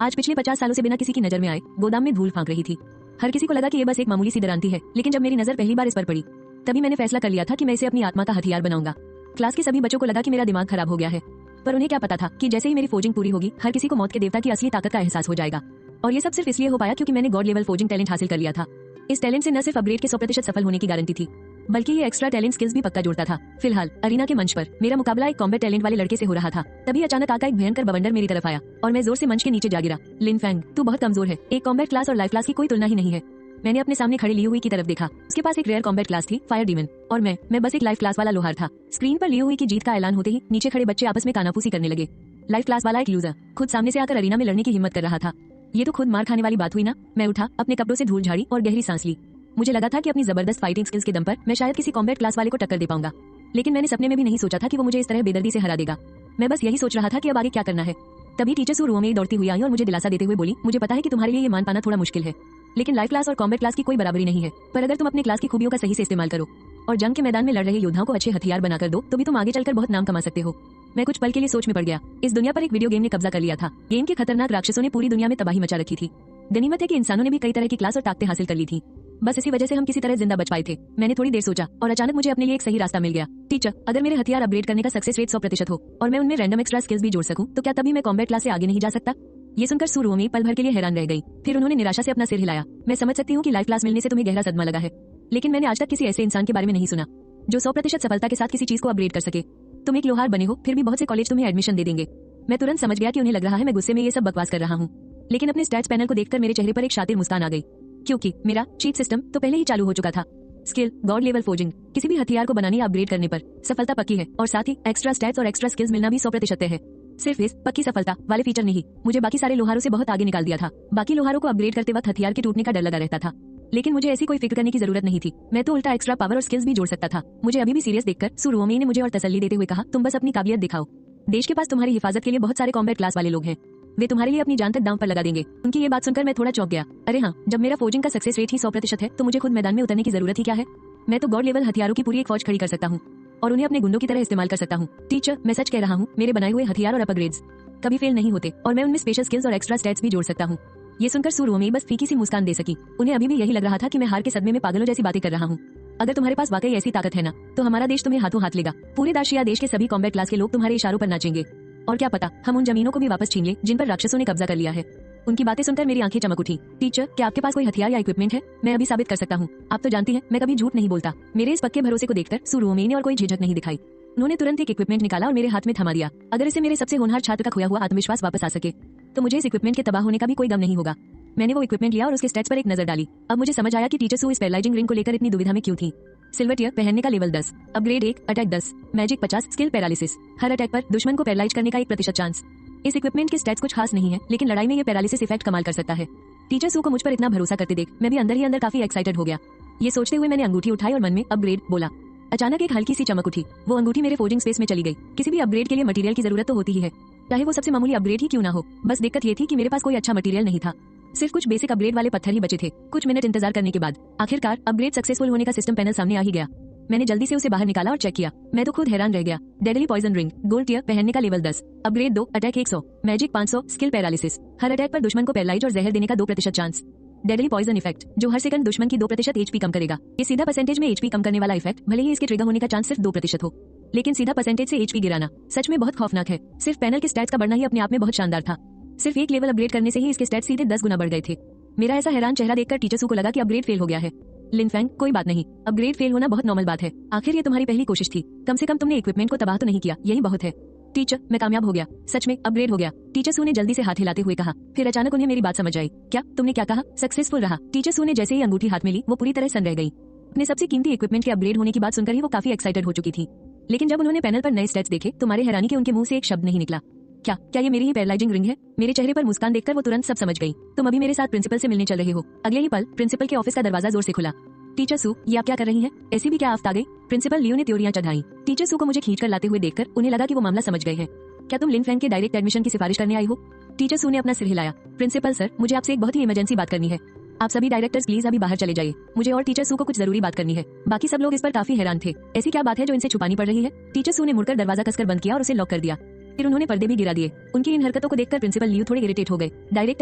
आज पिछले 50 सालों से बिना किसी की नजर में आए गोदाम में धूल फांक रही थी। हर किसी को लगा कि ये बस एक मामूली सी दरांती है, लेकिन जब मेरी नजर पहली बार इस पर पड़ी तभी मैंने फैसला कर लिया था कि मैं इसे अपनी आत्मा का हथियार बनाऊंगा। क्लास के सभी बच्चों को लगा कि मेरा दिमाग खराब हो गया है, पर उन्हें क्या पता था कि जैसे ही मेरी फोजिंग पूरी होगी हर किसी को मौत के देवता की असली ताकत का एहसास हो जाएगा। और ये सब सिर्फ इसलिए हो पाया क्योंकि मैंने गॉड लेवल फोजिंग टैलेंट हासिल कर लिया था। इस टैलेंट से न सिर्फ अपग्रेड के 100% सफल होने की गारंटी थी, बल्कि ये एक्स्ट्रा टैलेंट स्किल्स भी पक्का जोड़ता था। फिलहाल अरीना के मंच पर मेरा मुकाबला एक कॉम्बैट टैलेंट वाले लड़के से हो रहा था। तभी अचानक आका एक भयंकर बवंडर मेरी तरफ आया और मैं जोर से मंच के नीचे जा गिरा। लिन फैंग, तू बहुत कमजोर है। एक कॉम्बैट क्लास और लाइफ क्लास की कोई तुलना ही नहीं है। मैंने अपने सामने खड़े लियू हुई की तरफ देखा। उसके पास एक रेयर कॉम्बैट क्लास थी, फायर डीमन, और मैं बस एक लाइफ क्लास वाला लोहार था। स्क्रीन पर लियू हुई की जीत का ऐलान होते ही नीचे खड़े बच्चे आपस में कानाफूसी करने लगे। लाइफ क्लास वाला एक लूजर खुद सामने से आकर अरीना में लड़ने की हिम्मत कर रहा था। ये तो खुद मार खाने वाली बात हुई ना। मैं उठा, अपने कपड़ों से धूल झाड़ी और गहरी सांस ली। मुझे लगा था कि अपनी जबरदस्त फाइटिंग स्किल्स के दम पर मैं शायद किसी कॉम्बैट क्लास वाले को टक्कर दे पाऊंगा, लेकिन मैंने सपने में भी नहीं सोचा था कि वो मुझे इस तरह बेदर्दी से हरा देगा। मैं बस यही सोच रहा था कि अब आगे क्या करना है। तभी टीचर सू रूम में दौड़ती हुई आई और मुझे दिलासा देते हुए बोली, मुझे पता है कि तुम्हारे लिए ये मान पाना थोड़ा मुश्किल है, लेकिन लाइफ क्लास और कॉम्बैट क्लास की कोई बराबरी नहीं है। पर अगर तुम अपने क्लास की खूबियों का सही से इस्तेमाल करो और जंग के मैदान में लड़ रहे योद्धाओं को अच्छे हथियार बनाकर दो, तो भी तुम आगे चलकर बहुत नाम कमा सकते हो। मैं कुछ पल के लिए सोच में पड़ गया। इस दुनिया पर एक वीडियो गेम ने कब्जा कर लिया था। गेम के खतरनाक राक्षसों ने पूरी दुनिया में तबाही मचा रखी थी। गनीमत है कि इंसानों ने भी कई तरह की क्लास और ताकतें हासिल कर ली थी। बस इसी वजह से हम किसी तरह जिंदा बच पाए थे। मैंने थोड़ी देर सोचा और अचानक मुझे अपने लिए एक सही रास्ता मिल गया। टीचर, अगर मेरे हथियार अपग्रेड करने का सक्सेस रेट 100% हो और मैं उनमें रैंडम एक्स्ट्रा स्किल्स भी जोड़ सकूं, तो क्या तभी मैं कॉम्बैट क्लास से आगे नहीं जा सकता? ये सुनकर सू रूमी पल भर के लिए हैरान रह गई। फिर उन्होंने निराशा से अपना सिर हिलाया। मैं समझ सकती हूँ कि लाइफ क्लास मिलने से तुम्हें गहरा सदमा लगा है, लेकिन मैंने आज तक किसी ऐसे इंसान के बारे में नहीं सुना जो 100% सफलता के साथ किसी चीज को अपग्रेड कर सके। तुम एक लोहार बने हो, फिर भी बहुत से कॉलेज तुम्हें एडमिशन दे देंगे। मैं तुरंत समझ गया कि उन्हें लग रहा है मैं गुस्से में ये सब बकवास कर रहा हूँ, लेकिन अपने स्टैट्स पैनल को देखकर मेरे चेहरे पर एक शातिर मुस्कान आ गई, क्योंकि मेरा चीट सिस्टम तो पहले ही चालू हो चुका था। स्किल गॉड लेवल फोजिंग, किसी भी हथियार को बनाने या अपग्रेड करने पर सफलता पक्की है, और साथ ही एक्स्ट्रा स्टैट्स और एक्स्ट्रा स्किल्स मिलना भी 100% तय है। सिर्फ इस पक्की सफलता वाले फीचर ने ही मुझे बाकी सारे लोहारों से बहुत आगे निकाल दिया था। बाकी लोहारों को अपग्रेड करते वक्त हथियार के टूटने का डर लगा रहता था, लेकिन मुझे ऐसी कोई फिक्र करने की जरूरत नहीं थी। मैं तो उल्टा एक्स्ट्रा पावर और स्किल्स भी जोड़ सकता था। मुझे अभी भी सीरियस देखकर सू रूमी ने मुझे और तसल्ली देते हुए कहा, तुम बस अपनी काबिलियत दिखाओ। देश के पास तुम्हारी हिफाजत के लिए बहुत सारे कॉम्बैट क्लास वाले लोग हैं, वे तुम्हारे लिए अपनी जान तक दांव पर लगा देंगे। उनकी ये बात सुनकर मैं थोड़ा चौंक गया। अरे हाँ, जब मेरा फोजिंग का सक्सेस रेट ही 100% है, तो मुझे खुद मैदान में उतरने की जरूरत ही क्या है? मैं तो गॉड लेवल हथियारों की पूरी एक फौज खड़ी कर सकता हूँ और उन्हें अपने गुंडों की तरह इस्तेमाल कर सकता हूँ। टीचर, मैं सच कह रहा हूँ, मेरे बनाए हुए हथियार और अपग्रेड्स कभी फेल नहीं होते, और मैं उनमें स्पेशल स्किल्स और एक्स्ट्रा स्टैट्स भी जोड़ सकता हूँ। ये सुनकर सू रूमी बस फीकी सी मुस्कान दे सकी। उन्हें अभी भी यही लग रहा था कि मैं हार के सदमे में पागलों जैसी बातें कर रहा हूँ। अगर तुम्हारे पास वाकई ऐसी ताकत है ना, तो हमारा देश तुम्हें हाथों हाथ लेगा। पूरे दाशिया देश के सभी कॉम्बैट क्लास के लोग तुम्हारे इशारों पर नाचेंगे, और क्या पता हम उन जमीनों को भी वापस छीन ले जिन पर राक्षसों ने कब्जा कर लिया है। उनकी बातें सुनकर मेरी आंखें चमक उठी। टीचर, क्या आपके पास कोई हथियार या इक्विपमेंट है? मैं अभी साबित कर सकता हूँ। आप तो जानती हैं मैं कभी झूठ नहीं बोलता। मेरे इस पक्के भरोसे को देखकर सू रूमी ने और कोई झिझक नहीं दिखाई। उन्होंने तुरंत एक इक्विपमेंट निकाला और मेरे हाथ में थमा दिया। अगर इसे मेरे सबसे होनहार छात्र का खोया हुआ आत्मविश्वास वापस आ सके, तो मुझे इस इक्विपमेंट के तबाह होने का भी कोई गम नहीं होगा। मैंने वो इक्विपमेंट लिया और उसके स्टैट्स पर एक नजर डाली। अब मुझे समझ आया कि टीचर सू इस पैरालाइजिंग रिंग को लेकर इतनी दुविधा में क्यों थी। सिल्वर टियर पहनने का level 10, upgrade 1, attack 10, magic 50, skill paralysis, हर अटैक पर दुश्मन को पैरालाइज करने का 1% चांस। इस इक्विपमेंट के स्टैट्स कुछ खास नहीं है, लेकिन लड़ाई में ये पैरालिसिस इफेक्ट कमाल कर सकता है। टीचर सू को मुझ पर इतना भरोसा करते देख मैं भी अंदर ही अंदर काफी एक्साइटेड हो गया। ये सोचते हुए मैंने अंगूठी उठाई और मन में अपग्रेड बोला। अचानक एक हल्की सी चमक उठी। वो अंगूठी मेरे फोजिंग स्पेस में चली गई। किसी भी अपग्रेड के लिए मटेरियल की जरूरत तो होती ही है, चाहे वो सबसे मामूली अपग्रेड ही क्यों ना हो। बस दिक्कत ये थी कि मेरे पास कोई अच्छा मटेरियल नहीं था। सिर्फ कुछ बेसिक अपग्रेड वाले पत्थर ही बचे थे। कुछ मिनट इंतजार करने के बाद आखिरकार अपग्रेड सक्सेसफुल होने का सिस्टम पैनल सामने आ ही गया। मैंने जल्दी से उसे बाहर निकाला और चेक किया। मैं तो खुद हैरान रह गया। Deadly poison ring, gold tier पहनने का level 10, upgrade 2, attack 100, magic 500, skill paralysis, हर अटैक पर दुश्मन को पैरालाइज और जहर देने का 2% चांस। डेडली पॉइजन इफेक्ट, जो हर सेकंड दुश्मन की 2% एचपी कम करेगा। ये सीधा परसेंटेज में एचपी कम करने वाला इफेक्ट, भले ही इसके ट्रिगर होने का चांस सिर्फ 2% हो, लेकिन सीधा परसेंटेज से एचपी गिराना सच में बहुत खौफनाक है। सिर्फ पैनल के स्टैट्स का बढ़ना ही अपने आप में बहुत शानदार था। सिर्फ एक लेवल अपग्रेड करने से ही इसके स्टैट्स सीधे 10 गुना बढ़ गए थे। मेरा ऐसा हैरान चेहरा देखकर टीचर सू को लगा कि अपग्रेड फेल हो गया है। लिन फैंग, कोई बात नहीं, अपग्रेड फेल होना बहुत नॉर्मल बात है। आखिर ये तुम्हारी पहली कोशिश थी, कम से कम तुमने इक्विपमेंट को तबाह तो नहीं किया, यही बहुत है। टीचर, मैं कामयाब हो गया, सच में अपग्रेड हो गया। टीचर सू ने जल्दी से हाथ हिलाते हुए कहा। फिर अचानक उन्हें मेरी बात समझ आई। क्या तुमने क्या कहा? सक्सेसफुल रहा। टीचर सू ने जैसे ही अंगूठी हाथ में ली, वो पूरी तरह सन रह गई। अपने सबसे कीमती इक्विपमेंट के अपग्रेड होने की बात सुनकर ही वो काफी एक्साइटेड हो चुकी थी, लेकिन जब उन्होंने पैनल पर नए स्टैट्स देखे तो मारे हैरानी के उनके मुंह से एक शब्द नहीं निकला। क्या ये मेरी ही पैरालाइजिंग रिंग है? मेरे चेहरे पर मुस्कान देखकर वो तुरंत सब समझ गई। तुम अभी मेरे साथ प्रिंसिपल से मिलने चल रहे हो। अगले ही पल प्रिंसिपल के ऑफिस का दरवाजा जोर से खुला। टीचर सू, ये आप क्या कर रही हैं? ऐसी भी क्या आफत आ गई? प्रिंसिपल लियो ने त्योरियां चढ़ाई। टीचर सू को मुझे खींचकर लाते हुए देखकर उन्हें लगा कि वो मामला समझ गए हैं। क्या तुम लिन फैंग के डायरेक्ट एडमिशन की सिफारिश करने आई हो? टीचर सू ने अपना सिर हिलाया। प्रिंसिपल सर, मुझे आपसे एक बहुत ही इमरजेंसी बात करनी है। आप सभी डायरेक्टर्स प्लीज अभी बाहर चले जाइए। मुझे और टीचर सू को कुछ जरूरी बात करनी है। बाकी सब लोग इस पर काफी हैरान थे। ऐसी क्या बात है जो इनसे छुपानी पड़ रही है? टीचर सू ने मुड़कर दरवाजा कसकर बंद किया और उसे लॉक कर दिया। फिर उन्होंने पर्दे भी गिरा दिए। उनकी इन हरकतों को देखकर प्रिंसिपल लियू थोड़े इरिटेट हो गए। डायरेक्ट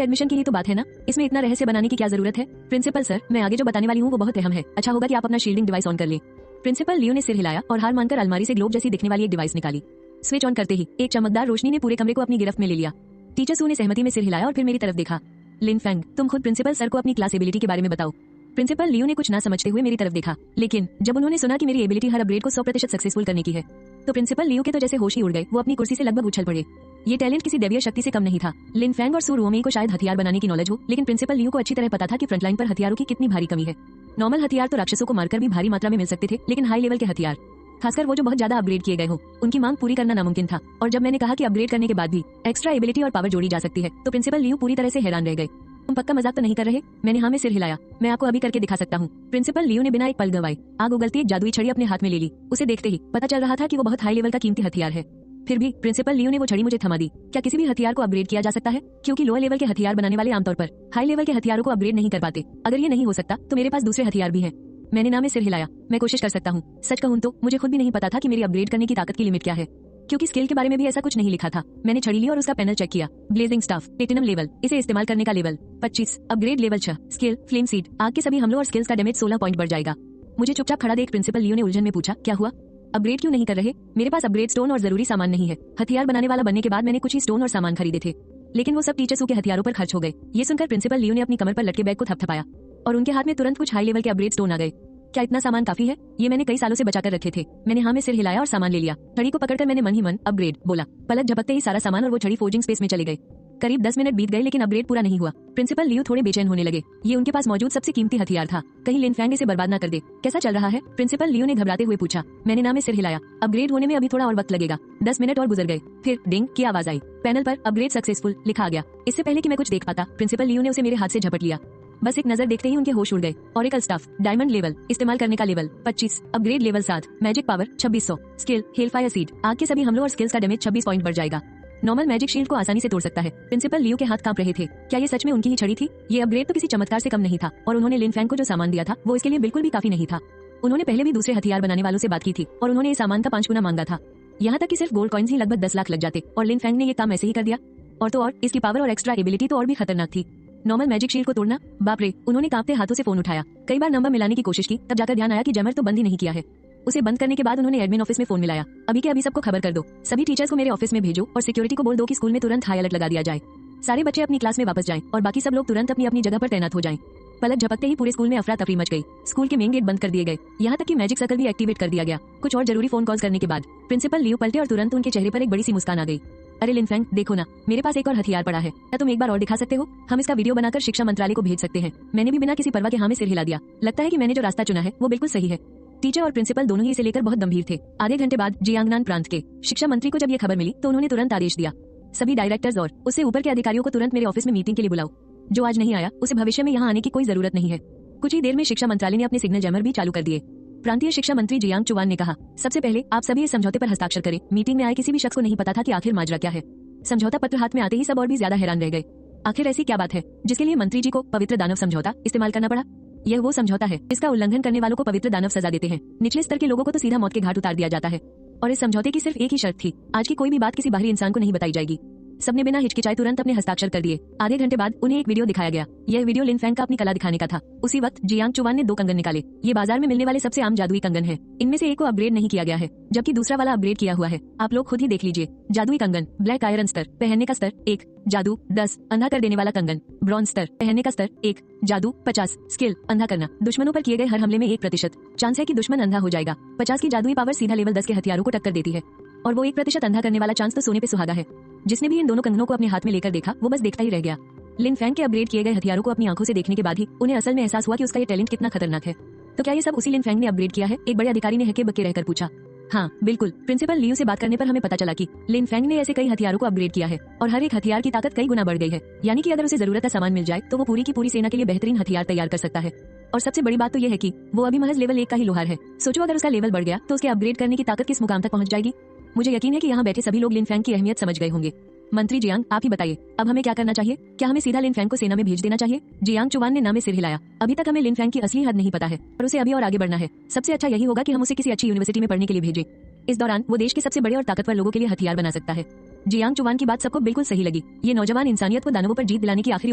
एडमिशन की ही तो बात है ना, इसमें इतना रहस्य बनाने की क्या जरूरत है? प्रिंसिपल सर, मैं आगे जो बताने वाली हूँ वो बहुत अहम है, अच्छा होगा कि आप अपना शील्डिंग डिवाइस ऑन कर लें। प्रिंसिपल लियू ने सिर हिलाया और हार मानकर अलमारी से ग्लोब जैसी दिखने वाली एक डिवाइस निकाली। स्विच ऑन करते ही एक चमकदार रोशनी ने पूरे कमरे को अपनी गिरफ्त में ले लिया। टीचर सू ने सहमति में सिर हिलाया और फिर मेरी तरफ देखा। लिन फेंग, तुम खुद प्रिंसिपल सर को अपनी क्लास एबिलिटी के बारे में बताओ। प्रिंसिपल लियू ने कुछ ना समझते हुए मेरी तरफ देखा, लेकिन जब उन्होंने सुना कि मेरी एबिलिटी हर अपग्रेड को 100% सक्सेसफुल करने की है, तो प्रिंसिपल लियू के तो जैसे होश ही उड़ गए। वो अपनी कुर्सी से लगभग उछल पड़े। ये टैलेंट किसी दैवीय शक्ति से कम नहीं था। लिन फेंग और सू रुओमेई को शायद हथियार बनाने की नॉलेज हो, लेकिन प्रिंसिपल लियू को अच्छी तरह पता था कि फ्रंटलाइन पर हथियारों की कितनी भारी कमी है। नॉर्मल हथियार तो राक्षसों को मारकर भी भारी मात्रा में मिल सकते थे, लेकिन हाई लेवल के हथियार, खासकर वो जो बहुत ज्यादा अपग्रेड किए गए हो, उनकी मांग पूरी करना नामुमकिन था। और जब मैंने कहा कि अपग्रेड करने के बाद भी एक्स्ट्रा एबिलिटी और पावर जोड़ी जा सकती है, तो प्रिंसिपल लियू पूरी तरह से हैरान रह गए। तुम पक्का मजाक तो नहीं कर रहे? मैंने हाँ में सिर हिलाया। मैं आपको अभी करके दिखा सकता हूँ। प्रिंसिपल लियू ने बिना एक पल गंवाए आग उगलती एक जादुई छड़ी अपने हाथ में ले ली। उसे देखते ही पता चल रहा था कि वो बहुत हाई लेवल का कीमती हथियार है। फिर भी प्रिंसिपल लियू ने वो छड़ी मुझे थमा दी। क्या किसी भी हथियार को अपग्रेड किया जा सकता है? क्योंकि लोअर लेवल के हथियार बनाने वाले आमतौर पर हाई लेवल के हथियारों को अपग्रेड नहीं कर पाते। अगर ये नहीं हो सकता तो मेरे पास दूसरे हथियार भी हैं। मैंने ना में सिर हिलाया। मैं कोशिश कर सकता हूँ। सच कहूँ तो मुझे खुद भी नहीं पता था कि मेरी अपग्रेड करने की ताकत की लिमिट क्या है, क्योंकि स्किल के बारे में भी ऐसा कुछ नहीं लिखा था। मैंने छड़ी ली और उसका पैनल चेक किया। ब्लेजिंग स्टाफ, प्लेटिनम लेवल, इसे इस्तेमाल करने का level 25, upgrade level 6, skill flame seed, आग के सभी हमलों और स्किल्स का डैमेज 16 पॉइंट बढ़ जाएगा। मुझे चुपचाप खड़ा देख प्रिंसिपल लियू ने उलझन में पूछा, क्या हुआ? अपग्रेड क्यों नहीं कर रहे? मेरे पास अपग्रेड स्टोन और जरूरी सामान नहीं है। हथियार बनाने वाला बनने के बाद मैंने कुछ ही स्टोन और सामान खरीदे थे, लेकिन वो सब टीचर्स के हथियारों पर खर्च हो गए। ये सुनकर प्रिंसिपल लियू ने अपनी कमर पर लटके बैग को थपथपाया और उनके हाथ में तुरंत कुछ हाई लेवल के अपग्रेड स्टोन आ गए। क्या इतना सामान काफी है? ये मैंने कई सालों से बचाकर रखे थे। मैंने हाँ में सिर हिलाया और सामान ले लिया। छड़ी को पकड़कर मैंने मन ही मन अपग्रेड बोला। पलक झपकते ही सारा सामान और वो छड़ी फोर्जिंग स्पेस में चले गए। करीब 10 मिनट बीत गए, लेकिन अपग्रेड पूरा नहीं हुआ। प्रिंसिपल लियू थोड़े बेचैन होने लगे। ये उनके पास मौजूद सबसे कीमती हथियार था, कहीं लिन फेंग इसे बर्बाद न कर दे। कैसा चल रहा है? प्रिंसिपल लियू ने घबराते हुए पूछा। मैंने ना में सिर हिलाया। अपग्रेड होने में अभी थोड़ा और वक्त लगेगा। 10 मिनट और गुजर गए। फिर डिंग की आवाज आई। पैनल पर अपग्रेड सक्सेसफुल लिखा आ गया। इससे पहले कि मैं कुछ देख पाता, प्रिंसिपल लियू ने उसे मेरे हाथ से झपट लिया। बस एक नजर देखते ही उनके होश उड़ गए। ऑरेकल स्टाफ, डायमंड लेवल, इस्तेमाल करने का level 25, upgrade level 7, magic power 2600, skill Hellfire seed, आग के सभी हमलों और स्किल्स का डैमेज 26 पॉइंट बढ़ जाएगा। नॉर्मल मैजिक शील्ड को आसानी से तोड़ सकता है। प्रिंसिपल लियू के हाथ कांप रहे थे। क्या ये सच में उनकी ही छड़ी थी? ये अपग्रेड तो किसी चमत्कार से कम नहीं था, और उन्होंने लिन फेंग को जो सामान दिया था वो इसके लिए बिल्कुल भी काफी नहीं था। उन्होंने पहले भी दूसरे हथियार बनाने वालों से बात की थी और उन्होंने इस सामान का 5 गुना मांगा था। यहाँ तक कि सिर्फ गोल्ड कॉइन्स ही लगभग 10 लाख लग जाते, और लिन फेंग ने ये काम ऐसे ही कर दिया। और तो और इसकी पावर और एक्स्ट्रा एबिलिटी तो और भी खतरनाक थी। नॉर्मल मैजिक शील्ड को तोड़ना, बाप रे। उन्होंने कांपते हाथों से फोन उठाया। कई बार नंबर मिलाने की कोशिश की, तब जाकर ध्यान आया कि जैमर तो बंद ही नहीं किया है। उसे बंद करने के बाद उन्होंने एडमिन ऑफिस में फोन मिलाया। अभी के अभी सबको खबर कर दो, सभी टीचर्स को मेरे ऑफिस में भेजो और सिक्योरिटी को बोल दो कि स्कूल में तुरंत हाई अलर्ट लगा दिया जाए। सारे बच्चे अपनी क्लास में वापस जाएं और बाकी सब लोग तुरंत अपनी अपनी जगह पर तैनात हो जाएं। पलक झपकते ही पूरे स्कूल में अफरा तफरी मच गई। स्कूल के मेन गेट बंद कर दिए गए, यहाँ तक कि मैजिक सर्कल भी एक्टिवेट कर दिया गया। कुछ और जरूरी फोन कॉल्स करने के बाद प्रिंसिपल लियू पलटे और तुरंत उनके चेहरे पर एक बड़ी सी मुस्कान आ गई। अरे लिन फेंग, देखो ना, मेरे पास एक और हथियार पड़ा है। क्या तुम एक बार और दिखा सकते हो? हम इसका वीडियो बनाकर शिक्षा मंत्रालय को भेज सकते हैं। मैंने भी बिना किसी परवाह के हाँ में सिर हिला दिया। लगता है कि मैंने जो रास्ता चुना है वो बिल्कुल सही है। टीचर और प्रिंसिपल दोनों ही इसे लेकर बहुत गंभीर थे। आधे घंटे बाद जियांगनान प्रांत के शिक्षा मंत्री को जब ये खबर मिली तो उन्होंने तुरंत आदेश दिया, सभी डायरेक्टर्स और उससे ऊपर के अधिकारियों को तुरंत मेरे ऑफिस में मीटिंग के लिए बुलाओ। जो आज नहीं आया उसे भविष्य में यहाँ आने की कोई जरूरत नहीं है। कुछ ही देर में शिक्षा मंत्रालय ने अपने सिग्नल जैमर भी चालू कर दिए। प्रांतीय शिक्षा मंत्री जियांग चुवान ने कहा, सबसे पहले आप सभी इस समझौते पर हस्ताक्षर करें। मीटिंग में आए किसी भी शख्स को नहीं पता था कि आखिर माजरा क्या है। समझौता पत्र हाथ में आते ही सब और भी ज्यादा हैरान रह गए। आखिर ऐसी क्या बात है जिसके लिए मंत्री जी को पवित्र दानव समझौता इस्तेमाल करना पड़ा? यह वो समझौता है जिसका उल्लंघन करने वालों को पवित्र दानव सजा देते हैं। निचले स्तर के लोगों को तो सीधा मौत के घाट उतार दिया जाता है। और इस समझौते की सिर्फ एक ही शर्त थी, आज की कोई भी बात किसी बाहरी इंसान को नहीं बताई जाएगी। सबने बिना हिचकिचाए तुरंत अपने हस्ताक्षर कर दिए। आधे घंटे बाद उन्हें एक वीडियो दिखाया गया। यह वीडियो लिन फेंग का अपनी कला दिखाने का था। उसी वक्त जियांग चुवान ने 2 कंगन निकाले। ये बाजार में मिलने वाले सबसे आम जादुई कंगन है। इनमें से एक को अपग्रेड नहीं किया गया है, जबकि दूसरा वाला अपग्रेड किया हुआ है। आप लोग खुद ही देख लीजिए। जादुई कंगन, ब्लैक आयरन स्तर, पहनने का स्तर 1, जादू 10, अंधा कर देने वाला कंगन, ब्रॉन्ज स्तर, पहनने का स्तर 1, जादू 50, स्किल अंधा करना, दुश्मनों पर किए गए हर हमले में 1% चांस है कि दुश्मन अंधा हो जाएगा। 50 की जादुई पावर सीधा लेवल 10 के हथियारों को टक्कर देती है, और वो 1% अंधा करने वाला चांस तो सोने पे सुहागा है। जिसने भी इन दोनों कंगनों को अपने हाथ में लेकर देखा वो बस देखता ही रह गया। लिन फेंग के अपग्रेड किए गए हथियारों को अपनी आंखों से देखने के बाद ही उन्हें असल में एहसास हुआ कि उसका ये टैलेंट कितना खतरनाक है। तो क्या ये सब उसी लिन फेंग ने अपग्रेड किया है? एक बड़े अधिकारी ने हके बके रहकर पूछा। हाँ बिल्कुल, प्रिंसिपल लियू से बात करने पर हमें पता चला कि लिन फेंग ने ऐसे कई हथियारों को अपग्रेड किया है और हर एक हथियार की ताकत कई गुना बढ़ गई है। यानी कि अगर उसे जरूरत का सामान मिल जाए तो वो पूरी की पूरी सेना के लिए बेहतरीन हथियार तैयार कर सकता है। और सबसे बड़ी बात तो ये है कि वो अभी महज लेवल 1 का ही लोहार है। सोचो अगर उसका लेवल बढ़ गया तो उसके अपग्रेड करने की ताकत किस मुकाम तक पहुंच जाएगी। मुझे यकीन है कि यहाँ बैठे सभी लोग लिन फेंग की अहमियत समझ गए होंगे। मंत्री जियांग, आप ही बताइए, अब हमें क्या करना चाहिए? क्या हमें सीधा लिन फेंग को सेना में भेज देना चाहिए? जियांग चुवान ने ना में सिर हिलाया। अभी तक हमें लिन फेंग की असली हद नहीं पता है और उसे अभी और आगे बढ़ना है। सबसे अच्छा यही होगा कि हम उसे किसी अच्छी यूनिवर्सिटी में पढ़ने के लिए भेजें। इस दौरान वो देश के सबसे बड़े और ताकतवर लोगों के लिए हथियार बना सकता है। जियांग चुवान की बात सबको बिल्कुल सही लगी। ये नौजवान इंसानियत को दानवों पर जीत दिलाने की आखिरी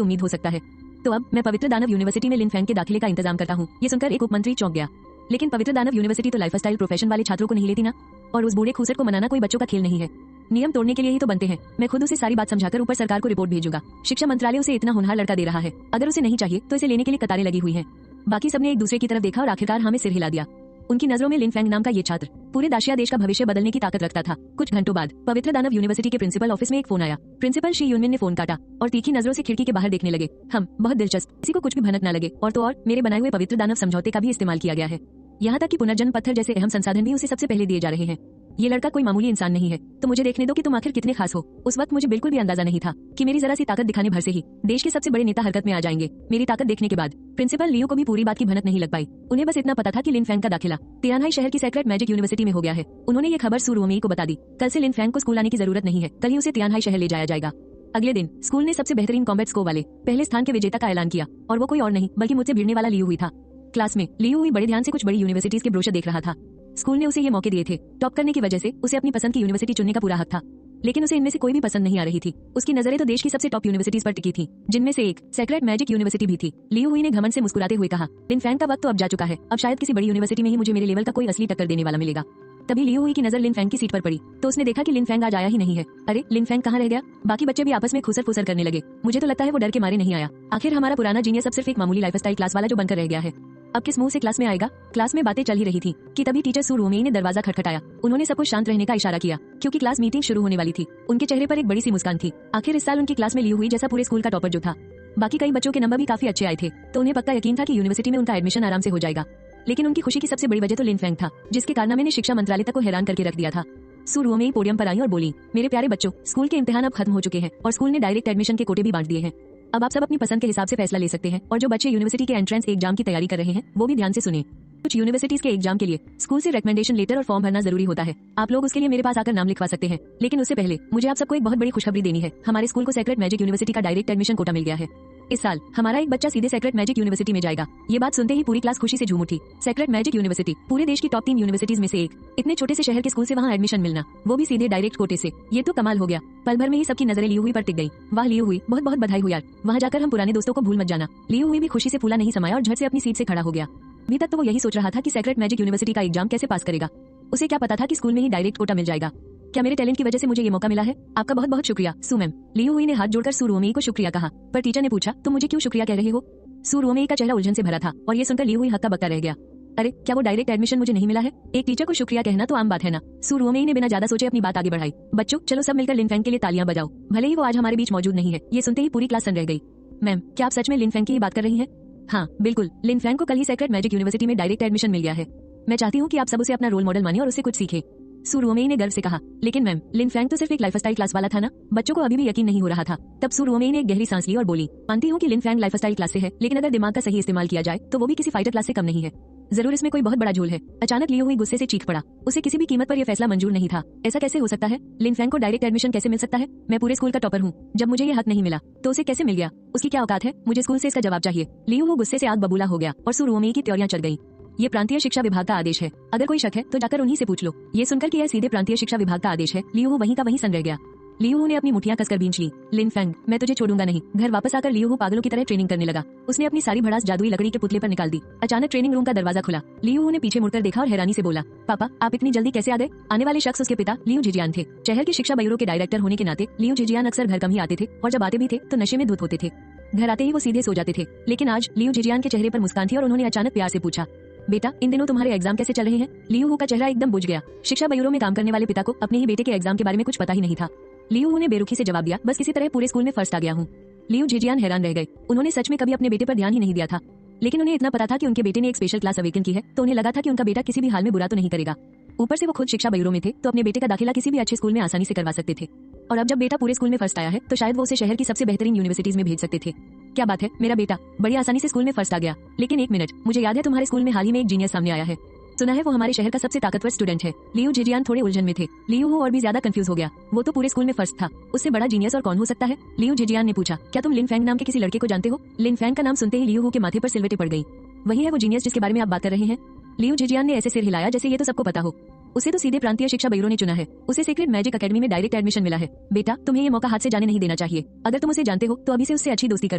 उम्मीद हो सकता है। तो अब मैं पवित्र दानव यूनिवर्सिटी में लिन फैंग के दाखिले का इंतजाम करता हूँ। ये सुनकर एक उपमंत्री चौंक गया। लेकिन पवित्र दानव यूनिवर्सिटी तो लाइफस्टाइल प्रोफेशन वाले छात्रों को नहीं लेती ना। और उस बूढ़े खूसट को मनाना कोई बच्चों का खेल नहीं है। नियम तोड़ने के लिए ही तो बनते हैं। मैं खुद उसे सारी बात समझाकर ऊपर सरकार को रिपोर्ट भेजूंगा। शिक्षा मंत्रालय उसे इतना होनहार लड़का दे रहा है, अगर उसे नहीं चाहिए तो इसे लेने के लिए कतारें लगी हुई हैं। बाकी सबने एक दूसरे की तरफ देखा और आखिरकार हमें सिर हिला दिया। उनकी नजरों में लिन फैंग नाम का ये छात्र पूरे दाशिया देश का भविष्य बदलने की ताकत रखता था। कुछ घंटों बाद पवित्र दानव यूनिवर्सिटी के प्रिंसिपल ऑफिस में एक फोन आया। प्रिंसिपल शी यूनमिन ने फोन काटा और तीखी नजरों से खिड़की के बाहर देखने लगे। हम बहुत दिलचस्प, किसी को कुछ भी भनक न लगे। और तो और मेरे बनाए हुए पवित्र दानव समझौते का भी इस्तेमाल किया गया है। यहाँ तक कि पुनर्जन्म पत्थर जैसे अहम संसाधन भी उसे सबसे पहले दिए जा रहे हैं। ये लड़का कोई मामूली इंसान नहीं है। तो मुझे देखने दो कि तुम आखिर कितने खास हो। उस वक्त मुझे बिल्कुल भी अंदाजा नहीं था कि मेरी जरा सी ताकत दिखाने भर से ही देश के सबसे बड़े नेता हरकत में आ जाएंगे। मेरी ताकत देखने के बाद प्रिंसिपल लियो को भी पूरी बात की भनक नहीं लग पाई। उन्हें बस इतना पता था कि लिन फैंग का दाखिला तियानहाई शहर की सेक्रेट मैजिक यूनिवर्सिटी में हो गया है। उन्होंने ये खबर सू रुओमेई को बता दी। कल से लिन फैंग को स्कूल आने की जरूरत नहीं है, कल ही उसे तियानहाई शहर ले जाया जाएगा। अगले दिन स्कूल ने सबसे बेहतरीन कॉम्बैट स्कोर वाले पहले स्थान के विजेता का ऐलान किया और वो कोई और नहीं बल्कि मुझसे भिड़ने वाला लियो हुई था। क्लास में लियो हुई बड़े ध्यान से कुछ बड़ी यूनिवर्सिटीज के ब्रोशर देख रहा था। स्कूल ने उसे ये मौके दिए थे। टॉप करने की वजह से उसे अपनी पसंद की यूनिवर्सिटी चुनने का पूरा हक था, लेकिन उसे इनमें से कोई भी पसंद नहीं आ रही थी। उसकी नजरें तो देश की सबसे टॉप यूनिवर्सिटीज पर टिकी थी, जिनमें से एक सेक्रेट मैजिक यूनिवर्सिटी भी थी। लियो हुई ने घमंड से मुस्कुराते हुए कहा, लिन फैंग का वक्त तो अब जा चुका है। अब शायद किसी बड़ी यूनिवर्सिटी में ही मुझे मेरे लेवल का कोई असली टक्कर देने वाला मिलेगा। तभी लियो हुई की नजर लिन फैंग की सीट पर पड़ी तो उसने देखा कि लिन फैंग आज आया ही नहीं है। अरे लिन फैंग कहाँ रह गया? बाकी बच्चे भी आपस में खुसर फुसर करने लगे। मुझे तो लगता है वो डर के मारे नहीं आया। आखिर हमारा पुराना जीनियस अब सिर्फ एक मामूली लाइफस्टाइल क्लास वाला जो बनकर रह गया है। अब किस मुंह से क्लास में आएगा? क्लास में बातें चल ही रही थी कि तभी टीचर सू रुओमेई ने दरवाजा खटखटाया। उन्होंने सबको शांत रहने का इशारा किया क्योंकि क्लास मीटिंग शुरू होने वाली थी। उनके चेहरे पर एक बड़ी सी मुस्कान थी। आखिर इस साल उनकी क्लास में लियो हुई जैसा पूरे स्कूल का टॉपर जो था। बाकी कई बच्चों के नंबर भी काफी अच्छे आए थे, तो उन्हें पक्का यकीन था कि यूनिवर्सिटी में उनका एडमिशन आराम से हो जाएगा। लेकिन उनकी खुशी की सबसे बड़ी वजह तो लिन फैंग था, जिसके कारनामे ने शिक्षा मंत्रालय तक को हैरान करके रख दिया था। सू रुओमेई पोडियम पर आई और बोली, मेरे प्यारे बच्चों, स्कूल के इम्तिहान अब खत्म हो चुके हैं और स्कूल ने डायरेक्ट एडमिशन के कोटे भी बांट दिए हैं। अब आप सब अपनी पसंद के हिसाब से फैसला ले सकते हैं। और जो बच्चे यूनिवर्सिटी के एंट्रेंस एग्जाम की तैयारी कर रहे हैं वो भी ध्यान से सुने। कुछ यूनिवर्सिटीज के एग्जाम के लिए स्कूल से रिकमेंडेशन लेटर और फॉर्म भरना जरूरी होता है। आप लोग उसके लिए मेरे पास आकर नाम लिखवा सकते हैं। लेकिन उससे पहले मुझे आप सबको एक बहुत बड़ी खुशखबरी देनी है। हमारे स्कूल को सेक्रेट मैजिक यूनिवर्सिटी का डायरेक्ट एडमिशन कोटा मिल गया है। इस साल हमारा एक बच्चा सीधे सेक्रेट मैजिक यूनिवर्सिटी में जाएगा। ये बात सुनते ही पूरी क्लास खुशी से झूम उठी। सेक्रेट मैजिक यूनिवर्सिटी पूरे देश की टॉप 3 यूनिवर्सिटीज में से एक। इतने छोटे से शहर के स्कूल से वहाँ एडमिशन मिलना, वो भी सीधे डायरेक्ट कोटे से, ये तो कमाल हो गया। पल भर में ही सबकी नजरें लियो हुई पर टिक गई। वाह लियो हुई, बहुत बहुत बधाई हो यार। वहाँ जाकर हम पुराने दोस्तों को भूल मत जाना। लियो हुई भी खुशी से फूला नहीं समाया और झट से अपनी सीट से खड़ा हो गया। अभी तक तो वो यही सोच रहा था कि सेक्रेट मैजिक यूनिवर्सिटी का एग्जाम कैसे पास करेगा। उसे क्या पता था कि स्कूल में ही डायरेक्ट कोटा मिल जाएगा। क्या मेरे टैलेंट की वजह से मुझे ये मौका मिला है? आपका बहुत बहुत शुक्रिया सू मैम। लियो हुई ने हाथ जोड़कर सू रुओमेई को शुक्रिया कहा, पर टीचर ने पूछा, तुम मुझे क्यों शुक्रिया कह रहे हो? सू रुओमेई का चेहरा उलझन से भरा था और ये सुनकर लियो हुई हक्का बक्का रह गया। अरे क्या वो डायरेक्ट एडमिशन मुझे नहीं मिला है? एक टीचर को शुक्रिया कहना तो आम बात है ना। सू रुओमेई ने बिना ज्यादा सोचे अपनी बात आगे बढ़ाई। बच्चों चलो सब मिलकर लिन फैंग के लिए तालियां बजाओ। भले ही वो आज हमारे बीच मौजूद नहीं है। ये सुनते ही पूरी क्लास सन रह गई। मैम क्या आप सच में लिन फैंग की ही बात कर रही हैं? हाँ बिल्कुल, लिन फैंग को कल ही सेक्रेट मैजिक यूनिवर्सिटी में डायरेक्ट एडमिशन मिल गया है। मैं चाहती हूँ कि आप सब उसे अपना रोल मॉडल माने और उससे कुछ सीखें। सू रुओमेई ने गर्व से कहा, लेकिन मैम लिन फैंग तो सिर्फ एक लाइफस्टाइल क्लास वाला था ना। बच्चों को अभी भी यकीन नहीं हो रहा था। तब सू रुओमेई ने एक गहरी सांस ली और बोली, मानती हूँ कि लिन फैंग लाइफस्टाइल क्लास से है, लेकिन अगर दिमाग का सही इस्तेमाल किया जाए तो वो भी किसी फाइटर क्लास से कम नहीं है। जरूर इसमें कोई बहुत बड़ा झोल है। अचानक लियो हुई गुस्से से चीख पड़ा। उसे किसी भी कीमत पर यह फैसला मंजूर नहीं था। ऐसा कैसे हो सकता है? लिन फैंग को डायरेक्ट एडमिशन कैसे मिल सकता है? मैं पूरे स्कूल का टॉपर हूँ। जब मुझे ये हक नहीं मिला तो उसे कैसे मिल गया? उसकी क्या औकात है? मुझे स्कूल से इसका जवाब चाहिए। लियो वो गुस्से से आग बबूला हो गया और सू रुओमेई की त्योरियां चढ़ गईं। ये प्रांतीय शिक्षा विभाग का आदेश है। अगर कोई शक है तो जाकर उन्हीं से पूछ लो। ये सुनकर कि यह सीधे प्रांतीय शिक्षा विभाग का आदेश है, लियो वहीं का वहीं सन रह गया। लियो ने अपनी मुठियां कसकर भींच ली। लिन फैंग मैं तुझे छोड़ूंगा नहीं। घर वापस आकर लियो पागलों की तरह ट्रेनिंग करने लगा। उसने अपनी सारी भड़ास जादुई लकड़ी के पुतले पर निकाल दी। अचानक ट्रेनिंग रूम का दरवाजा खुला। लियो ने पीछे मुड़कर देखा और हैरानी से बोला, पापा आप इतनी जल्दी कैसे आ गए? आने वाले शख्स उसके पिता लियो झिजियान थे। शहर की शिक्षा ब्यूरो के डायरेक्टर होने के नाते लियो झिजियान अक्सर घर कम ही आते थे और जब आते भी थे तो नशे में धुत होते थे। घर आते ही वो सीधे सो जाते थे। लेकिन आज लियो झिजियान के चेहरे पर मुस्कान थी और उन्होंने अचानक प्यार से पूछा, बेटा इन दिनों तुम्हारे एग्जाम कैसे चल रहे हैं? लियो का चेहरा एकदम बुझ गया। शिक्षा ब्यूरो में काम करने वाले पिता को अपने ही बेटे के एग्जाम के बारे में कुछ पता ही नहीं था। लियो ने बेरुखी से जवाब दिया, बस किसी तरह पूरे स्कूल में फर्स्ट आ गया हूँ। लियो झिजियान हैरान रह गए। उन्होंने सच में कभी अपने बेटे पर ध्यान ही नहीं दिया था, लेकिन उन्हें इतना पता था कि उनके बेटे ने एक स्पेशल क्लास अवेकन की है, तो उन्हें लगा था कि उनका बेटा किसी भी हाल में बुरा तो नहीं करेगा। ऊपर से वो खुद शिक्षा ब्यूरो में थे, तो अपने बेटे का दाखिला किसी भी अच्छे स्कूल में आसानी से करवा सकते थे। और अब जब बेटा पूरे स्कूल में फर्स्ट आया है तो शायद वो उसे शहर की सबसे बेहतरीन यूनिवर्सिटीज में भेज सकते थे। क्या बात है, मेरा बेटा बड़ी आसानी से स्कूल में फर्स्ट आ गया। लेकिन एक मिनट, मुझे याद है तुम्हारे स्कूल में हाल ही में एक जीनियस सामने आया है। सुना है वो हमारे शहर का सबसे ताकतवर स्टूडेंट है। लियो झिजियान थोड़े उलझन में थे। लियो और भी ज्यादा कंफ्यूज हो गया। वो तो पूरे स्कूल में फर्स्ट था, उससे बड़ा जीनियस और कौन हो सकता है? लियो झिजियान ने पूछा, क्या तुम लिन फैंग नाम के किसी लड़के को जानते हो? लिन फैंग का नाम सुनते ही लियो के माथे पर सिलवटें पड़ गई। वही है वो जीनियस जिसके बारे में आप बात कर रहे हैं? लियो झिजियान ने ऐसे सिर हिलाया जैसे ये तो सबको पता हो। उसे तो सीधे प्रांतीय शिक्षा ब्यूरो ने चुना है। उसे सीक्रेट मैजिक एकेडमी में डायरेक्ट एडमिशन मिला है। बेटा, तुम्हें ये मौका हाथ से जाने नहीं देना चाहिए। अगर तुम उसे जानते हो तो अभी से उससे अच्छी दोस्ती कर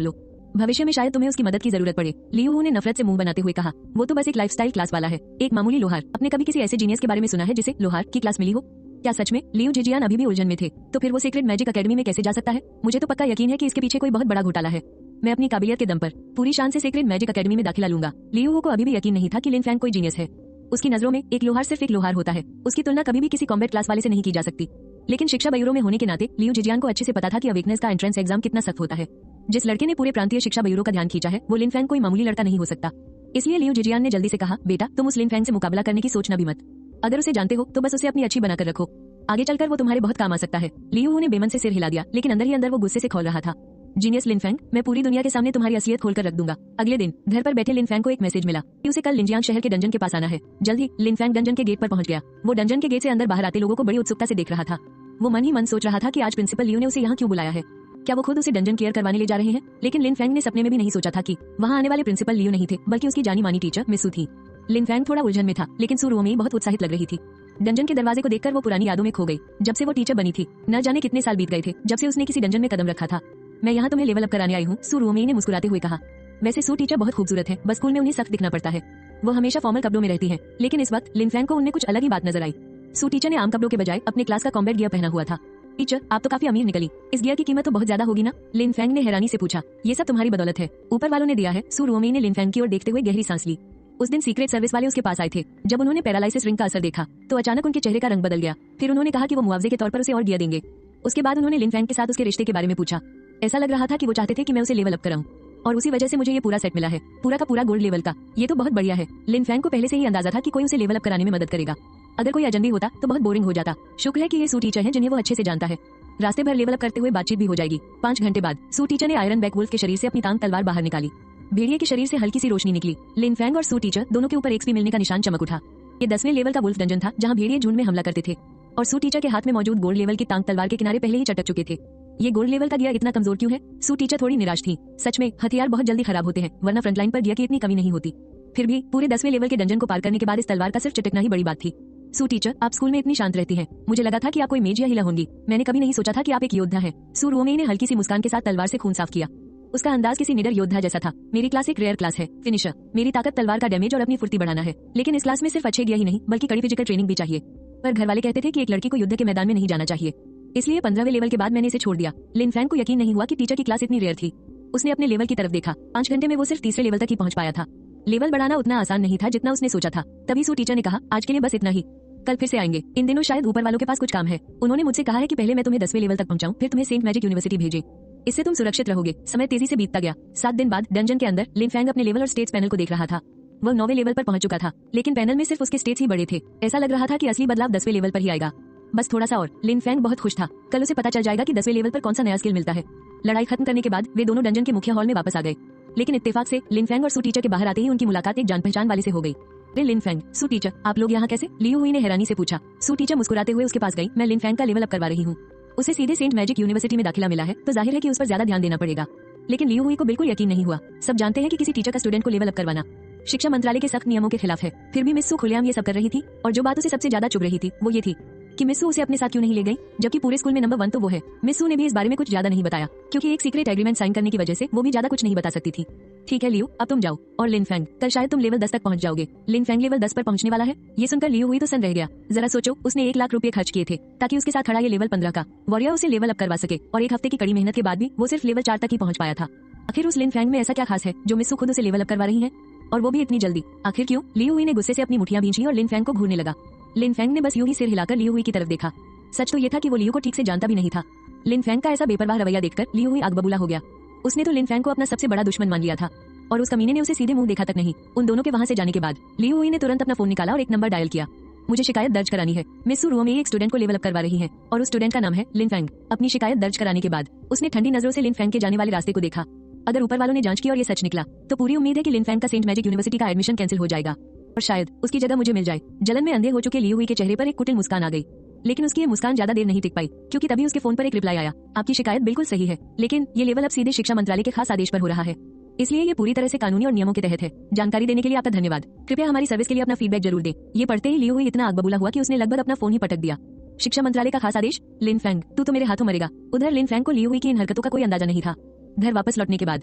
लो। भविष्य में शायद तुम्हें उसकी मदद की जरूरत पड़े। लियू हू ने नफरत से मुंह बनाते हुए कहा, वो तो बस एक लाइफस्टाइल क्लास वाला है, एक मामूली लोहार। आपने कभी किसी ऐसे जीनियस के बारे में सुना है जिसे लोहार की क्लास मिली हो? क्या सच में? लियू जिजियान अभी भी उलझन में थे। तो फिर वो सीक्रेट मैजिक एकेडमी में कैसे जा सकता है? मुझे तो पक्का यकीन है कि इसके पीछे कोई बहुत बड़ा घोटाला है। मैं अपनी काबिलियत के दम पर पूरी शान से सीक्रेट मैजिक एकेडमी में दाखिला लूंगा। लियू हू को अभी भी यकीन नहीं था कि लिन फैंग कोई जीनियस है। उसकी नजरों में एक लोहार सिर्फ एक लोहार होता है। उसकी तुलना कभी भी किसी कॉम्बैट क्लास वाले से नहीं की जा सकती। लेकिन शिक्षा ब्यूरो में होने के नाते लियू जिजियान को अच्छे से पता था कि अवेकनेस का एंट्रेंस एग्जाम कितना सख्त होता है। जिस लड़के ने पूरे प्रांतीय शिक्षा ब्यूरो का ध्यान खींचा है वो लिन फैंग कोई मामूली लड़का नहीं हो सकता। इसलिए लियू जिजियान ने जल्दी से कहा, बेटा तुम उस लिन फैंग से मुकाबला करने की सोचना भी मत। अगर उसे जानते हो तो बस उसे अपनी अच्छी बनाकर रखो, आगे चलकर वो तुम्हारे बहुत काम आ सकता है। लियू हू ने बेमन से सिर हिला दिया, लेकिन अंदर ही अंदर वो गुस्से से खौल रहा था। जीनियस लिन फैंग, मैं पूरी दुनिया के सामने तुम्हारी असलियत खोलकर रख दूंगा। अगले दिन घर पर बैठे लिन फैंग को एक मैसेज मिला कि उसे कल लिंजियांग शहर के डंजन के पास आना है। जल्द ही लिन फैंग डंजन के गेट पर पहुंच गया। वो डंजन के गेट से अंदर बाहर आते लोगों को बड़ी उत्सुकता से देख रहा था। वो मन ही मन सोच रहा था कि आज प्रिंसिपल लियू ने उसे यहाँ क्यों बुलाया है। क्या वो खुद उसे डंजन केयर करवाने ले जा रहे हैं? लेकिन लिन फैंग ने सपने में भी नहीं सोचा था कि वहाँ आने वाले प्रिंसिपल लियू नहीं थे, बल्कि उसकी जानी मानी टीचर मिसू थी। लिन फैंग थोड़ा उलझन में था, लेकिन सु रुओमेई बहुत उत्साहित लग रही थी। डंजन के दरवाजे को देखकर वो पुरानी यादों में खो गई। जब से वो टीचर बनी थी, न जाने कितने साल बीत गए थे जब से उसने किसी डंजन में कदम रखा था। मैं यहाँ तुम्हें लेवल अप कराने आई हूँ, सु रुओमेई ने मुस्कुराते हुए कहा। वैसे सु टीचर बहुत खूबसूरत है, बस स्कूल में उन्हें सख्त दिखना पड़ता है। वो हमेशा फॉर्मल कपड़ों में रहती है, लेकिन इस वक्त लिन फैंग को उनमें कुछ अलग ही बात नजर आई। सु टीचर ने आम कपड़ों के बजाय अपने क्लास का कॉम्बैट गियर पहना हुआ था। टीचर, आप तो काफी अमीर निकली। इस गियर की कीमत तो बहुत ज्यादा होगी ना? लिन फैंग ने हैरानी से पूछा। ये सब तुम्हारी बदौलत है, ऊपर वालों ने दिया है। सु रुओमेई ने लिन फैंग की ओर देखते हुए गहरी सांस ली। उस दिन सीक्रेट सर्विस वाले उसके पास आए थे। जब उन्होंने पैरालाइसिस रिंग का असर देखा तो अचानक उनके चेहरे का रंग बदल गया। फिर उन्होंने कहा कि वो मुआवजे के तौर पर उसे और गियर देंगे। उसके बाद उन्होंने लिन फैंग के साथ उसके रिश्ते के बारे में पूछा। ऐसा लग रहा था कि वो चाहते थे कि मैं उसे लेवल अप कराऊं, और उसी वजह से मुझे ये पूरा सेट मिला है, पूरा का पूरा गोल्ड लेवल का। ये तो बहुत बढ़िया है। लिन फैंग को पहले से ही अंदाजा था कि कोई उसे लेवल अप कराने में मदद करेगा। अगर कोई अजनबी होता तो बहुत बोरिंग हो जाता। शुक्र है कि ये सु टीचर है जिन्हें वो अच्छे से जानता है। रास्ते भर लेवल अप करते हुए बातचीत भी हो जाएगी। 5 घंटे बाद सु टीचर ने आयरन बैक वुल्फ के शरीर से अपनी तांग तलवार बाहर निकाली। भेड़िए के शरीर से हल्की सी रोशनी निकली। लिन फैंग और सु टीचर दोनों के ऊपर एक्सपी मिलने का निशान चमक उठा। ये 10वें लेवल का वुल्फ डंजन था जहाँ भेड़िए झुंड में हमला करते थे, और सु टीचर के हाथ में मौजूद गोल्ड लेवल की तांग तलवार के किनारे पहले ही चटक चुके थे। ये गोल्ड लेवल का गियर इतना कमजोर क्यों है? सु टीचर थोड़ी निराश थी। सच में हथियार बहुत जल्दी खराब होते हैं, वरना फ्रंटलाइन पर गियर की इतनी कमी नहीं होती। फिर भी पूरे 10वें लेवल के डंजन को पार करने के बाद इस तलवार का सिर्फ चटकना ही बड़ी बात थी। सु टीचर, आप स्कूल में इतनी शांत रहती हैं। मुझे लगा था कि आप कोई मेज या हिला होंगी। मैंने कभी नहीं सोचा था कि आप एक योद्धा हैं। सु रुओमेई ने हल्की सी मुस्कान के साथ तलवार से खून साफ किया। उसका अंदाज किसी निडर योद्धा जैसा था। मेरी क्लास एक रेयर क्लास है, फिनिशर। मेरी ताकत तलवार का डैमेज और अपनी फुर्ती बढ़ाना है, लेकिन इस क्लास में सिर्फ अच्छे गियर ही नहीं बल्कि कड़ी फिजिकल ट्रेनिंग भी चाहिए। पर घर वाले कहते थे कि एक लड़की को युद्ध के मैदान में नहीं जाना चाहिए, इसलिए 15वें लेवल के बाद मैंने इसे छोड़ दिया। लिन फैंग को यकीन नहीं हुआ कि टीचर की क्लास इतनी रेयर थी। उसने अपने लेवल की तरफ देखा। 5 घंटे में वो सिर्फ 3रे लेवल तक ही पहुंच पाया था। लेवल बढ़ाना उतना आसान नहीं था जितना उसने सोचा था। तभी सु टीचर ने कहा, आज के लिए बस इतना ही, कल फिर से आएंगे। इन दिनों शायद ऊपर वालों के पास कुछ काम है। उन्होंने मुझसे कहा है कि पहले मैं तुम्हें 10वें लेवल तक पहुंचाऊं, फिर तुम्हें सेंट मैजिक यूनिवर्सिटी भेजे। इससे तुम सुरक्षित रहोगे। समय तेजी से बीतता गया। 7 दिन बाद डंजन के अंदर लिन फैंग अपने लेवल और स्टेट्स पैनल को देख रहा था। वह 9वें लेवल पर पहुंच चुका था, लेकिन पैनल में सिर्फ उसके स्टेट्स ही बड़े थे। ऐसा लग रहा था कि असली बदलाव 10वें लेवल पर ही आएगा। बस थोड़ा सा और। लिन फैंग बहुत खुश था। कल उसे पता चल जाएगा कि 10वें लेवल पर कौन सा नया स्किल मिलता है। लड़ाई खत्म करने के बाद वे दोनों डंजन के मुख्य हॉल में वापस आ गए, लेकिन इत्तेफाक से लिन फैंग और सु टीचर के बाहर आते ही उनकी मुलाकात एक जान पहचान वाले से हो गई। लिन फैंग, सु टीचर, आप लोग यहाँ कैसे? लियू हुई ने हैरानी से पूछा। सु टीचर मुस्कुराते हुए उसके पास गई। मैं लिन फैंग का लेवल अप करवा रही हूँ। उसे सीधे सेंट मैजिक यूनिवर्सिटी में दाखिला मिला है, तो जाहिर है कि उस पर ज्यादा ध्यान देना पड़ेगा। लेकिन लियू हुई को बिल्कुल यकीन नहीं हुआ। सब जानते हैं कि किसी टीचर का स्टूडेंट को लेवल अप करवाना शिक्षा मंत्रालय के सख्त नियमों के खिलाफ है। फिर भी मिस सु खुलेआम ये सब कर रही थी, और जो बात उसे सबसे ज्यादा चुभ रही थी वो ये थी कि मिस सु उसे अपने साथ क्यों नहीं ले गई, जबकि पूरे स्कूल में नंबर 1 तो वो है। मिस सु ने भी इस बारे में कुछ ज्यादा नहीं बताया, क्योंकि एक सीक्रेट एग्रीमेंट साइन करने की वजह से वो भी ज्यादा कुछ नहीं बता सकती थी। ठीक है लियू, अब तुम जाओ। और लिन फैंग, कल शायद तुम लेवल 10 तक पहुंच जाओगे। लिन फैंग लेवल 10 पर पहुंचने वाला है। ये सुनकर लियू हुई तो सन रह गया। जरा सोचो, उसने 1 लाख रुपए खर्च किए थे ताकि उसके साथ खड़ा ये लेवल 15 का वॉरियर उसे लेवल अप करवा सके, और 1 हफ्ते की कड़ी मेहनत के बाद भी वो सिर्फ लेवल 4 तक ही पहुंच पाया था। आखिर उस लिन फैंग में ऐसा क्या खास है जो मिस सु खुद उसे लेवल अप करवा रही है, और वो भी इतनी जल्दी? आखिर क्यों? लियू हुई ने गुस्से से अपनी मुठियां भींची और लिन फैंग को घूरने लगा। लिन फैंग ने बस यूं ही सिर हिलाकर लियू हुई की तरफ देखा। सच तो ये था कि वो लियू को ठीक से जानता भी नहीं था। लिन फैंग का ऐसा बेपरवाह रवैया देखकर लियू हुई आग बबूला हो गया। उसने तो लिन फैंग को अपना सबसे बड़ा दुश्मन मान लिया था, और उस कमीने ने उसे सीधे मुंह देखा तक नहीं। उन दोनों के वहां से जाने के बाद लियू हुई ने तुरंत अपना फोन निकाला और एक नंबर डायल किया। मुझे शिकायत दर्ज करानी है। मिस सु रुओमेई एक स्टूडेंट को लेवल अप करवा रही है, और उस स्टूडेंट का नाम है लिन फैंग। अपनी शिकायत दर्ज कराने के बाद उसने ठंडी नजरों से लिन फैंग के जाने वाले रास्ते को देखा। अगर ऊपर वालों ने जांच की और ये सच निकला तो पूरी उम्मीद है कि लिन फैंग का सेंट मैजिक यूनिवर्सिटी का एडमिशन कैंसिल हो जाएगा, और शायद उसकी जगह मुझे मिल जाए। जलन में अंधे हो चुके लियू हुई के चेहरे पर एक कुटिल मुस्कान आ गई, लेकिन उसकी ये मुस्कान ज्यादा देर नहीं टिक पाई, क्योंकि तभी उसके फोन पर एक रिप्लाई आया। आपकी शिकायत बिल्कुल सही है, लेकिन ये लेवल अब सीधे शिक्षा मंत्रालय के खास आदेश पर हो रहा है। इसलिए ये पूरी तरह से कानूनी और नियमों के तहत है। जानकारी देने के लिए आपका धन्यवाद। कृपया हमारी सर्विस के लिए अपना फीडबैक जरूर दें। ये पढ़ते ही लियो हुई इतना आगबबूला हुआ कि उसने लगभग अपना फोन ही पटक दिया। शिक्षा मंत्रालय का खास आदेश, लिन फैंग, तू तो मेरे हाथों मरेगा। उधर लिन फैंग को लियो हुई की इन हरकतों का कोई अंदाजा नहीं था। घर वापस लौटने के बाद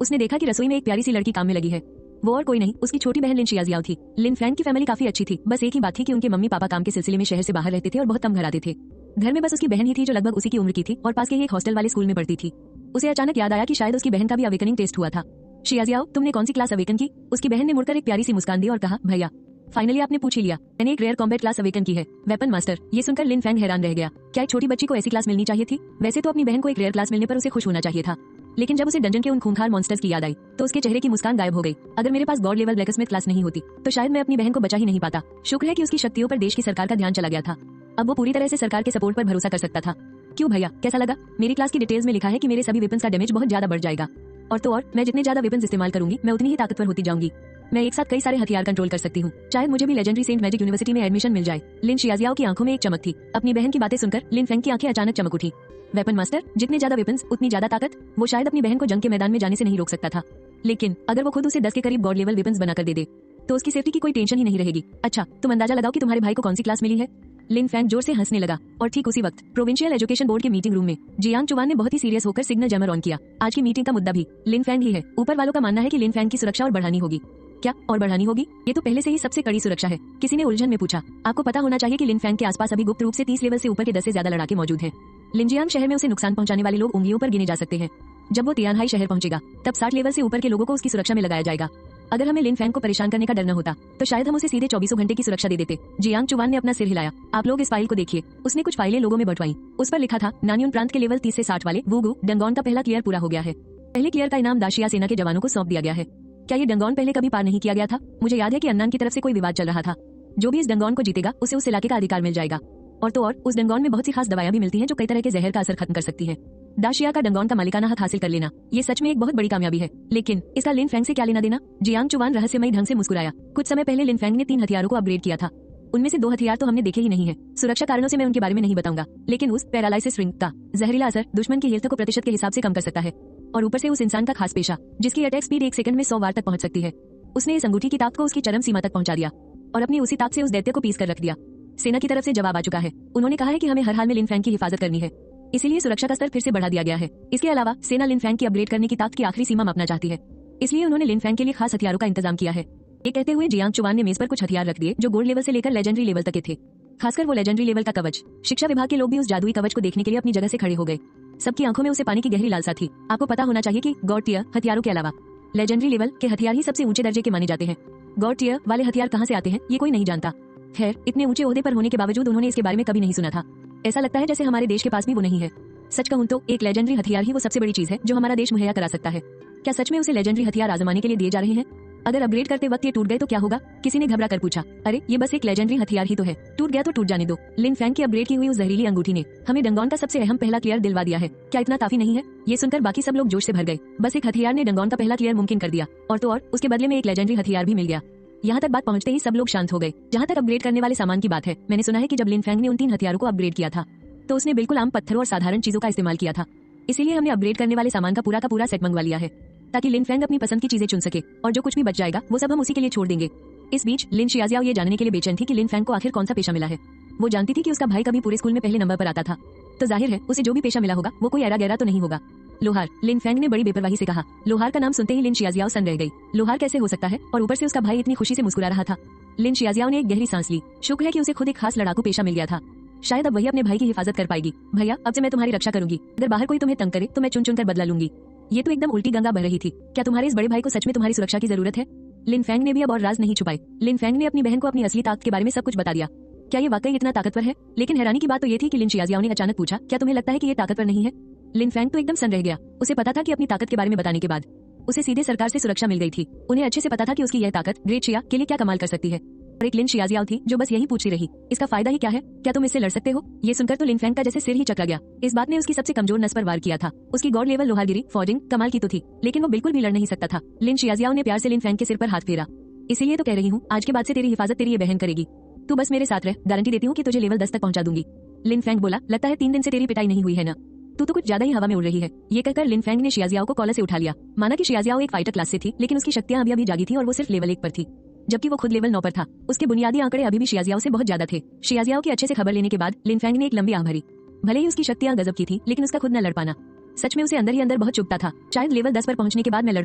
उसने देखा कि रसोई में एक प्यारी सी लड़की काम में लगी है। वो और कोई नहीं, उसकी छोटी बहन लिन शियाजियाओ थी। लिन फैंग की फैमिली काफी अच्छी थी। बस एक ही बात थी कि उनके मम्मी पापा काम के सिलसिले में शहर से बाहर रहते थे और बहुत कम घर आते थे। घर में बस उसकी बहन ही थी जो लगभग उसी की उम्र की थी और पास के ही एक हॉस्टल वाले स्कूल में पढ़ती थी। उसे अचानक याद आया कि शायद उसकी बहन का भी अवेकनिंग टेस्ट हुआ था। शियाजियाओ, तुमने कौन सी क्लास अवेकन की? उसकी बहन ने मुड़कर एक प्यारी सी मुस्कान दी और कहा, भैया फाइनली आपने पूछ ही लिया। मैंने एक रेयर कॉम्बैट क्लास अवेकन की है, वेपन मास्टर। ये सुनकर लिन फैंग हैरान रह गया। क्या एक छोटी बच्ची को ऐसी क्लास मिलनी चाहिए थी? वैसे तो अपनी बहन को एक रेयर क्लास मिलने पर उसे खुश होना चाहिए था, लेकिन जब उसे डंजन के उन खूंखार मॉन्स्टर्स की याद आई तो उसके चेहरे की मुस्कान गायब हो गई। अगर मेरे पास गॉड लेवल ब्लैकस्मिथ क्लास नहीं होती तो शायद मैं अपनी बहन को बचा ही नहीं पाता। शुक्र है कि उसकी शक्तियों पर देश की सरकार का ध्यान चला गया था। अब वो पूरी तरह से सरकार के सपोर्ट पर भरोसा कर सकता था। क्यों भैया, कैसा लगा? मेरी क्लास की डिटेल्स में लिखा है कि मेरे सभी वेपन्स का डैमेज बहुत ज्यादा बढ़ जाएगा। और तो और मैं जितने ज्यादा वेपन्स इस्तेमाल करूंगी मैं उतनी ही ताकतवर होती जाऊंगी। मैं एक साथ कई सारे हथियार कंट्रोल कर सकती हूँ। शायद मुझे भी लेजेंडरी सेंट मैजिक यूनिवर्सिटी में एडमिशन मिल जाए। लिन शियाजियाओ की आंखों में एक चमक थी। अपनी बहन की बातें सुनकर लिन फैंग की आंखें अचानक चमक उठी। वेपन मास्टर, जितने ज्यादा वेपन्स उतनी ज्यादा ताकत। वो शायद अपनी बहन को जंग के मैदान में जाने से नहीं रोक सकता था, लेकिन अगर वो खुद उसे 10 के करीब गॉड लेवल वेपन्स बनाकर दे तो उसकी सेफ्टी की कोई टेंशन ही नहीं रहेगी। अच्छा, तुम अंदाजा लगाओ कि तुम्हारे भाई को कौन सी क्लास मिली है? लिन फैंग जोर से हंसने लगा और ठीक उसी वक्त प्रोविंशियल एजुकेशन बोर्ड के मीटिंग रूम में जियांग चुवान ने बहुत ही सीरियस होकर सिग्नल जैमर ऑन किया। आज की मीटिंग का मुद्दा भी लिन फैंग ही है। ऊपर वालों का मानना है कि लिन फैंग की सुरक्षा और बढ़ानी होगी। क्या और बढ़ानी होगी? ये तो पहले से ही सबसे कड़ी सुरक्षा है। किसी ने उलझन में पूछा। आपको पता होना चाहिए कि लिन फैंग के आसपास अभी गुप्त रूप से 30 लेवल से ऊपर के 10 से ज्यादा लड़ाके मौजूद हैं। लिनजियांग शहर में उसे नुकसान पहुंचाने वाले लोग उंगलियों पर गिने जा सकते हैं। जब वो तियानहाई शहर पहुंचेगा तब 60 लेवल से ऊपर के लोगों को उसकी सुरक्षा में लगाया जाएगा। अगर हमें लिन फैंग को परेशान करने का डर न होता तो शायद हम उसे सीधे 24 घंटे की सुरक्षा दे देते। जियांग चुवान ने अपना सिर हिलाया। आप लोग इस फाइल को देखिए। उसने कुछ फाइलें लोगों में बंटवाई। उस पर लिखा था, नान्यून प्रांत के लेवल 30 से 60 वाले वुगू डंगोन का पहला क्लियर पूरा हो गया है। पहले क्लियर का इनाम दाशिया सेना के जवानों को सौंप दिया गया है। क्या ये डंगोन पहले कभी पार नहीं किया गया था? मुझे याद है कि अन्नान की तरफ से कोई विवाद चल रहा था। जो भी इस डंगोन को जीतेगा उसे उस इलाके का अधिकार मिल जाएगा। और तो और उस डंगोन में बहुत सी खास दवाइयां भी मिलती हैं जो कई तरह के जहर का असर खत्म कर सकती है। दाशिया का डंगोन का मालिकाना हक हासिल कर लेना ये सच में एक बहुत बड़ी कामयाबी है। लेकिन इसका लिन फैंग से क्या लेना देना? जियांग चुवान रहस्यमयी ढंग से मुस्कुराया। कुछ समय पहले लिन फैंग ने 3 हथियारों को अपग्रेड किया था। उनमें से 2 हथियार तो हमने देखे ही नहीं है। सुरक्षा कारणों से मैं उनके बारे में नहीं बताऊंगा, लेकिन उस पैरालाइसिस रिंग का जहरीला असर दुश्मन की हेल्थ को प्रतिशत के हिसाब से कम कर सकता है। और ऊपर से उस इंसान का खास पेशा जिसकी अटैक स्पीड 1 सेकंड में 100 वार तक पहुंच सकती है। उसने इस अंगूठी की ताकत को उसकी चरम सीमा तक पहुंचा दिया और अपनी उसी ताकत से उस दैत्य को पीस कर रख दिया। सेना की तरफ से जवाब आ चुका है। उन्होंने कहा है कि हमें हर हाल में लिन फैंग की हिफाजत करनी है, इसीलिए सुरक्षा का स्तर फिर से बढ़ा दिया गया है। इसके अलावा सेना लिन फैंग की अपग्रेड करने की ताकत की आखिरी सीमा मापना चाहती है, इसलिए उन्होंने लिन फैंग के लिए खास हथियारों का इंतजाम किया है। ये कहते हुए जियांग चुवान ने मेज पर कुछ हथियार रख दिए जो गोल्ड लेवल से लेकर लेजेंडरी लेवल तक के थे, खासकर वो लेजेंडरी लेवल का कवच। शिक्षा विभाग के लोग भी उस जादुई कवच को देखने के लिए अपनी जगह से खड़े हो गए। सबकी आंखों में उसे पानी की गहरी लालसा थी। आपको पता होना चाहिए कि गॉड टियर हथियारों के अलावा लेजेंडरी लेवल के हथियार ही सबसे ऊंचे दर्जे के माने जाते हैं। गॉड टियर वाले हथियार कहां से आते हैं ये कोई नहीं जानता। खैर, इतने ऊंचे ओहदे पर होने के बावजूद उन्होंने इसके बारे में कभी नहीं सुना था। ऐसा लगता है जैसे हमारे देश के पास भी वो नहीं है। सच कहूं तो एक लेजेंडरी हथियार ही वो सबसे बड़ी चीज है जो हमारा देश मुहैया करा सकता है। क्या सच में उसे लेजेंडरी हथियार आजमाने के लिए दिए जा रहे हैं? अगर अपग्रेड करते वक्त ये टूट गए तो क्या होगा? किसी ने घबरा कर पूछा। अरे ये बस एक लेजेंडरी हथियार ही तो है, टूट गया तो टूट जाने दो। लिन फैंग की अपग्रेड की हुई उस जहरीली अंगूठी ने हमें डंगोन का सबसे अहम पहला क्लियर दिलवा दिया है। क्या इतना काफी नहीं है? ये सुनकर बाकी सब लोग जोश से भर गए। बस एक हथियार ने डंगोन का पहला क्लियर मुमकिन कर दिया और तो और उसके बदले में एक लेजेंडरी हथियार भी मिल गया। यहाँ तक बात पहुंचते ही सब लोग शांत हो गए। जहाँ तक अपग्रेड करने वाले सामान की बात है, मैंने सुना है कि जब लिन फैंग ने उन 3 हथियारों को अपग्रेड किया था तो उसने बिल्कुल आम पत्थरों और साधारण चीजों का इस्तेमाल किया था। इसीलिए हमने अपग्रेड करने वाले सामान का पूरा सेट मंगवा लिया है ताकि लिन फैंग अपनी पसंद की चीजें चुन सके और जो कुछ भी बच जाएगा वो सब हम उसी के लिए छोड़ देंगे। इस बीच लिन शियाजियाओ ये जानने के लिए बेचैन थी कि लिन फैंग को आखिर कौन सा पेशा मिला है। वो जानती थी कि उसका भाई कभी पूरे स्कूल में पहले नंबर पर आता था, तो जाहिर है उसे जो भी पेशा मिला होगा वो कोई ऐरा गहरा तो नहीं होगा। लोहार, लिन फैंग ने बड़ी बेपरवाही से कहा। लोहार का नाम सुनते ही लिन शियाजियाओ सन रह गई। लोहार कैसे हो सकता है? और ऊपर से उसका भाई इतनी खुशी से मुस्कुरा रहा था। लिन शियाजियाओ ने एक गहरी सांस ली। शुक्र है कि उसे खुद एक खास लड़ाकू पेशा मिल गया था। शायद अब वही अपने भाई की हिफाजत कर पाएगी। भैया, अब से मैं तुम्हारी रक्षा करूंगी। अगर बाहर कोई तुम्हें तंग करे तो मैं चुन चुन कर बदला लूंगी। ये तो एकदम उल्टी गंगा बह रही थी। क्या तुम्हारे इस बड़े भाई को सच में तुम्हारी सुरक्षा की जरूरत है? लिन फैंग ने भी अब और राज नहीं छुपाए। लिन फैंग ने अपनी बहन को अपनी असली ताकत के बारे में सब कुछ बता दिया। क्या ये वाकई इतना ताकतवर है? लेकिन हैरानी की बात तो ये थी कि लिन शियाजियाओ ने अचानक पूछा, क्या तुम्हें लगता है कि ये ताकतवर नहीं है? लिन फैंग तो एकदम सन रह गया। उसे पता था कि अपनी ताकत के बारे में बताने के बाद उसे सीधे सरकार से सुरक्षा मिल गई थी। उन्हें अच्छे से पता था कि उसकी यह ताकत ग्रेट शिया के लिए क्या कमाल कर सकती है। और एक लिन शियाजियाओ थी जो बस यही पूछती रही, इसका फायदा ही क्या है? क्या तुम इससे लड़ सकते हो? ये सुनकर तो लिन फैंग का जैसे सिर ही चकरा गया। इस बात ने उसकी सबसे कमजोर नस पर वार किया था। उसकी गॉड लेवल लोहारगिरी फॉर्जिंग कमाल की तो थी, लेकिन वो बिल्कुल भी लड़ नहीं सकता था। लिन शियाजियाओ ने प्यार से लिन फैंग के सिर पर हाथ फेरा। इसीलिए तो कह रही हूँ, आज के बाद से तेरी हिफाजत तेरी ये बहन करेगी। तू बस मेरे साथ रह, गारंटी देती हूँ कि तुझे लेवल 10 तक पहुंचा दूंगी। लिन फैंग बोला, लगता है 3 दिन से तेरी पिटाई नहीं हुई है ना? तू तो कुछ ज्यादा ही हवा में उड़ रही है। ये कहकर लिन फैंग ने शियाजियाओ को कॉलर से उठा लिया। माना कि शियाजियाओ एक फाइटर क्लास से थी, लेकिन उसकी शक्तियां अभी जागी थी और वो सिर्फ लेवल 1 पर थी, जबकि वो खुद लेवल 9 पर था। उसके बुनियादी आंकड़े अभी भी शियाजियाओ से बहुत ज्यादा थे। शियाजियाओ की अच्छे से खबर लेने के बाद लिन फैंग ने एक लंबी आह भरी। भले ही उसकी शक्तियां गजब की थी, लेकिन उसका खुद न लड़ पाना सच में उसे अंदर ही अंदर बहुत चुभता था। शायद लेवल 10 पर पहुंचने के बाद मैं लड़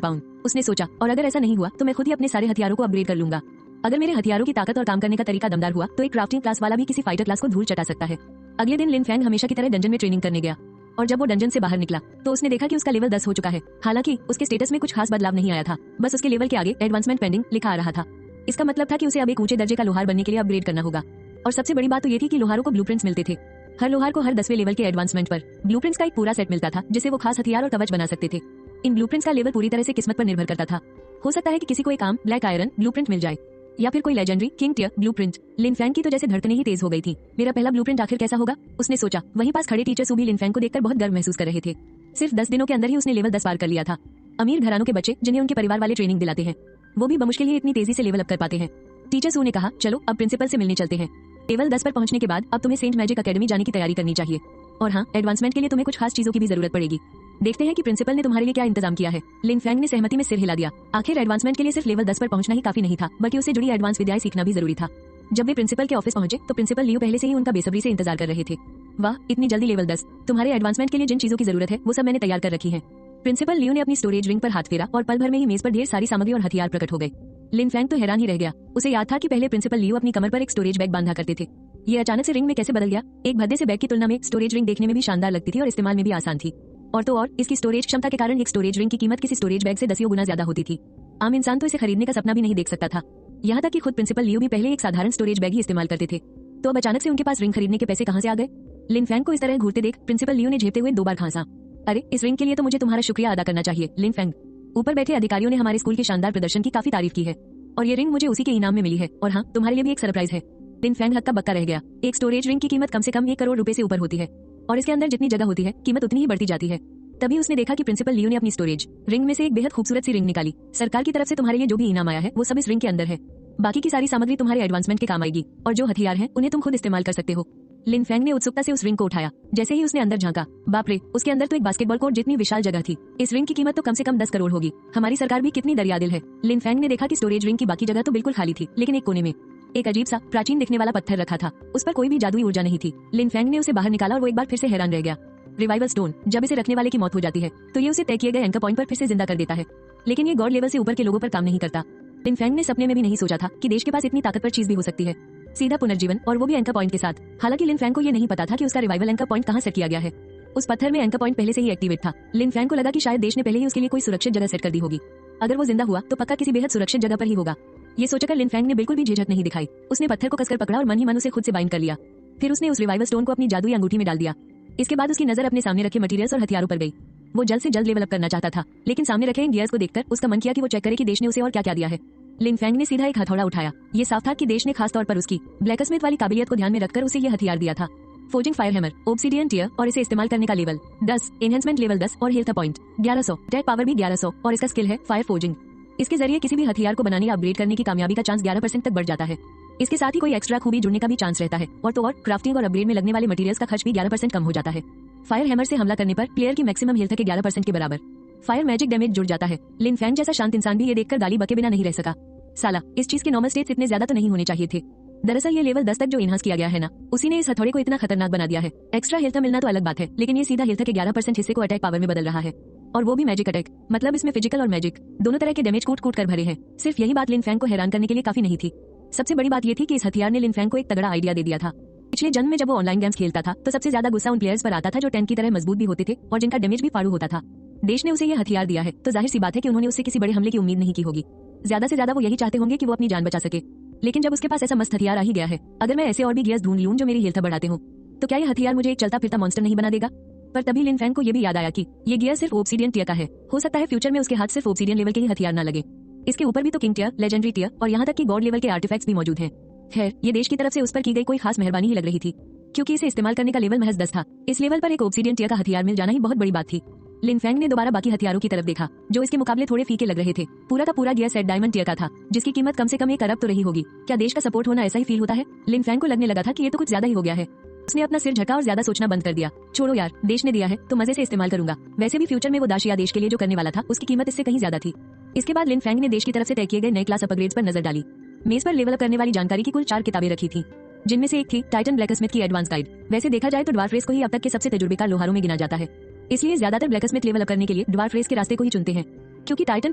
पाऊं, उसने सोचा। और अगर ऐसा नहीं हुआ तो मैं खुद ही अपने सारे हथियारों को अपग्रेड कर लूंगा। अगर मेरे हथियारों की ताकत और काम करने का तरीका दमदार हुआ तो एक क्राफ्टिंग क्लास वाला भी किसी फाइटर क्लास को धूल चटा सकता है। अगले दिन लिन फैंग हमेशा की तरह डंजन में ट्रेनिंग करने गया, और जब वो डंजन से बाहर निकला तो उसने देखा कि उसका लेवल 10 हो चुका है। हालांकि उसके स्टेटस में कुछ खास बदलाव नहीं आया था, बस उसके लेवल के आगे एडवांसमेंट पेंडिंग लिखा आ रहा था। इसका मतलब था कि उसे अब एक ऊंचे दर्जे का लोहार बनने के लिए अपग्रेड करना होगा। और सबसे बड़ी बात तो ये थी कि लोहारों को ब्लूप्रिंट्स मिलते थे। हर लोहार को हर 10वें लेवल के एडवांसमेंट पर ब्लूप्रिंट्स का एक पूरा सेट मिलता था, जिससे वो खास हथियार और कवच बना सकते थे। इन ब्लूप्रिंट्स का लेवल पूरी तरह से किस्मत पर निर्भर करता था। हो सकता है कि किसी को एक आम ब्लैक आयरन ब्लूप्रिंट मिल जाए, या फिर कोई लेजेंडरी किंग टियर ब्लूप्रिंट। लिन फैंग की तो जैसे धड़कनें ही तेज हो गई थी। मेरा पहला ब्लूप्रिंट आखिर कैसा होगा, उसने सोचा। वहीं पास खड़े टीचर्स भी लिन फैंग को देखकर बहुत गर्व महसूस कर रहे थे। सिर्फ 10 दिनों के अंदर ही उसने लेवल 10 पार कर लिया था। अमीर घरानों के बच्चे जिन्हें उनके परिवार वाले ट्रेनिंग दिलाते हैं, वो भी बमुश्किल ही इतनी तेजी से लेवल अप कर पाते हैं। टीचर सू ने कहा, चलो अब प्रिंसिपल से मिलने चलते हैं। लेवल 10 पर पहुंचने के बाद अब तुम्हें सेंट मैजिक अकेडमी जाने की तैयारी करनी चाहिए। और हाँ, एडवांसमेंट के लिए तुम्हें कुछ खास चीजों की भी जरूरत पड़ेगी। देखते हैं कि प्रिंसिपल ने तुम्हारे लिए क्या इंतजाम किया है। लिन फैंग ने सहमति में सिर हिला दिया। आखिर एडवांसमेंट के लिए सिर्फ लेवल 10 पर पहुंचना ही काफी नहीं था, बल्कि उससे जुड़ी एडवांस विद्याएं सीखना भी जरूरी था। जब वे प्रिंसिपल के ऑफिस पहुंचे तो प्रिंसिपल लियो पहले से ही उनका बेसब्री से इंतजार कर रहे थे। वाह, इतनी जल्दी लेवल 10! तुम्हारे एडवांसमेंट के लिए जिन चीजों की जरूरत है वो सब मैंने तैयार कर रखी है। प्रिंसिपल लियो ने अपनी स्टोरेज रिंग पर हाथ फेरा और पल भर में ही मेज पर ढेर सारी सामग्री और हथियार प्रकट हो गए। लिन फैंग तो हैरान ही रह गया। उसे याद था कि पहले प्रिंसिपल लियो अपनी कमर पर एक स्टोरेज बैग बांधा करते थे। ये अचानक से रिंग में कैसे बदल गया? एक भद्दे से बैग की तुलना में स्टोरेज रिंग देखने में भी शानदार लगती थी और इस्तेमाल में भी आसान थी। और तो और इसकी स्टोरेज क्षमता के कारण एक स्टोरेज रिंग की कीमत किसी स्टोरेज बैग से 10 गुना ज्यादा होती थी। आम इंसान तो इसे खरीदने का सपना भी नहीं देख सकता था। यहाँ तक कि खुद प्रिंसिपल लियो भी पहले एक साधारण स्टोरेज बैग ही इस्तेमाल करते थे। तो अब अचानक से उनके पास रिंग खरीदने के पैसे कहाँ से आ गए? लिन फैंग को इस तरह घूरते देख प्रिंसिपल लियो ने झेपते हुए 2 बार खांसा। अरे, इस रिंग के लिए तो मुझे तुम्हारा शुक्रिया अदा करना चाहिए, लिन फैंग। ऊपर बैठे अधिकारियों ने हमारे स्कूल के शानदार प्रदर्शन की काफी तारीफ की है, और ये रिंग मुझे उसी के इनाम में मिली है। और हाँ, तुम्हारे लिए भी एक सरप्राइज है। लिन फैंग हक्का बक्का रह गया। एक स्टोरेज रिंग की कीमत कम से कम 1 करोड़ रुपए से ऊपर होती है, और इसके अंदर जितनी जगह होती है कीमत उतनी ही बढ़ती जाती है। तभी उसने देखा कि प्रिंसिपल लियो ने अपनी स्टोरेज रिंग में से एक बेहद खूबसूरत सी रिंग निकाली। सरकार की तरफ से तुम्हारे लिए जो भी इनाम आया है वो सब इस रिंग के अंदर है। बाकी की सारी सामग्री तुम्हारे एडवांसमेंट के काम आएगी, और जो हथियार हैं उन्हें तुम खुद इस्तेमाल कर सकते हो। लिन फैंग ने उत्सुकता से उस रिंग को उठाया। जैसे ही उसने अंदर झांका, बाप रे, उसके अंदर तो एक बास्केटबॉल कोर्ट जितनी विशाल जगह थी। इस रिंग की कीमत तो कम से कम 10 करोड़ होगी। हमारी सरकार भी कितनी दरियादिल है। लिन फैंग ने देखा कि स्टोरेज रिंग की बाकी जगह तो बिल्कुल खाली थी, लेकिन एक कोने में एक अजीब सा प्राचीन दिखने वाला पत्थर रखा था। उस पर कोई भी जादुई ऊर्जा नहीं थी। लिन फैंग ने उसे बाहर निकाला और वो एक बार फिर से हैरान रह गया। रिवाइवल स्टोन, जब इसे रखने वाले की मौत हो जाती है तो ये उसे तय किए गए एंकर पॉइंट पर फिर से जिंदा कर देता है, लेकिन ये गॉड लेवल से ऊपर के लोगों पर काम नहीं करता। लिन फैंग ने सपने में भी नहीं सोचा था कि देश के पास इतनी ताकतवर चीज भी हो सकती है। सीधा पुनर्जीवन, और वो भी एंकर पॉइंट के साथ। हालांकि लिन फैंग को ये नहीं पता था कि उसका रिवाइवल एंकर पॉइंट कहाँ सेट किया गया है। उस पत्थर में एंकर पॉइंट पहले से ही एक्टिवेट था। लिन फैंग को लगा कि शायद देश ने पहले ही उसके लिए कोई सुरक्षित जगह सेट कर दी होगी। अगर वो जिंदा हुआ तो पक्का किसी बेहद सुरक्षित जगह पर ही होगा। ये सोचकर लिन फैंग ने बिल्कुल भी झिझक नहीं दिखाई। उसने पत्थर को कसकर पकड़ा और मन ही मन उसे खुद से बाइंड कर लिया। फिर उसने उस रिवाइवल स्टोन को अपनी जादुई अंगूठी में डाल दिया। इसके बाद उसकी नजर अपने सामने रखे मटेरियल्स और हथियारों पर गई। वो जल्द से जल्द लेवल अप करना चाहता था, लेकिन सामने रखे इन गियर्स को देखकर उसका मन किया कि वो चेक करे कि देश ने उसे और क्या क्या दिया है। लिन फैंग ने सीधा एक हथौड़ा उठाया। ये साफ था कि देश ने खास तौर पर उसकी ब्लैकस्मिथ वाली काबिलियत को ध्यान में रखकर उसे ये हथियार दिया था। Forging fire hammer, obsidian tier, और इसे इस्तेमाल करने का लेवल 10, एनहेंसमेंट लेवल 10 और हेल्थ पॉइंट 1100, अटैक पावर भी 1100, और इसका स्किल है फायर फोर्जिंग। इसके जरिए किसी भी हथियार को बनाने या अपग्रेड करने की कामयाबी का चांस 11% तक बढ़ जाता है। इसके साथ ही कोई एक्स्ट्रा खूबी जुड़ने का भी चांस रहता है, और तो और क्राफ्टिंग और अपग्रेड में लगने वाले मटेरियल्स का खर्च भी 11% कम हो जाता है। फायर हैमर से हमला करने पर प्लेयर की मैक्सिमम हेल्थ के 11% के बराबर फायर मैजिक डैमेज जुड़ जाता है। लिन फैंग जैसा शांत इंसान भी ये देखकर गाली बके बिना नहीं रह सका। साला, इस चीज के नॉर्मल स्टेट्स इतने ज्यादा तो नहीं होने चाहिए थे। दरअसल ये लेवल 10 तक जो इनहांस किया गया है ना, उसी ने इस हथौड़े को इतना खतरनाक बना दिया है। एक्स्ट्रा हेल्थ मिलना तो अलग बात है, लेकिन ये सीधा हेल्थ के 11% हिस्से को अटैक पावर में बदल रहा है, और वो भी मैजिक अटैक। मतलब इसमें फिजिकल और मैजिक दोनों तरह के डैमेज कूट कूट कर भरे हैं। सिर्फ यही बात लिन फैंग को हैरान करने के लिए काफी नहीं थी। सबसे बड़ी बात ये थी कि इस हथियार ने लिन फैंग को एक तगड़ा आइडिया दे दिया था। पिछले जन्म में जब वो ऑनलाइन गेम्स खेलता था तो सबसे ज्यादा गुस्सा उन प्लेयर्स पर आता था जो टैंक की तरह मजबूत भी होते थे और जिनका डैमेज भी फाड़ू होता था। देश ने उसे ये हथियार दिया है तो जाहिर सी बात है कि उन्होंने उससे किसी बड़े हमले की उम्मीद नहीं की होगी। ज्यादा से ज्यादा वो यही चाहते होंगे कि वो अपनी जान बचा सके। लेकिन जब उसके पास ऐसा मस्त हथियार आ ही गया है, अगर मैं ऐसे और भी गियर्स ढूंढ लूं जो मेरी हेल्थ बढ़ाते हो, तो क्या ये हथियार मुझे एक चलता फिरता मॉन्स्टर नहीं बना देगा? पर तभी लिन फैंग को ये भी याद आया कि ये गियर सिर्फ ऑब्सीडियन टियर का है। हो सकता है फ्यूचर में उसके हाथ सिर्फ ऑब्सीडियन लेवल के ही हथियार ना लगे। इसके ऊपर भी तो किंग टियर, लेजेंडरी टियर और यहाँ तक कि गॉड लेवल के आर्टिफैक्ट्स भी मौजूद हैं। खैर, ये देश की तरफ से उस पर की गई कोई खास मेहरबानी ही लग रही थी, क्योंकि इसे इस्तेमाल करने का लेवल महज 10 था। इस लेवल पर एक ऑब्सीडियन टियर का हथियार मिल जाना ही बहुत बड़ी बात थी। लिन फैंग ने दोबारा बाकी हथियारों की तरफ देखा जो इसके मुकाबले थोड़े फीके लग रहे थे। पूरा का पूरा गियर सेट डायमंड टियर का था, जिसकी कीमत कम से कम 1 अरब तो रही होगी। क्या देश का सपोर्ट होना ऐसा ही फील होता है? लिन फैंग को लगने लगा था कि ये तो कुछ ज्यादा ही हो गया है। उसने अपना सिर झटका और ज्यादा सोचना बंद कर दिया। छोड़ो यार, देश ने दिया है तो मजे से इस्तेमाल करूंगा। वैसे भी फ्यूचर में वो दाशिया देश के लिए जो करने वाला था उसकी कीमत इससे कहीं ज्यादा थी। इसके बाद लिन फैंग ने देश की तरफ से तय किए गए नए क्लास अपग्रेड्स पर नजर डाली। मेज पर लेवल अप करने वाली जानकारी की कुल 4 किताबें रखी थी, जिनमें से एक थी टाइटन ब्लैकस्मिथ की एडवांस गाइड। वैसे देखा जाए तो ड्वार्फ रेस को ही अब तक के सबसे तजुर्बेकार लोहारों में गिना जाता है, इसलिए ज्यादातर ब्लैकस्मिथ लेवल अप करने के लिए ड्वार्फ रेस के रास्ते को ही चुनते हैं, क्योंकि टाइटन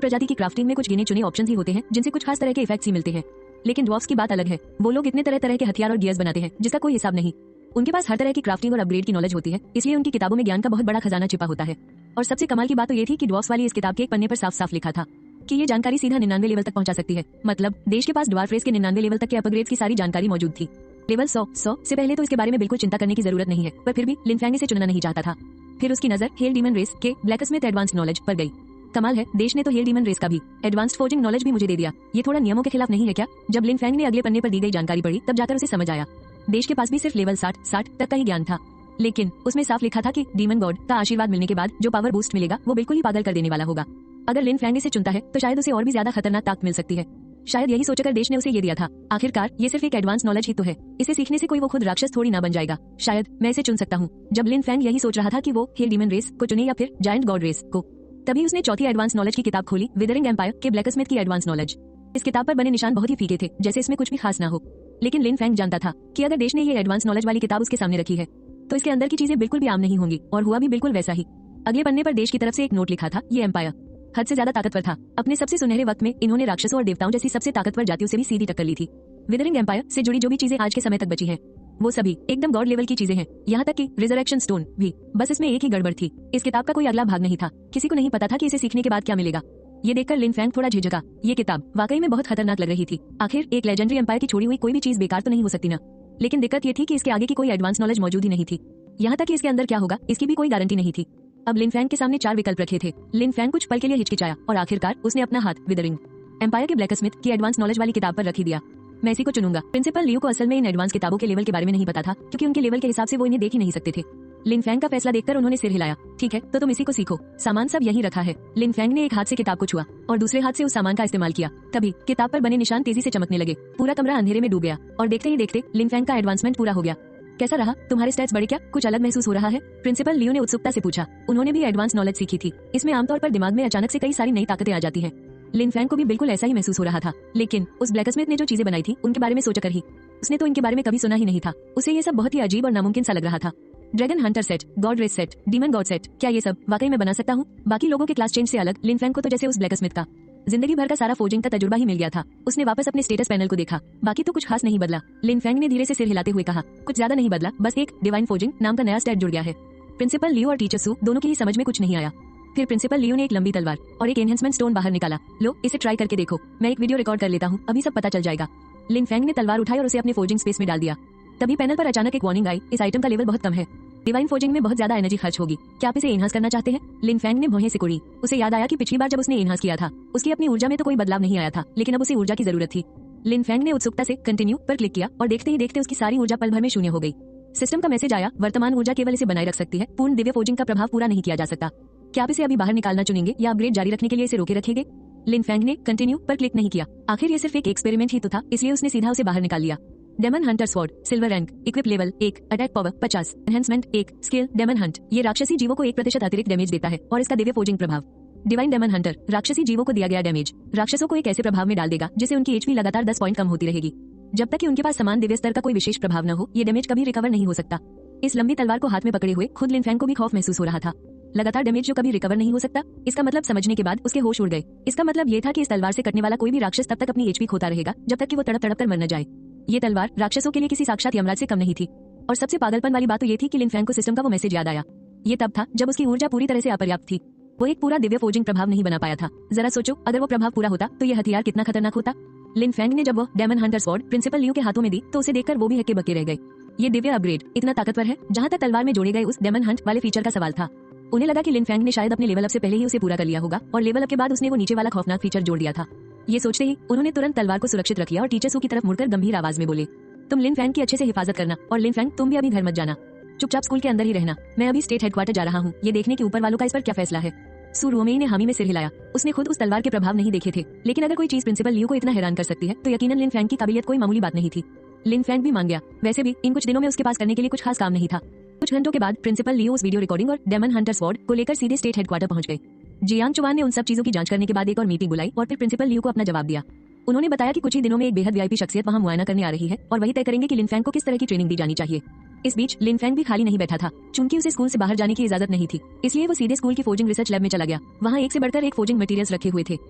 प्रजाति की क्राफ्टिंग में कुछ गिने चुने ऑप्शन ही होते हैं जिनसे कुछ खास तरह के इफेक्ट्स ही मिलते हैं। लेकिन ड्वार्फ्स की बात अलग है, वो लोग इतने तरह तरह के हथियार और गियर्स बनाते हैं जिसका कोई हिसाब नहीं। उनके पास हर तरह की क्राफ्टिंग और अपग्रेड की नॉलेज होती है, इसलिए उनकी किताबों में ज्ञान का बहुत बड़ा खजाना छिपा होता है। और सबसे कमाल की बात तो ये थी कि ड्वार्फ्स वाली इस किताब के एक पन्ने पर साफ साफ लिखा था कि ये जानकारी सीधा 99 लेवल तक पहुंचा सकती है। मतलब देश के पास ड्वार्फ रेस के 99 लेवल तक के अपग्रेड्स की सारी जानकारी मौजूद थी। लेवल 100 से पहले तो इसके बारे में बिल्कुल चिंता करने की जरूरत नहीं है, पर फिर भी लिन फैंग इसे चुनना नहीं चाहता था। फिर उसकी नजर हेल डीमन रेस के ब्लैकस्मिथ एडवांस्ड नॉलेज पर गई। कमाल है, देश ने तो हेल डीमन रेस का भी एडवांस्ड फोर्जिंग नॉलेज भी मुझे दे दिया। ये थोड़ा नियमों के खिलाफ नहीं है क्या? जब लिन फैंग ने अगले पन्ने पर दी गई जानकारी पढ़ी तब जाकर उसे समझ आया, देश के पास भी सिर्फ लेवल 60 तक का ही ज्ञान था। लेकिन उसमें साफ लिखा था कि डीमन गॉड का आशीर्वाद मिलने के बाद जो पावर बूस्ट मिलेगा वो बिल्कुल ही पागल कर देने वाला होगा। अगर लिन फैंग इसे चुनता है तो शायद उसे और भी ज्यादा खतरनाक ताकत मिल सकती है। शायद यही सोचकर देश ने उसे ये दिया था। आखिरकार ये सिर्फ एक एडवांस नॉलेज ही तो है, इसे सीखने से कोई वो खुद राक्षस थोड़ी ना बन जाएगा। शायद मैं इसे चुन सकता हूँ। जब लिन फैंग यही सोच रहा था कि वो हेल डीमन रेस को चुने या फिर जायंट गॉड रेस को, तभी उसने चौथी एडवांस नॉलेज की किताब खोली, विदरिंग एम्पायर के ब्लैकस्मिथ की एडवांस नॉलेज। इस किताब पर बने निशान बहुत ही फीके थे, जैसे इसमें कुछ भी खास ना हो। लेकिन लिन फैंग जानता था कि अगर देश ने ये एडवांस नॉलेज वाली किताब उसके सामने रखी है तो इसके अंदर की चीजें बिल्कुल भी आम नहीं होंगी, और हुआ भी बिल्कुल वैसा ही। अगले पन्ने पर देश की तरफ से एक नोट लिखा था, ये एम्पायर हद से ज्यादा ताकतवर था। अपने सबसे सुनहरे वक्त में इन्होंने राक्षसों और देवताओं जैसी सबसे ताकतवर जातियों से भी सीधी टक्कर ली थी। विदरिंग एम्पायर से जुड़ी जो भी चीजें आज के समय तक बची हैं, वो सभी एकदम गॉड लेवल की चीजें हैं, यहाँ तक कि रिजरेक्शन स्टोन भी। बस इसमें एक ही गड़बड़ थी, इस किताब का कोई अगला भाग नहीं था। किसी को नहीं पता था कि इसे सीखने के बाद क्या मिलेगा। ये देखकर लिन फैंग थोड़ा झिझका। ये किताब वाकई में बहुत खतरनाक लग रही थी। आखिर एक लेजेंडरी एम्पायर की छोड़ी हुई कोई भी चीज बेकार तो नहीं हो सकती ना। लेकिन दिक्कत ये थी कि इसके आगे की कोई एडवांस नॉलेज मौजूद ही नहीं थी। यहाँ तक कि इसके अंदर क्या होगा इसकी भी कोई गारंटी नहीं थी। अब लिन फैंग के सामने 4 विकल्प रखे थे। लिन फैंग कुछ पल के लिए हिचकिचाया और आखिरकार उसने अपना हाथ विदरिंग एम्पायर के ब्लैकस्मिथ की एडवांस नॉलेज वाली किताब पर रख ही दिया। मैं इसी को चुनूंगा। प्रिंसिपल लियो को असल में इन एडवांस किताबों के लेवल के बारे में नहीं पता था, क्योंकि उनके लेवल के हिसाब से वो इन्हें देख ही नहीं सकते थे। लिन फैंग का फैसला देखकर उन्होंने सिर हिलाया। ठीक है, तो तुम इसी को सीखो, सामान सब यहीं रखा है। लिन फैंग ने एक हाथ से किताब को छुआ और दूसरे हाथ से उस सामान का इस्तेमाल किया। तभी किताब पर बने निशान तेजी से चमकने लगे। पूरा कमरा अंधेरे में डूब गया और देखते ही देखते लिन फैंग का एडवांसमेंट पूरा हो गया। कैसा रहा? तुम्हारे स्टैट्स बढ़े क्या? कुछ अलग महसूस हो रहा है? प्रिंसिपल लियो ने उत्सुकता से पूछा। उन्होंने भी एडवांस नॉलेज सीखी थी। इसमें आमतौर पर दिमाग में अचानक से कई सारी नई ताकतें आ जाती हैं। लिन फैंग को भी बिल्कुल ऐसा ही महसूस हो रहा था, लेकिन उस ब्लैकस्मिथ ने जो चीजें बनाई थी उनके बारे में सोचकर ही उसने तो इनके बारे में कभी सुना ही नहीं था। उसे ये सब बहुत ही अजीब और नामुमकिन सा लग रहा था। Dragon hunter set, god race set, demon god set, क्या ये सब वाकई में बना सकता हूँ? बाकी लोगों के क्लास चेंज से अलग लिन फैंग को तो जैसे उस ब्लैकस्मिथ का जिंदगी भर का सारा फोर्जिंग का तजुर्बा ही मिल गया था। उसने वापस अपने स्टेटस पैनल को देखा, बाकी तो कुछ खास नहीं बदला। लिन फैंग ने धीरे से सिर हिलाते हुए कहा, कुछ ज्यादा नहीं बदला, बस एक डिवाइन फोर्जिंग नाम का नया स्टैट जुड़ गया है। प्रिंसिपल लियो और टीचर सू दोनों की ही समझ में कुछ नहीं आया। फिर प्रिंसिपल लियो ने एक लंबी तलवार और एक एनहेंसमेंट स्टोन बाहर निकाला। लो, इसे ट्राई करके देखो, मैं एक वीडियो रिकॉर्ड कर लेता हूँ, अभी सब पता चल जाएगा। लिन फैंग ने तलवार उठाई और उसे अपने फोर्जिंग स्पेस में डाल दिया। तभी पैनल पर अचानक एक वार्निंग आई, इस आइटम का लेवल बहुत कम है, डिवाइन फोर्जिंग में बहुत ज्यादा एनर्जी खर्च होगी, क्या आप इसे एनहांस करना चाहते हैं? लिन फैंग ने भौहें सिकुड़ी। उसे याद आया कि पिछली बार जब उसने एनहांस किया था उसकी अपनी ऊर्जा में तो कोई बदलाव नहीं आया था, लेकिन अब उसे ऊर्जा की जरूरत थी। लिन फैंग ने उत्सुकता से कंटिन्यू पर क्लिक किया और देखते ही देखते उसकी सारी ऊर्जा पल भर में शून्य हो गई। सिस्टम का मैसेज आया, वर्तमान ऊर्जा केवल इसे बनाए रख सकती है, पूर्ण दिव्य फोर्जिंग का प्रभाव पूरा नहीं किया जा सकता। क्या आप इसे अभी बाहर निकालना चुनेंगे या अपग्रेड जारी रखने के लिए इसे रोके रखेंगे? लिन फैंग ने कंटिन्यू पर क्लिक नहीं किया। आखिर ये सिर्फ एक एक्सपेरिमेंट ही तो था, इसलिए उसने सीधा उसे बाहर निकाल लिया। Demon hunter sword, silver rank, equip level 1, attack power 50, enhancement 1, skill demon hunt. ये राक्षसी जीवों को 1% अतिरिक्त डैमेज देता है और इसका दिव्य फोर्जिंग प्रभाव। डिवाइन डेमन हंटर, राक्षसी जीवों को दिया गया डैमेज राक्षसों को एक ऐसे प्रभाव में डाल देगा जिससे उनकी एचपी लगातार 10 पॉइंट कम होती रहेगी। जब तक कि उनके पास समान दिव्य स्तर का कोई विशेष प्रभाव न हो, ये डैमेज कभी रिकवर नहीं हो सकता। इस लंबी तलवार को हाथ में पकड़े हुए खुद लिन फैंग को भी खौफ महसूस हो रहा था। लगातार डैमेज जो कभी रिकवर नहीं हो सकता, इसका मतलब समझने के बाद उसके होश उड़ गए। इसका मतलब ये था कि इस तलवार से कटने वाला कोई भी राक्षस तब तक अपनी एचपी खोता रहेगा जब तक कि वो तड़प तड़प कर मर न जाए। ये तलवार राक्षसों के लिए किसी साक्षात यमराज से कम नहीं थी। और सबसे पागलपन वाली बात तो ये थी कि लिन फैंग को सिस्टम का वो मैसेज याद आया। ये तब था जब उसकी ऊर्जा पूरी तरह से अपर्याप्त थी। वो एक पूरा दिव्य फोर्जिंग प्रभाव नहीं बना पाया था। जरा सोचो, अगर वो प्रभाव पूरा होता तो ये हथियार कितना खतरनाक होता। लिन फैंग ने जब वो डेमन हंटर स्वॉर्ड प्रिंसिपल लियो के हाथों में दी तो उसे देखकर वो भी हक्के बक्के रह गए। ये दिव्य अपग्रेड इतना ताकतवर है, जहाँ तक तलवार में जोड़े गए उस डेमन हंट वाले फीचर का सवाल था। उन्हें लगा कि लिन फैंग ने शायद अपने लेवल अप से पहले ही उसे पूरा कर लिया होगा और लेवल अप के बाद उसने वो नीचे वाला खौफनाक फीचर जोड़ दिया था। ये सोचते ही उन्होंने तुरंत तलवार को सुरक्षित रख लिया और टीचर सू की तरफ मुड़कर गंभीर आवाज में बोले, तुम लिन फैंग की अच्छे से हिफाजत करना, और लिन फैंग तुम भी अभी घर मत जाना, चुपचाप स्कूल के अंदर ही रहना। मैं अभी स्टेट हेडक्वार्टर जा रहा हूँ, ये देखने के ऊपर वालों का इस पर क्या फैसला है। सू रोमेई ने हामी में सिर हिलाया। उसने खुद उस तलवार के प्रभाव नहीं देखे थे, लेकिन अगर कोई चीज प्रिंसिपल लियो को इतना हैरान कर सकती है तो यकीनन लिन फैंग की काबिलियत कोई मामूली बात नहीं थी। लिन फैंग भी मान गया। वैसे भी इन कुछ दिनों में उसके पास करने के लिए कुछ खास काम नहीं था, कुछ घंटों के बाद प्रिंसिपल लियो उस वीडियो रिकॉर्डिंग और डेमन हंटर स्वॉर्ड को लेकर सीधे स्टेट हेडक्वार्टर पहुंच गए। जियांग चुवान ने उन सब चीजों की जांच करने के बाद एक और मीटिंग बुलाई और फिर प्रिंसिपल लियो को अपना जवाब दिया। उन्होंने बताया कि कुछ ही दिनों में एक बेहद वीआईपी शख्सियत वहां मुआयना करने आ रही है और वही तय करेंगे कि लिन फैंग को किस तरह की ट्रेनिंग दी जानी चाहिए। इस बीच लिन फैंग भी खाली नहीं बैठा था। चूंकि उसे स्कूल से बाहर जाने की इजाजत नहीं थी, इसलिए वो सीधे स्कूल की फोजिंग रिसर्च लैब में चला गया। वहाँ एक से बढ़कर एक फोजिंग मटेरियल्स रखे हुए थे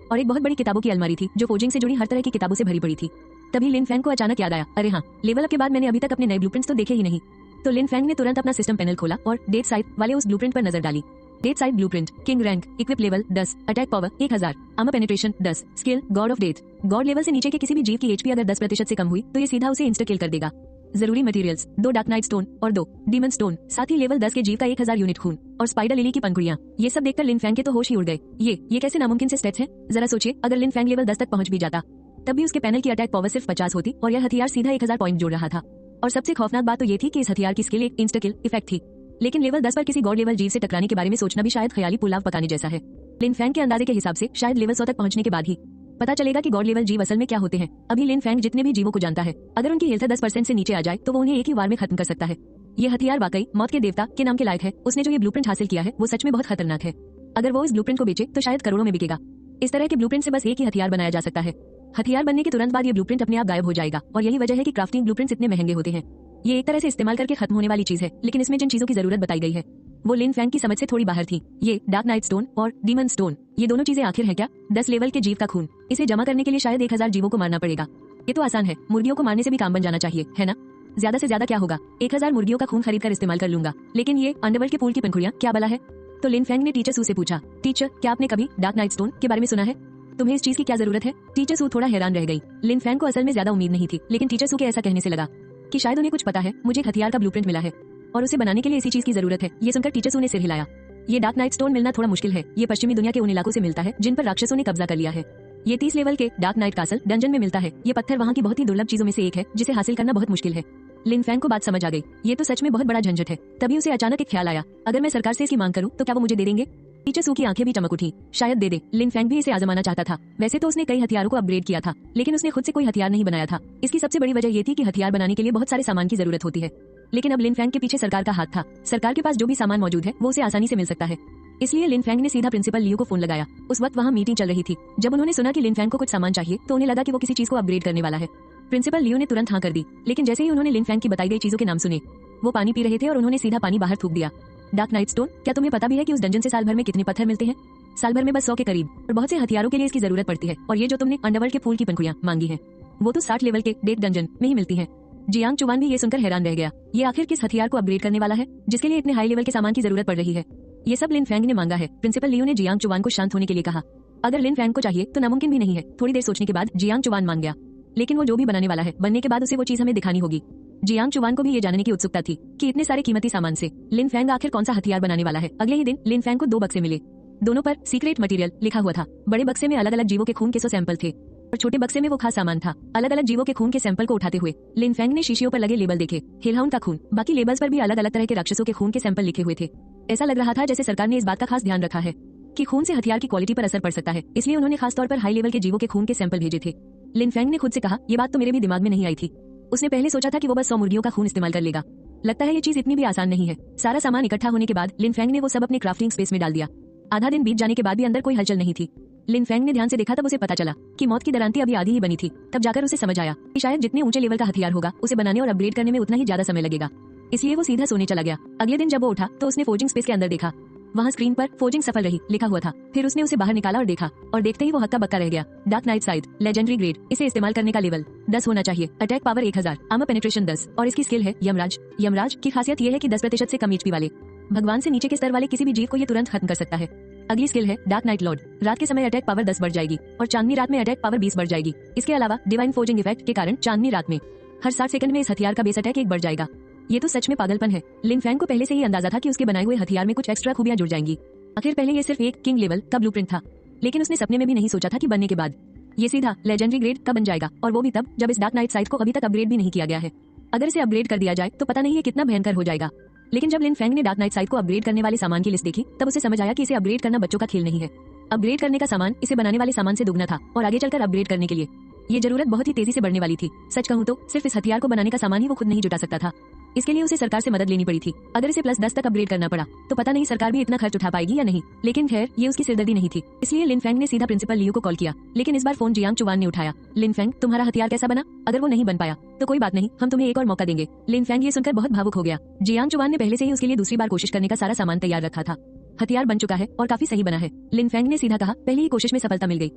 और एक बहुत बड़ी किताबों की अलमारी थी जो फोजिंग से जुड़ी हर तरह की किताबों से भरी पड़ी थी। तभी लिन फैंग को अचानक याद आया, अरे हाँ, लेवल अप के बाद मैंने अभी तक अपने नए ब्लूप्रिंट्स तो देखे ही नहीं। तो लिन फैंग ने तुरंत अपना सिस्टम पैनल खोला और डेट साइड वाले उस ब्लूप्रिंट पर नजर डाली। Death scythe blueprint, king rank, equip level 10, attack power 1000, armour penetration 10, skill god of death. God level से नीचे के किसी भी जीव की एचपी अगर 10% से कम हुई तो ये सीधा उसे इंस्टा किल कर देगा। जरूरी मटेरियल्स 2 डार्क नाइट स्टोन और 2 डीमन स्टोन, साथ ही लेवल 10 के जीव का 1000 यूनिट खून और स्पाइडर लिली की पंखुड़ियां। ये सब देखकर लिन फैंग के तो होश ही उड़ गए। ये कैसे नामुमकिन से स्टेट्स हैं? जरा सोचिए, अगर लिन फैंग लेवल 10 तक पहुंच भी जाता तब भी उसके पैनल की अटैक पावर सिर्फ 50 होती और यह हथियार सीधा 1000 पॉइंट जोड़ रहा था। और सबसे खौफनाक बात तो ये थी कि इस हथियार की स्किल एक इंस्टा किल इफेक्ट थी। लेकिन लेवल 10 पर किसी गॉड लेवल जीव से टकराने के बारे में सोचना भी शायद ख्याली पुलाव पकाने जैसा है। लिन फैंग के अंदाजे के हिसाब से शायद लेवल 100 तक पहुंचने के बाद ही पता चलेगा कि गॉड लेवल जीव असल में क्या होते हैं। अभी लिन फैंग जितने भी जीवों को जानता है, अगर उनकी हेल्थ 10% से नीचे आ जाए तो वो उन्हें एक ही वार में खत्म कर सकता है। ये हथियार वाकई मौत के देवता के नाम के लायक है। उसने जो ये ब्लूप्रिंट हासिल किया है वो सच में बहुत खतरनाक है। अगर वो इस ब्लूप्रिंट को बेचे तो शायद करोड़ों में बिकेगा। इस तरह के ब्लूप्रिंट से बस एक ही हथियार बनाया जा सकता है। हथियार बनने के तुरंत बाद ये ब्लूप्रिंट अपने आप गायब हो जाएगा और यही वजह है कि क्राफ्टिंग ब्लूप्रिंट्स इतने महंगे होते हैं। ये एक तरह से इस्तेमाल करके खत्म होने वाली चीज है, लेकिन इसमें जिन चीजों की जरूरत बताई गई है वो लिन फैंग की समझ से थोड़ी बाहर थी। ये डार्क नाइट स्टोन और डीमन स्टोन, ये दोनों चीजें आखिर हैं क्या? 10 लेवल के जीव का खून, इसे जमा करने के लिए शायद 1000 जीवों को मारना पड़ेगा। ये तो आसान है, मुर्गियों को मारने से भी काम बन जाना चाहिए, है ना? ज्यादा से ज्यादा क्या होगा, 1000 मुर्गियों का खून खरीद कर इस्तेमाल कर लूंगा। लेकिन ये अंडरवर्ल्ड के पूल की पंखुड़ियां क्या बला है? तो लिन फैंग ने टीचर सू से पूछा, टीचर क्या आपने कभी डार्क नाइट स्टोन के बारे में सुना है? तुम्हें इस चीज की क्या जरूरत है? टीचर सू थोड़ा हैरान रह गई। लिन फैंग को असल में ज्यादा उम्मीद नहीं थी, लेकिन टीचर सू के ऐसा कहने से लगा कि शायद उन्हें कुछ पता है। मुझे एक हथियार का ब्लूप्रिंट मिला है और उसे बनाने के लिए इसी चीज की जरूरत है। ये सुनकर टीचर सू ने सिर हिलाया। ये डार्क नाइट स्टोन मिलना थोड़ा मुश्किल है। ये पश्चिमी दुनिया के उन इलाकों से मिलता है जिन पर राक्षसों ने कब्जा कर लिया है। ये 30 लेवल के डार्क नाइट कासल डंजन में मिलता है। ये पत्थर वहाँ की बहुत ही दुर्लभ चीजों में से एक है जिसे हासिल करना बहुत मुश्किल है। लिन फैंग को बात समझ आ गई, ये तो सच में बहुत बड़ा झंझट है। तभी उसे अचानक एक ख्याल आया, अगर मैं सरकार से इसकी मांग करूं तो क्या वो मुझे दे देंगे? टीचर सू की आंखें भी चमक उठी, शायद दे दे। लिन फैंग भी इसे आजमाना चाहता था। वैसे तो उसने कई हथियारों को अपग्रेड किया था, लेकिन उसने खुद से कोई हथियार नहीं बनाया था। इसकी सबसे बड़ी वजह ये थी कि हथियार बनाने के लिए बहुत सारे सामान की जरूरत होती है। लेकिन अब लिन फैंग के पीछे सरकार का हाथ था। सरकार के पास जो भी सामान मौजूद है वो उसे आसानी से मिल सकता है। इसलिए लिन फैंग ने सीधा प्रिंसिपल लियो को फोन लगाया। उस वक्त वहाँ मीटिंग चल रही थी। जब उन्होंने सुना कि लिन फैंग को कुछ सामान चाहिए तो उन्हें लगा कि वो किसी चीज को अपग्रेड करने वाला है। प्रिंसिपल लियो ने तुरंत हाँ कर दी, लेकिन जैसे ही उन्होंने लिन फैंग की बताई गई चीजों के नाम सुने, वो पानी पी रहे थे और उन्होंने सीधा पानी बाहर थूक दिया। डार्क नाइट स्टोन, क्या तुम्हें पता भी है कि उस डंजन से साल भर में कितने पत्थर मिलते हैं? साल भर में बस 100 के करीब, और बहुत से हथियारों के लिए इसकी जरूरत पड़ती है। और ये जो तुमने अंडरवर्ल्ड के फूल की पंखुड़ियां मांगी हैं, वो तो 60 लेवल के डेट डंजन में ही मिलती हैं। जियांग चुवान भी ये सुनकर हैरान रह गया। ये आखिर किस हथियार को अपग्रेड करने वाला है जिसके लिए इतने हाई लेवल के सामान की जरूरत पड़ रही है? ये सब लिन फैंग ने मांगा है। प्रिंसिपल लियो ने जियांग चुवान को शांत होने के लिए कहा। अगर लिन फैंग को चाहिए तो नामुमकिन भी नहीं है। थोड़ी देर सोचने के बाद जियांग चुवान मान गया, लेकिन वो जो भी बनाने वाला है, बनने के बाद उसे वो चीज हमें दिखानी होगी। जियांग चुवान को भी ये जानने की उत्सुकता थी कि इतने सारे कीमती सामान से लिन फैंग आखिर कौन सा हथियार बनाने वाला है। अगले ही दिन लिन फैंग को 2 बक्से मिले। दोनों पर सीक्रेट मटेरियल लिखा हुआ था। बड़े बक्से में अलग अलग जीवों के खून के 100 सैंपल थे और छोटे बक्से में वो खास सामान था। अलग अलग जीवों के खून के सैंपल को उठाते हुए लिन फैंग ने शीशियों पर लगे लेबल देखे। हेलहाउंड का खून, बाकी लेबल्स पर भी अलग अलग तरह के राक्षसों के खून के सैंपल लिखे हुए थे। ऐसा लग रहा था जैसे सरकार ने इस बात का खास ध्यान रखा है कि खून से हथियार की क्वालिटी पर असर पड़ सकता है, इसलिए उन्होंने खास तौर पर हाई लेवल के जीवों के खून के सैंपल भेजे थे। लिन फैंग ने खुद से कहा, ये बात तो मेरे भी दिमाग में नहीं आई थी। उसने पहले सोचा था कि वो बस 100 मुर्गियों का खून इस्तेमाल कर लेगा। लगता है ये चीज इतनी भी आसान नहीं है। सारा सामान इकट्ठा होने के बाद लिन फैंग ने वो सब अपने क्राफ्टिंग स्पेस में डाल दिया। आधा दिन बीत जाने के बाद भी अंदर कोई हलचल नहीं थी। लिन फैंग ने ध्यान से देखा तब उसे पता चला कि मौत की दरांती अभी आधी ही बनी थी। तब जाकर उसे समझ आया कि शायद जितने ऊंचे लेवल का हथियार होगा उसे बनाने और अपग्रेड करने में उतना ही ज्यादा समय लगेगा। इसलिए वो सीधा सोने चला गया। अगले दिन जब वो उठा तो उसने फोर्जिंग स्पेस के अंदर देखा। वहाँ स्क्रीन पर फोर्जिंग सफल रही लिखा हुआ था। फिर उसने उसे बाहर निकाला और देखा, और देखते ही वो हक्का बक्का रह गया। Dark night side legendary grade, इसे इस्तेमाल करने का लेवल 10 होना चाहिए। अटैक पावर 1000, आर्मर पेनिट्रेशन 10 और इसकी स्किल है यमराज। यमराज की खासियत ये है कि 10% से कम एचपी वाले भगवान से नीचे के स्तर वाले किसी भी जीव को ये तुरंत खत्म कर सकता है। अगली स्किल है डार्क नाइट लॉर्ड। रात के समय अटैक पावर 10 बढ़ जाएगी और चांदनी रात में अटैक पावर 20 बढ़ जाएगी। इसके अलावा डिवाइन फोर्जिंग इफेक्ट के कारण चांदनी रात में हर 60 सेकंड में इस हथियार का बेस अटैक 1 बढ़ जाएगा। ये तो सच में पागलपन है। लिन फैंग को पहले से ही अंदाजा था कि उसके बनाए हुए हथियार में कुछ एक्स्ट्रा खूबियां जुड़ जाएंगी। आखिर पहले ये सिर्फ एक किंग लेवल का ब्लूप्रिंट था, लेकिन उसने सपने में भी नहीं सोचा था कि बनने के बाद ये सीधा लेजेंडरी ग्रेड का बन जाएगा, और वो भी तब जब इस डार्क नाइट साइड को अभी तक अपग्रेड भी नहीं किया गया है। अगर इसे अपग्रेड कर दिया जाए तो पता नहीं ये कितना भयंकर हो जाएगा। लेकिन जब लिन फैंग ने डार्क नाइट साइड को अपग्रेड करने वाले सामान की लिस्ट देखी तब उसे समझ आया कि इसे अपग्रेड करना बच्चों का खेल नहीं है। अपग्रेड करने का सामान इसे बनाने वाले सामान से दुगना था, और आगे चलकर अपग्रेड करने के लिए ये जरूरत बहुत ही तेजी से बढ़ने वाली थी। सच कहूं तो सिर्फ इस हथियार को बनाने का सामान ही वो खुद नहीं जुटा सकता था। इसके लिए उसे सरकार से मदद लेनी पड़ी थी। अगर इसे +10 तक अपग्रेड करना पड़ा तो पता नहीं सरकार भी इतना खर्च उठा पाएगी या नहीं। लेकिन खैर ये उसकी सिरदर्दी नहीं थी, इसलिए लिन फेंग ने सीधा प्रिंसिपल लियू को कॉल किया। लेकिन इस बार फोन जियांग चुवान ने उठाया। लिन फेंग, तुम्हारा हथियार कैसा बना? अगर वो नहीं बन पाया तो कोई बात नहीं, हम तुम्हें एक और मौका देंगे। लिन फेंग ये सुनकर बहुत भावुक हो गया। जियांग चुवान ने पहले से ही उसके लिए दूसरी बार कोशिश करने का सारा सामान तैयार रखा था। हथियार बन चुका है और काफी सही बना है। लिन फेंग ने सीधा कहा, पहली ही कोशिश में सफलता मिल गई।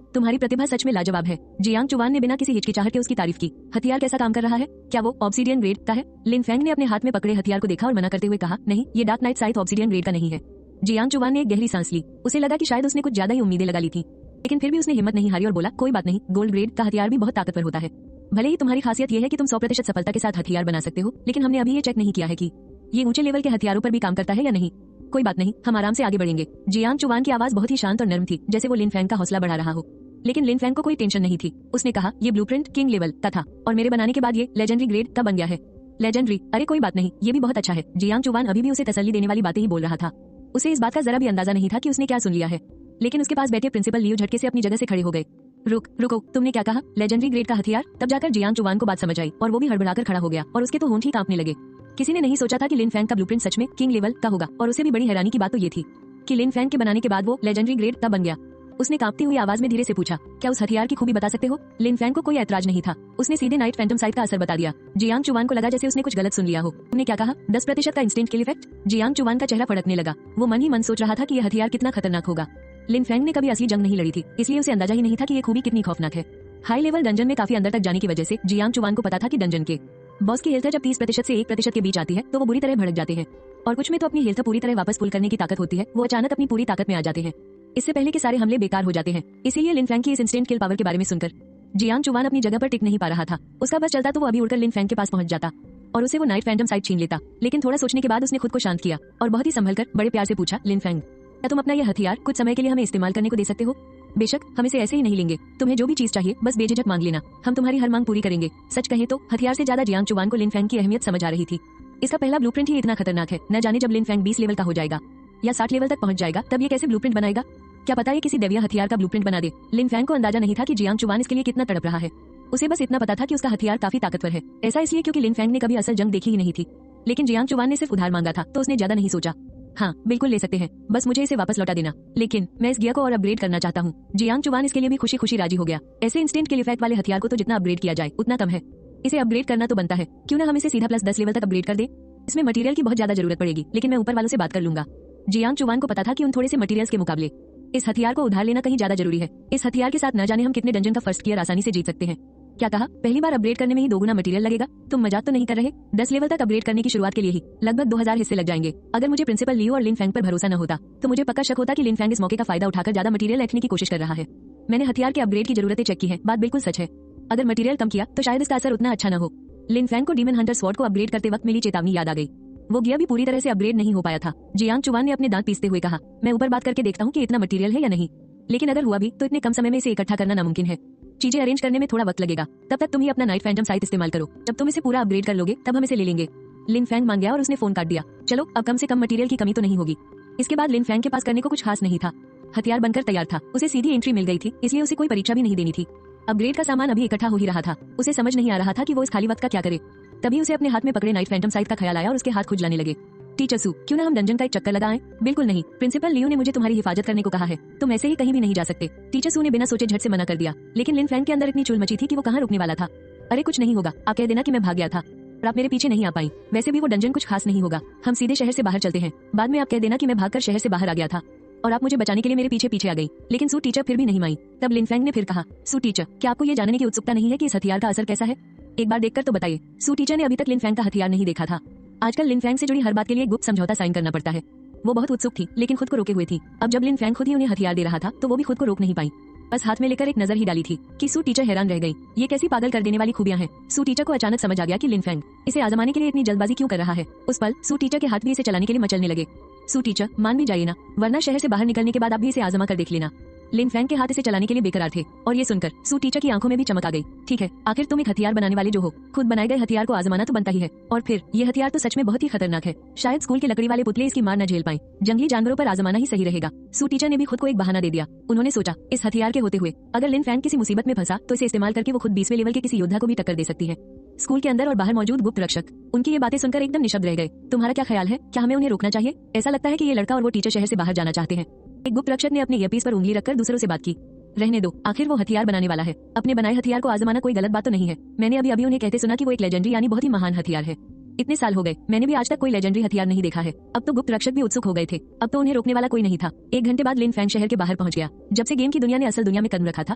तुम्हारी प्रतिभा सच में लाजवाब है। जियांग चुवान ने बिना किसी हिचकिचाहट के उसकी तारीफ की। हथियार कैसा काम कर रहा है? क्या वो ऑब्सीडियन ग्रेड का है? लिन फेंग ने अपने हाथ में पकड़े हथियार को देखा और मना करते हुए कहा, नहीं, ये डार्क नाइट साइथ ऑब्सीडियन ग्रेड का नहीं है। जियांग चुवान ने एक गहरी सांस ली। उसे लगा कि शायद उसने कुछ ज्यादा ही उम्मीदें लगा ली थी, लेकिन फिर भी उसने हिम्मत नहीं हारी और बोला, कोई बात नहीं, गोल्ड ग्रेड का हथियार भी बहुत ताकतवर होता है। भले ही तुम्हारी खासियत यह है कि तुम 100% सफलता के साथ हथियार बना सकते हो, लेकिन हमने अभी ये चेक नहीं किया है कि ये ऊंचे लेवल के हथियारों पर भी काम करता है या नहीं। कोई बात नहीं, हम आराम से आगे बढ़ेंगे। जियांग चुवान की आवाज बहुत ही शांत और नर्म थी, जैसे वो लिन फेंग का हौसला बढ़ा रहा हो। लेकिन लिन फेंग को कोई टेंशन नहीं थी। उसने कहा, ये ब्लूप्रिंट किंग लेवल का था और मेरे बनाने के बाद ये लेजेंडरी ग्रेड का बन गया है। लेजेंडरी? अरे कोई बात नहीं, ये भी बहुत अच्छा है। जियांग चुवान अभी भी उसे तसल्ली देने वाली बातें ही बोल रहा था। उसे इस बात का जरा भी अंदाजा नहीं था कि उसने क्या सुन लिया है। लेकिन उसके पास बैठे प्रिंसिपल लियू झटके से अपनी जगह से खड़े हो गए। रुको, तुमने क्या कहा? लेजेंडरी ग्रेड का हथियार? तब जाकर जियांग चुवान को बात समझ आई और वो भी हड़बड़ाकर खड़ा हो गया और उसके तो होंठ ही कांपने लगे। किसी ने नहीं सोचा था कि लिन फेंग का ब्लूप्रिंट सच में किंग लेवल का होगा, और उसे भी बड़ी हैरानी की बात तो ये थी कि लिन फेंग के बनाने के बाद वो लेजेंडरी ग्रेड का बन गया। उसने कांपती हुई आवाज में धीरे से पूछा, क्या उस हथियार की खूबी बता सकते हो? लिन फेंग को कोई ऐतराज नहीं था। उसने सीधे नाइट फैंटम साइट का असर बता दिया। जियांग चुवान को लगा जैसे उसने कुछ गलत सुन लिया हो। तुमने क्या कहा? 10% का इंस्टेंट किल इफेक्ट? जियांग चुवान का चेहरा फड़कने लगा। वो मन ही मन सोच रहा था कि यह हथियार कितना खतरनाक होगा। लिन फेंग ने कभी असली जंग नहीं लड़ी थी, इसलिए उसे अंदाजा ही नहीं था कि ये खूबी कितनी खौफनाक है। हाई लेवल डंजन में काफी अंदर तक जाने की वजह से जियांग चुवान को पता था कि डंजन के बॉस की हेल्थ जब 30% से 1% के बीच आती है तो वो बुरी तरह भड़क जाते हैं, और कुछ में तो अपनी हेल्थ पूरी तरह वापस फुल करने की ताकत होती है, वो अचानक अपनी पूरी ताकत में आ जाते हैं। इससे पहले के सारे हमले बेकार हो जाते हैं। इसीलिए लिन फेंग की इस इंस्टेंट किल पावर के बारे में सुनकर जियांग चुवान अपनी जगह पर टिक नहीं पा रहा था। उसका बस चलता तो वो अभी उड़कर लिन फेंग के पास पहुंच जाता और उसे वो नाइट फैंटम साइट छीन लेता। लेकिन थोड़ा सोचने के बाद उसने खुद को शांत किया और बहुत ही संभलकर बड़े प्यार से पूछा, लिन फेंग, क्या तुम अपना यह हथियार कुछ समय के लिए हमें इस्तेमाल करने को दे सकते हो? बेशक, हम इसे ऐसे ही नहीं लेंगे। तुम्हें जो भी चीज चाहिए बस बेझिझक मांग लेना, हम तुम्हारी हर मांग पूरी करेंगे। सच कहे तो हथियार से ज्यादा जियांग चुवान को लिन फेंग की अहमियत समझ आ रही थी। इसका पहला ब्लूप्रिंट ही इतना खतरनाक है, न जाने जब लिन फेंग 20 लेवल का हो जाएगा या 60 लेवल तक पहुंच जाएगा तब ये कैसे ब्लूप्रिंट बनाएगा? क्या पता ये किसी दैवीय हथियार का ब्लूप्रिंट बना दे। लिन फेंग को अंदाजा नहीं था कि जियांग चुवान इसके लिए कितना तड़प रहा है। उसे बस इतना पता था कि उसका हथियार काफी ताकतवर है। ऐसा इसलिए क्योंकि लिन फेंग ने कभी असल जंग देखी ही नहीं थी। लेकिन जियांग चुवान ने सिर्फ उधार मांगा था तो उसने ज्यादा नहीं सोचा। हाँ बिल्कुल ले सकते हैं, बस मुझे इसे वापस लौटा देना। लेकिन मैं इस गियर को और अपग्रेड करना चाहता हूँ। जियांग चुवान इसके लिए भी खुशी खुशी राजी हो गया। ऐसे इंस्टेंट किल इफेक्ट वाले हथियार को तो जितना अपग्रेड किया जाए उतना कम है। इसे अपग्रेड करना तो बनता है, क्यों ना हम इसे सीधा +10 लेवल तक अपग्रेड कर दे। इसमें मटेरियल की बहुत ज्यादा जरूरत पड़ेगी, लेकिन मैं ऊपर वालों से बात कर लूंगा। जियांग चुवान को पता था कि उन थोड़े से मटेरियल्स के मुकाबले इस हथियार को उधार लेना कहीं ज्यादा जरूरी है। इस हथियार के साथ न जाने हम कितने डंजन का फर्स्ट गियर आसानी से जीत सकते हैं। क्या कहा? पहली बार अपग्रेड करने में ही 2 गुना मटेरियल लगेगा? तुम मजाक तो नहीं कर रहे? 10 लेवल तक अपग्रेड करने की शुरुआत के लिए ही लगभग 2000 हिस्से लग जाएंगे। अगर मुझे प्रिंसिपल लियू और लिन फेंग पर भरोसा न होता तो मुझे पक्का शक होता कि लिन फेंग इस मौके का फायदा उठाकर ज्यादा मटेरियल रखने की कोशिश कर रहा है। मैंने हथियार के अपग्रेड की जरूरतें चेक की है, बात बिल्कुल सच है। अगर मटेरियल कम किया तो शायद इसका असर उतना अच्छा न हो। लिन फेंग को डीमन हंटर स्वॉर्ड को अपग्रेड करते वक्त मिली चेतावनी याद आ गई। वो गियर भी पूरी तरह से अपग्रेड नहीं हो पाया था। जियांग चुवान ने अपने दांत पीसते हुए कहा, मैं ऊपर बात करके देखता हूँ कि इतना मटेरियल है या नहीं, लेकिन अगर हुआ भी तो इतने कम समय में इसे इकट्ठा करना नामुमकिन है। चीजें अरेंज करने में थोड़ा वक्त लगेगा, तब तक तुम ही अपना नाइट फैंटम साइट इस्तेमाल करो। जब तुम इसे पूरा अपग्रेड कर लोगे तब हम इसे ले लेंगे। लिन फेंग मान गया और उसने फोन काट दिया। चलो, अब कम से कम मटेरियल की कमी तो नहीं होगी। इसके बाद लिन फेंग के पास करने को कुछ खास नहीं था। हथियार बनकर तैयार था, उसे सीधी एंट्री मिल गई थी, इसलिए उसे कोई परीक्षा भी नहीं देनी थी। अपग्रेड का सामान अभी इकट्ठा हो ही रहा था। उसे समझ नहीं आ रहा था कि वो इस खाली वक्त का क्या करे। तभी उसे अपने हाथ में पकड़े नाइट फैंटम साइट का ख्याल आया और उसके हाथ खुजलाने लगे। टीचर सू, क्यों ना हम डंजन का एक चक्कर लगाएं? बिल्कुल नहीं, प्रिंसिपल लियू ने मुझे तुम्हारी हिफाजत करने को कहा है, तुम ऐसे ही कहीं भी नहीं जा सकते। टीचर सू ने बिना सोचे झट से मना कर दिया, लेकिन लिन फेंग के अंदर इतनी चुल मची थी कि वो कहाँ रुकने वाला था। अरे कुछ नहीं होगा, आप कह देना कि मैं भाग गया था और आप मेरे पीछे नहीं आ पाई। वैसे भी वो डंजन कुछ खास नहीं होगा, हम सीधे शहर से बाहर चलते हैं। बाद में आप कह देना कि मैं भागकर शहर से बाहर आ गया था और आप मुझे बचाने के लिए मेरे पीछे पीछे आ गई। लेकिन सू टीचर फिर भी नहीं मानी। तब लिन फेंग ने फिर कहा, सू टीचर, क्या आपको ये जानने की उत्सुकता नहीं है कि इस हथियार का असर कैसा है? एक बार देखकर तो बताइए। सू टीचर ने अभी तक लिन फेंग का हथियार नहीं देखा था। आजकल लिन फेंग से जुड़ी हर बात के लिए गुप्त समझौता साइन करना पड़ता है। वो बहुत उत्सुक थी, लेकिन खुद को रोके हुए थी। अब जब लिन फेंग खुद ही उन्हें हथियार दे रहा था तो वो भी खुद को रोक नहीं पाई, बस हाथ में लेकर एक नजर ही डाली थी कि सू टीचर हैरान रह गई। ये कैसी पागल कर देने वाली खूबियां हैं। सू टीचर को अचानक समझ आ गया कि लिन फेंग इसे आजमाने के लिए इतनी जल्दबाजी क्यों कर रहा है। उस पल सू टीचर के हाथ भी इसे चलाने के लिए मचलने लगे। सू टीचर, मान भी जाइए ना, वरना शहर से बाहर निकलने के बाद आप भी इसे आजमा कर देख लेना। लिन फेंग के हाथ इसे चलाने के लिए बेकरार थे और ये सुनकर सू टीचर की आंखों में भी चमक आ गई। ठीक है, आखिर तुम एक हथियार बनाने वाले जो हो, खुद बनाए गए हथियार को आजमाना तो बनता ही है। और फिर ये हथियार तो सच में बहुत ही खतरनाक है। शायद स्कूल के लकड़ी वाले पुतले इसकी मार न झेल पाए। जंगली जानवरों पर आजमाना ही सही रहेगा। सू टीचर ने भी खुद को एक बहाना दे दिया। उन्होंने सोचा, इस हथियार के होते हुए अगर लिन फेंग किसी मुसीबत में फंसा तो इसे इस्तेमाल करके वो खुद 20वें लेवल के किसी योद्धा को भी टक्कर दे सकती है। स्कूल के अंदर और बाहर मौजूद गुप्त रक्षक उनकी ये बातें सुनकर एकदम निशब्द रह गए। तुम्हारा क्या ख्याल है, क्या हमें उन्हें रोकना चाहिए? ऐसा लगता है कि ये लड़का और वो टीचर शहर से बाहर जाना चाहते हैं। एक गुप्त रक्षक ने अपने ईयरपीस पर उंगली रखकर दूसरों से बात की। रहने दो, आखिर वो हथियार बनाने वाला है। अपने बनाए हथियार को आजमाना कोई गलत बात तो नहीं है। मैंने अभी उन्हें कहते सुना कि वो एक लेजेंडरी यानी बहुत ही महान हथियार है। इतने साल हो गए, मैंने भी आज तक कोई लेजेंडरी हथियार नहीं देखा है। अब तो गुप्त रक्षक भी उत्सुक हो गए थे। अब तो उन्हें रोकने वाला कोई नहीं था। 1 घंटे बाद लिन फैंग शहर के बाहर पहुंच गया। जब से गेम की दुनिया ने असल दुनिया में कदम रखा था,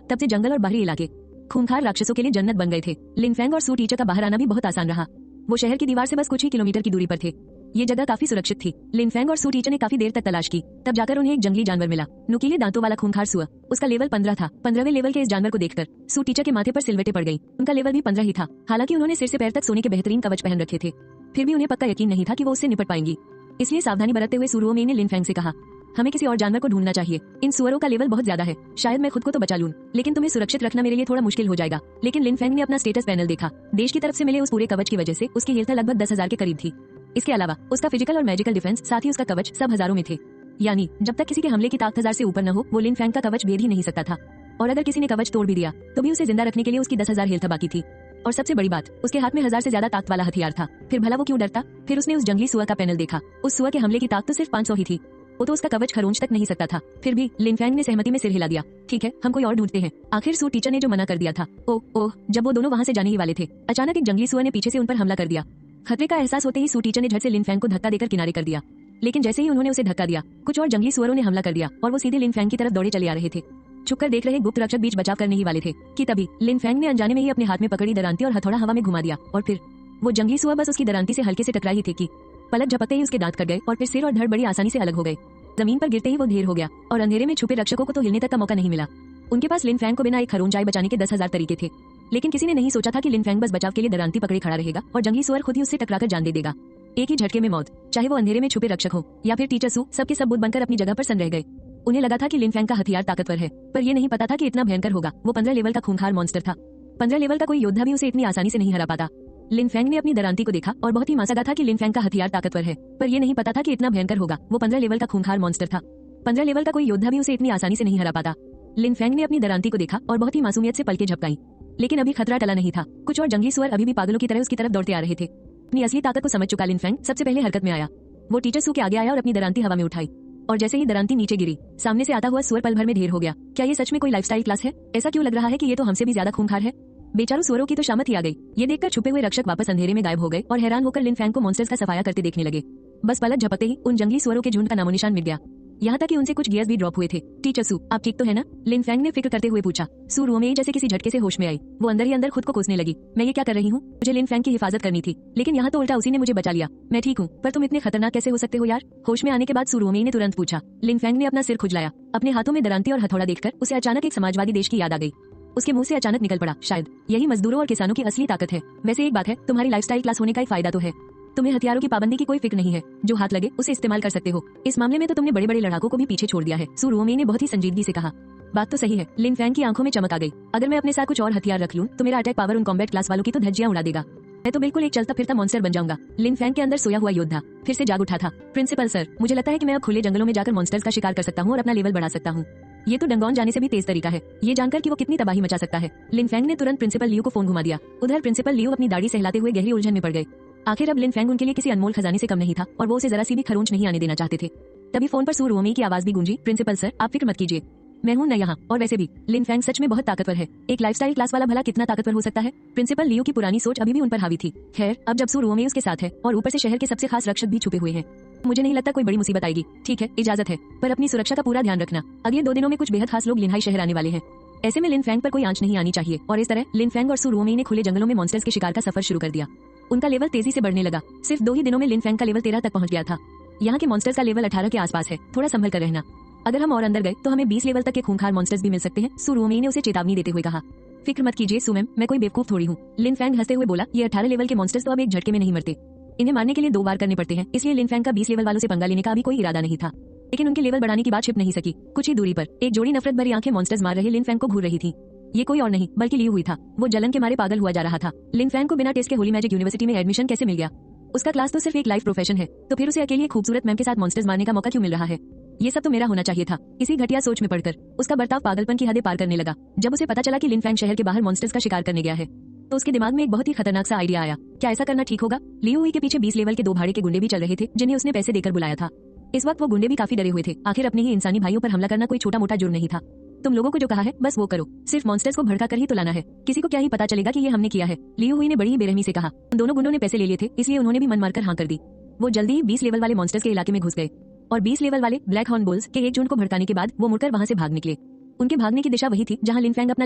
तब से जंगल और बाहरी इलाके खूंखार राक्षसों के लिए जन्नत बन गए थे। लिन फैंग और सू टीचर का बाहर आना भी बहुत आसान रहा। वो शहर की दीवार से बस कुछ ही किलोमीटर की दूरी पर थे। ये जगह काफी सुरक्षित थी। लिन फैंग और सू टीचर ने काफी देर तक तलाश की, तब जाकर उन्हें एक जंगली जानवर मिला। नुकीले दांतों वाला खूंखार सुअर। उसका लेवल 15 था। 15वें लेवल के इस जानवर को देखकर सू टीचर के माथे पर सिलवटें पड़ गई। उनका लेवल भी 15 ही था। हालांकि उन्होंने सिर से पैर तक सोने के बेहतरीन कवच पहन रखे थे, फिर भी उन्हें पक्का यकीन नहीं था कि वो उससे निपट पाएंगी। इसलिए सावधानी बरतते हुए सुरुओमेई ने लिन फैंग से कहा, हमें किसी और जानवर को ढूंढना चाहिए। इन सुअरों का लेवल बहुत ज्यादा है। शायद मैं खुद को तो बचा लूं, लेकिन तुम्हें सुरक्षित रखना मेरे लिए थोड़ा मुश्किल हो जाएगा। लेकिन लिन फैंग ने अपना स्टेटस पैनल देखा। देश की तरफ से मिले उस पूरे कवच की वजह से उसकी हेल्थ लगभग 10,000 के करीब थी। इसके अलावा उसका फिजिकल और मैजिकल डिफेंस, साथ ही उसका कवच सब हजारों में थे। यानी जब तक किसी के हमले की ताकत 1000 से ऊपर न हो, वो लिन फैंग का कवच भेद ही नहीं सकता था। और अगर किसी ने कवच तोड़ भी दिया तो भी उसे जिंदा रखने के लिए उसकी 10,000 हेल्थ बाकी थी। और सबसे बड़ी बात, उसके हाथ में 1000 से ज्यादा ताकत वाला हथियार था। फिर भला वो क्यों डरता? फिर उसने उस जंगली सुअर का पैनल देखा। उस सुअर के हमले की ताकत तो सिर्फ 500 ही थी। वो तो उसका कवच खरोंच तक नहीं सकता था। फिर भी लिन फैंग ने सहमति में सिर हिला दिया। ठीक है, हम कोई और ढूंढते हैं। आखिर सू टीचर ने जो मना कर दिया था। ओह, जब वो दोनों वहां से जाने ही वाले थे, अचानक एक जंगली सुअर ने पीछे से उन पर हमला कर दिया। खतरे का एहसास होते ही सू टीचर ने झट से लिन फैंग को धक्का देकर किनारे कर दिया। लेकिन जैसे ही उन्होंने उसे धक्का दिया, कुछ और जंगली सुअरों ने हमला कर दिया और वो सीधे लिन फैंग की तरफ दौड़े चले आ रहे थे। छुपकर देख रहे गुप्त रक्षक बीच बचाव करने ही वाले थे कि तभी लिन फैंग ने अनजाने में ही अपने हाथ में पकड़ी दरांती और हथौड़ा हवा में घुमा दिया। और फिर वो जंगली सुअर बस उसकी दरांती से हल्के से टकरा ही थे कि पलक झपकते ही उसके दांत कट गए और फिर सिर और धड़ बड़ी आसानी से अलग हो गए। जमीन पर गिरते ही वो ढेर हो गया और अंधेरे में छुपे रक्षकों को तो हिलने तक का मौका नहीं मिला। उनके पास लिन फैंग को बिना एक खरोंचाई बचाने के 10,000 तरीके थे, लेकिन किसी ने नहीं सोचा था कि लिन फैंग बस बचाव के लिए दरांती पकड़े खड़ा रहेगा और जंगली सुअर खुद ही उससे टकराकर जान दे देगा। एक ही झटके में मौत, चाहे वो अंधेरे में छुपे रक्षक हो या फिर टीचर सू, सबके सब बुत बनकर अपनी जगह पर सन रह गए। उन्हें लगा था कि लिन फैंग का हथियार ताकतवर है, पर ये नहीं पता था कि इतना भयंकर होगा। वो 15 लेवल का खूंखार मॉन्स्टर था। 15 लेवल का कोई योद्धा भी उसे इतनी आसानी से नहीं हरा पाता। लिन फैंग ने अपनी दरांती को देखा और बहुत ही मासूम था कि लिन फैंग का हथियार ताकतवर है, पर ये नहीं पता था कि इतना भयंकर होगा। वो 15 लेवल का खूंखार मॉन्स्टर था। 15 लेवल का कोई योद्धा भी उसे इतनी आसानी से नहीं हरा पाता। लिन फैंग ने अपनी दरांती को देखा और बहुत ही मासूमियत से पलकें झपकाई, लेकिन अभी खतरा टला नहीं था। कुछ और जंगली सुअर अभी भी पागलों की तरह उसकी तरफ दौड़ते आ रहे थे। अपनी असली ताकत को समझ चुका लिन फैंग सबसे पहले हरकत में आया। वो टीचर सू के आगे आया और अपनी दरांती हवा में उठाई, और जैसे ही दरांती नीचे गिरी, सामने से आता हुआ सुअर पल भर में ढेर हो गया। क्या ये सच में कोई लाइफस्टाइल क्लास है? ऐसा क्यों लग रहा है कि ये तो हमसे भी ज्यादा खूंखार है। बेचारों सुअरों की तो शामत ही आ गई। ये देखकर छुपे हुए रक्षक वापस अंधेरे में गायब हो गए और हैरान होकर लिन फैंग को मॉन्स्टर्स का सफाया करते देखने लगे। बस पलक झपकते ही उन जंगली सुअरों के झुंड का नामोनिशान मिट गया। यहाँ तक कि उनसे कुछ गियर्स भी ड्रॉप हुए थे। टीचर सू, आप ठीक तो है ना? लिन फैंग ने फिक्र करते हुए पूछा। सू रोमेई जैसे किसी झटके से होश में आई। वो अंदर ही अंदर खुद को कोसने लगी। मैं ये क्या कर रही हूँ? मुझे लिन फैंग की हिफाजत करनी थी, लेकिन यहाँ तो उल्टा उसी ने मुझे बचा लिया। मैं ठीक हूँ, पर तुम इतने खतरनाक कैसे हो सकते हो यार? होश में आने के बाद सू रोमेई ने तुरंत पूछा। लिन फैंग ने अपना सिर खुजलाया। अपने हाथों में दरांती और हथौड़ा देखकर उसे अचानक एक समाजवादी देश की याद आ गई। उसके मुंह से अचानक निकल पड़ा, शायद यही मजदूरों और किसानों की असली ताकत है। वैसे एक बात है, तुम्हारी लाइफस्टाइल क्लास होने का एक फायदा तो है। तुम्हें हथियारों की पाबंदी की कोई फिक्र नहीं है। जो हाथ लगे उसे इस्तेमाल कर सकते हो। इस मामले में तो तुमने बड़े बड़े लड़ाकों को भी पीछे छोड़ दिया है। सू रोमेई ने बहुत ही संजीदगी से कहा। बात तो सही है। लिन फैंग की आंखों में चमक आ गई। अगर मैं अपने साथ कुछ और हथियार रख लूं तो मेरा अटैक पावर उन कॉम्बैट क्लास वालों की तो धज्जियां उड़ा देगा। मैं तो बिल्कुल एक चलता फिरता मॉन्स्टर बन जाऊंगा। लिन फैंग के अंदर सोया हुआ योद्धा फिर से जाग उठा था। प्रिंसिपल सर, मुझे लगता है कि मैं अब खुले जंगलों में जाकर मॉन्स्टर्स का शिकार कर सकता हूँ और अपना लेवल बढ़ा सकता हूँ। ये तो डंगौन जाने से भी तेज तरीका है। ये जानकर कि वो कितनी तबाही मचा सकता है। लिन फैंग ने तुरंत प्रिंसिपल लियू को फोन घुमा दिया। उधर प्रिंसिपल लियू अपनी दाढ़ी सहलाते हुए गहरी उलझन में पड़ गए। आखिर अब लिन फैंग उनके लिए किसी अनमोल खजाने से कम नहीं था और वो उसे जरा सी भी खरोंच नहीं आने देना चाहते थे। तभी फोन पर सू रोमेई की आवाज भी गूंजी। प्रिंसिपल सर, आप फिक्र मत कीजिए, मैं हूं न यहाँ। और वैसे भी लिन फैंग सच में बहुत ताकतवर है। एक लाइफस्टाइल क्लास वाला भला कितना ताकतवर हो सकता है? प्रिंसिपल लियू की पुरानी सोच अभी भी उन पर हावी थी। खैर, अब जब सू रोमेई उसके साथ है और ऊपर से शहर के सबसे खास रक्षक भी छुपे हुए हैं, मुझे नहीं लगता कोई बड़ी मुसीबत आएगी। ठीक है, इजाजत है, पर अपनी सुरक्षा का पूरा ध्यान रखना। अगले 2 दिनों में कुछ बेहद खास लोग लिनहाई शहर आने वाले हैं। ऐसे में लिन फैंग पर कोई आंच नहीं आनी चाहिए। और इस तरह लिन फैंग और सू रोमेई ने खुले जंगलों में मॉन्स्टर्स के शिकार का सफर शुरू कर दिया। उनका लेवल तेजी से बढ़ने लगा। सिर्फ 2 ही दिनों में लिन फैंग का लेवल 13 तक पहुंच गया था। यहाँ के मॉन्स्टर्स का लेवल 18 के आसपास है। थोड़ा संभल कर रहना। अगर हम और अंदर गए तो हमें 20 लेवल तक के खूंखार मॉन्स्टर्स भी मिल सकते हैं। सू रोमेई ने उसे चेतावनी देते हुए कहा। फिक्र मत कीजिए सू मैम, मैं कोई बेवकूफ थोड़ी हूँ। लिन फैंग हंसते हुए बोला। ये 18 लेवल के मॉन्स्टर्स तो अब एक झटके में नहीं मरते। इन्हें मारने के लिए 2 बार करने पड़ते हैं। इसलिए लिन फैंग का 20 लेवल वालों से पंगा लेने का अभी कोई इरादा नहीं था। लेकिन उनके लेवल बढ़ाने की बात छिप नहीं सकी। कुछ ही दूरी पर एक जोड़ी नफरत भरी आंखें मॉन्स्टर्स मार रहे लिन फैंग को घूर रही थी। ये कोई और नहीं बल्कि लियू हुई था। वो जलन के मारे पागल हुआ जा रहा था। लिन फैंग को बिना टेस्ट के होली मैजिक यूनिवर्सिटी में एडमिशन कैसे मिल गया? उसका क्लास तो सिर्फ एक लाइफ प्रोफेशन है, तो फिर उसे अकेली एक खूबसूरत मैम के साथ मॉन्स्टर्स मारने का मौका क्यों मिल रहा है? ये सब तो मेरा होना चाहिए था। इसी घटिया सोच में पड़कर उसका बर्ताव पागलपन की हदें पार करने लगा। जब उसे पता चला कि लिन फैंग शहर के बाहर मॉन्स्टर्स का शिकार करने गया है, तो उसके दिमाग में एक बहुत ही खतरनाक सा आइडिया आया। क्या ऐसा करना ठीक होगा? लियू हुई के पीछे 20 लेवल के 2 भाड़े के गुंडे भी चल रहे थे जिन्हें उसने पैसे देकर बुलाया था। इस वक्त वो गुंडे भी काफी डरे हुए थे। आखिर अपने ही इंसानी भाइयों पर हमला करना कोई छोटा मोटा जुर्म नहीं था। तुम लोगों को जो कहा है बस वो करो, सिर्फ मॉन्स्टर्स को भड़का कर ही तो लाना है, किसी को क्या ही पता चलेगा कि ये हमने किया है। लियू हुई ने बड़ी ही बेरहमी से कहा। उन दोनों गुंडों ने पैसे ले लिए थे इसलिए उन्होंने भी मन मारकर हाँ कर दी। वो जल्दी ही 20 लेवल वाले मॉन्स्टर्स के इलाके में घुस गए और 20 लेवल वाले ब्लैक हॉर्न बुल्स के एक झुंड को भड़काने के बाद वो मुड़कर वहां से भाग निकले। उनके भागने की दिशा वही थी जहां लिन फैंग अपना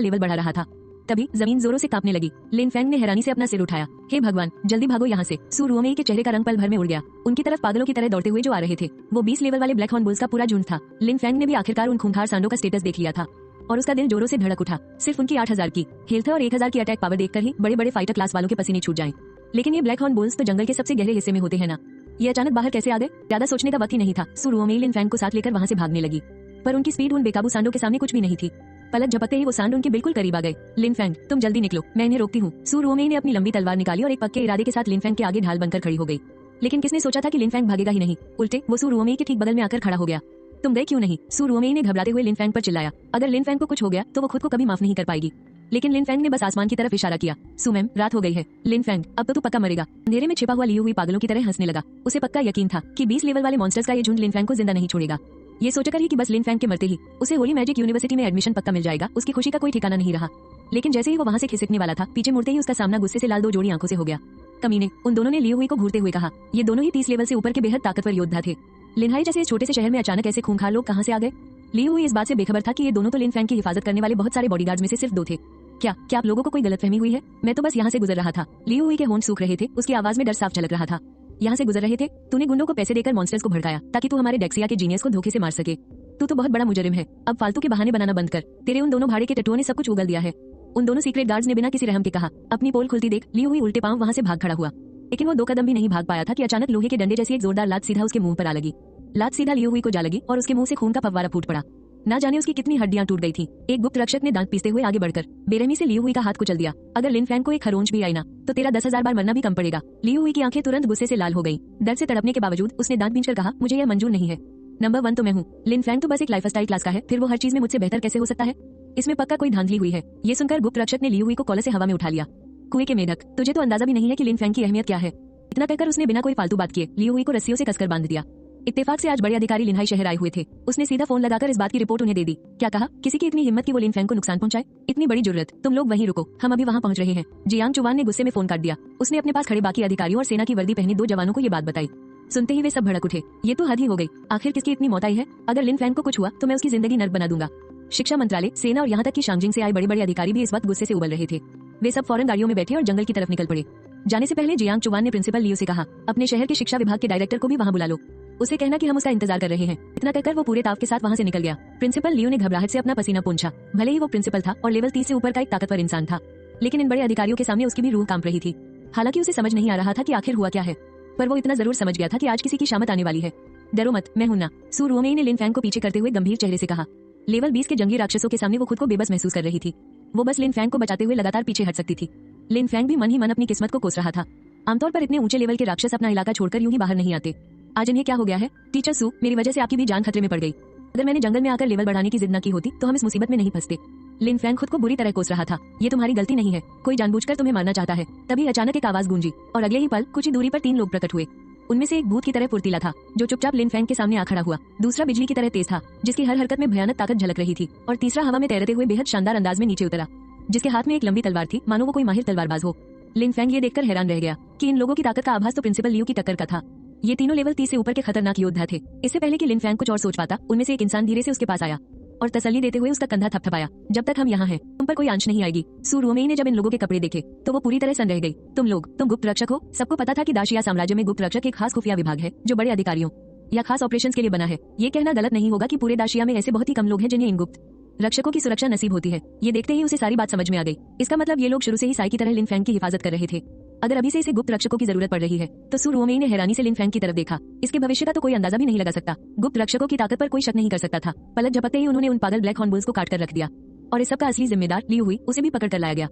लेवल बढ़ा रहा था। तभी जमीन जोरों से कांपने लगी। लिन फैंग ने हैरानी से अपना सिर उठाया। हे भगवान, जल्दी भागो यहाँ से। सू रुओमेई के चेहरे का रंग पल भर में उड़ गया। उनकी तरफ पागलों की तरह दौड़ते हुए जो आ रहे थे वो 20 लेवल वाले ब्लैक हॉर्न बुल्स का पूरा झुंड था। लिन फैंग ने भी आखिरकार उन खूंखार सांडों का स्टेटस देख लिया था और उसका दिल जोरों से धड़क उठा। सिर्फ उनकी 8000 की हेल्थ और 1000 की अटैक पावर देखकर ही बड़े बड़े फाइटर क्लास वालों के पसीने छूट जाएं। लेकिन ये ब्लैक हॉर्न बुल्स तो जंगल के सबसे गहरे हिस्से में होते हैं ना। ये अचानक बाहर कैसे आ गए? ज्यादा सोचने का वक्त ही नहीं था। सू रुओमेई लिन फैंग को साथ लेकर वहां से भागने लगी, पर उनकी स्पीड उन बेकाबू सांडों के सामने कुछ भी नहीं थी। पलक झपकते ही वो सांड उनके बिल्कुल करीब आ गए। लिन फैंग, तुम जल्दी निकलो, मैं इन्हें रोकती हूँ। सू रुओमेई ने अपनी लंबी तलवार निकाली और एक पक्के इरादे के साथ लिन फैंग के आगे ढाल बनकर खड़ी हो गई। लेकिन किसने सोचा था कि लिन फैंग भागेगा ही नहीं, उल्टे वो सू रुओमेई के ठीक बगल में आकर खड़ा हो गया। तुम गए क्यों नहीं? सू रुओमेई ने घबराते हुए लिन फैंग पर चिल्लाया। अगर लिन फैंग को कुछ हो गया तो वो खुद को कभी माफ नहीं कर पाएगी। लेकिन लिन फैंग ने बस आसमान की तरफ इशारा किया। सू मैम, रात हो गई है। लिन फैंग, अब तो तू पक्का मरेगा। अंधेरे में छिपा हुआ लियू हुई पागलों की तरह हंसने लगा। उसे पक्का यकीन था कि 20 लेवल वाले मॉन्स्टर्स का ये झुंड लिन फैंग को जिंदा नहीं छोड़ेगा। ये सोचकर ही कि बस लिन फैंग के मरते ही उसे होली मैजिक यूनिवर्सिटी में एडमिशन पक्का मिल जाएगा, उसकी खुशी का कोई ठिकाना नहीं रहा। लेकिन जैसे ही वो वहां से खिसकने वाला था, पीछे मुड़ते ही उसका सामना गुस्से से लाल 2 जोड़ी आंखों से हो गया। कमीने, उन दोनों ने लियू हुई को घूरते हुए कहा। ये दोनों ही 30 लेवल से ऊपर के बेहद ताकतवर योद्धा थे। लिनहाई जैसे इस छोटे से शहर में अचानक ऐसे खूंखार लोग कहां से आ गए? लियू हुई इस बात से बेखबर था कि ये दोनों तो लिन फैंग की हिफाजत करने वाले बहुत सारे बॉडीगार्ड्स में से सिर्फ 2 थे। क्या आप लोगों को कोई गलतफहमी हुई है? मैं तो बस यहाँ से गुजर रहा था। लियू हुई के होंठ सूख रहे थे, उसकी आवाज में डर साफ झलक रहा था। यहाँ से गुजर रहे थे? तूने गुंडों को पैसे देकर मॉन्स्टर्स को भड़काया ताकि तू हमारे डेक्सिया के जीनियस को धोखे से मार सके। तू तो बहुत बड़ा मुजरिम है। अब फालतू के बहाने बनाना बंद कर। तेरे उन दोनों भाड़े के टट्टुओं ने सब कुछ उगल दिया है। उन दोनों सीक्रेट गार्ड्स ने बिना किसी रहम के कहा। अपनी पोल खुलती देख लियू हुई उल्टे पांव वहां से भाग खड़ा हुआ। लेकिन वो 2 कदम भी नहीं भाग पाया था कि अचानक लोहे के डंडे जैसी एक जोरदार लात सीधा उसके मुंह पर आ लगी। लात सीधा लियू हुई को जा लगी और उसके मुंह से खून का फव्वारा फूट पड़ा। ना जाने उसकी कितनी हड्डियां टूट गई थी। एक गुप्त रक्षक ने दांत पीसते हुए आगे बढ़कर बेरहमी से लियू हुई का हाथ कुचल दिया। अगर लिन फैंग को एक खरोंच भी आई ना तो तेरा 10,000 बार मरना भी कम पड़ेगा। लियू हुई की आंखें तुरंत गुस्से से लाल हो गई। दर्द से तड़पने के बावजूद उसने दांत बींचकर कहा, मुझे यह मंजूर नहीं है। नंबर 1 तो मैं हूँ। लिन फैंग तो बस एक लाइफस्टाइल क्लास का है, फिर वो हर चीज में मुझसे बेहतर कैसे हो सकता है? इसमें पक्का कोई धांधली हुई है। ये सुनकर गुप्त रक्षक ने लियू हुई को कॉलर से हवा में उठा लिया। कुएं के मेढक, तुझे तो अंदाजा भी नहीं है कि लिन फैंग की अहमियत क्या है। इतना कहकर उसने बिना कोई फालतू बात किए लियू हुई को रस्सियों से कसकर बांध दिया। इत्तेफाक से आज बड़े अधिकारी लिनहाई शहर आए हुए थे। उसने सीधा फोन लगाकर इस बात की रिपोर्ट उन्हें दे दी। क्या कहा? किसी की इतनी हिम्मत कि वो लिन फैंग को नुकसान पहुंचाए? इतनी बड़ी जुर्रत। तुम लोग वहीं रुको, हम अभी वहां पहुंच रहे हैं। जियांग चुवान ने गुस्से में फोन काट दिया। उसने अपने पास खड़े बाकी अधिकारियों और सेना की वर्दी पहनी 2 जवानों को ये बात बताई। सुनते ही वे सब भड़क उठे। ये तो हद ही हो गई। आखिर किसकी इतनी मौत आई है? अगर लिन फैंग को कुछ हुआ तो मैं उसकी जिंदगी नर्क बना दूंगा। शिक्षा मंत्रालय, सेना और यहाँ तक कि शांगजिंग से आए बड़े बड़े अधिकारी भी इस वक्त गुस्से से उबल रहे थे। वे सब फौरन गाड़ियों में बैठे और जंगल की तरफ निकल पड़े। जाने से पहले जियांग चुवान ने प्रिंसिपल लियू से कहा, अपने शहर के शिक्षा विभाग के डायरेक्टर को भी वहाँ बुला लो। उसे कहना कि हम उसका इंतजार कर रहे हैं। इतना कहकर वो पूरे ताव के साथ वहाँ से निकल गया। प्रिंसिपल लियू ने घबराहट से अपना पसीना पोंछा। भले ही वो प्रिंसिपल था और लेवल 30 से ऊपर का एक ताकतवर इंसान था, लेकिन इन बड़े अधिकारियों के सामने उसकी भी रूह कांप रही थी। हालांकि उसे समझ नहीं आ रहा था कि आखिर हुआ क्या है, पर वो इतना जरूर समझ गया था कि आज किसी की शामत आने वाली है। डरो मत, मैं हूं ना। सू रुओमेई ने लिन फैंग को पीछे करते हुए गंभीर चेहरे से कहा। लेवल 20 के जंगी राक्षसों के सामने वो खुद को बेबस महसूस कर रही थी। वो बस लिन फैंग को बचाते हुए लगातार पीछे हट सकती थी। लिन फैंग भी मन ही मन अपनी किस्मत को कोस रहा था। आमतौर पर इतने ऊंचे लेवल के राक्षस अपना इलाका छोड़कर यूं ही बाहर नहीं आते। आज इन्हें क्या हो गया है? टीचर सू, मेरी वजह से आपकी भी जान खतरे में पड़ गई। अगर मैंने जंगल में आकर लेवल बढ़ाने की जिद न की होती तो हम इस मुसीबत में नहीं फंसते। लिन फैंग खुद को बुरी तरह कोस रहा था। ये तुम्हारी गलती नहीं है, कोई जानबूझकर तुम्हें मारना चाहता है। तभी अचानक एक आवाज गूंजी और अगले ही पल कुछ ही दूरी पर 3 लोग प्रकट हुए। उनमें से एक भूत की तरह फुर्तीला था जो चुपचाप लिन फैंग के सामने आ खड़ा हुआ। दूसरा बिजली की तरह तेज था जिसकी हर हरकत में भयानक ताकत झलक रही थी। और तीसरा हवा में तैरते हुए बेहद शानदार अंदाज में नीचे उतरा, जिसके हाथ में एक लंबी तलवार थी, मानो वो कोई माहिर तलवारबाज हो। लिन फैंग ये देखकर हैरान रह गया कि इन लोगों की ताकत का आभास तो प्रिंसिपल लियू की टक्कर का था। ये तीनों लेवल 30 से ऊपर के खतरनाक योद्धा थे। इससे पहले कि लिन फैंग कुछ और सोच पाता, उनमें से एक इंसान धीरे से उसके पास आया और तसल्ली देते हुए उसका कंधा थपथपाया। जब तक हम यहाँ हैं, तुम पर कोई आंच नहीं आएगी। सू रुओमेई ने जब इन लोगों के कपड़े देखे तो वो पूरी तरह सन रह गई। तुम गुप्त रक्षक हो? सबको पता था कि दाशिया साम्राज्य में गुप्त रक्षक एक खास खुफिया विभाग है जो बड़े अधिकारियों या खास ऑपरेशंस के लिए बना है। ये कहना गलत नहीं होगा कि पूरे दाशिया में ऐसे बहुत ही कम लोग हैं जिन्हें इन गुप्त रक्षकों की सुरक्षा नसीब होती है। ये देखते ही उसे सारी बात समझ में आ गई। इसका मतलब ये लोग शुरू से ही साई की तरह लिन फैंग की हिफाजत कर रहे थे। अगर अभी से इसे गुप्त रक्षकों की जरूरत पड़ रही है तो सू रुओमेई ने हैरानी से लिन फैंग की तरफ देखा। इसके भविष्य का तो कोई अंदाजा भी नहीं लगा सकता। गुप्त रक्षकों की ताकत पर कोई शक नहीं कर सकता था। पलक झपकते ही उन्होंने उन पागल ब्लैक हॉर्न बुल्स को काट कर रख दिया और इस सब का असली जिम्मेदार लियू हुई उसे भी पकड़ कर लाया गया।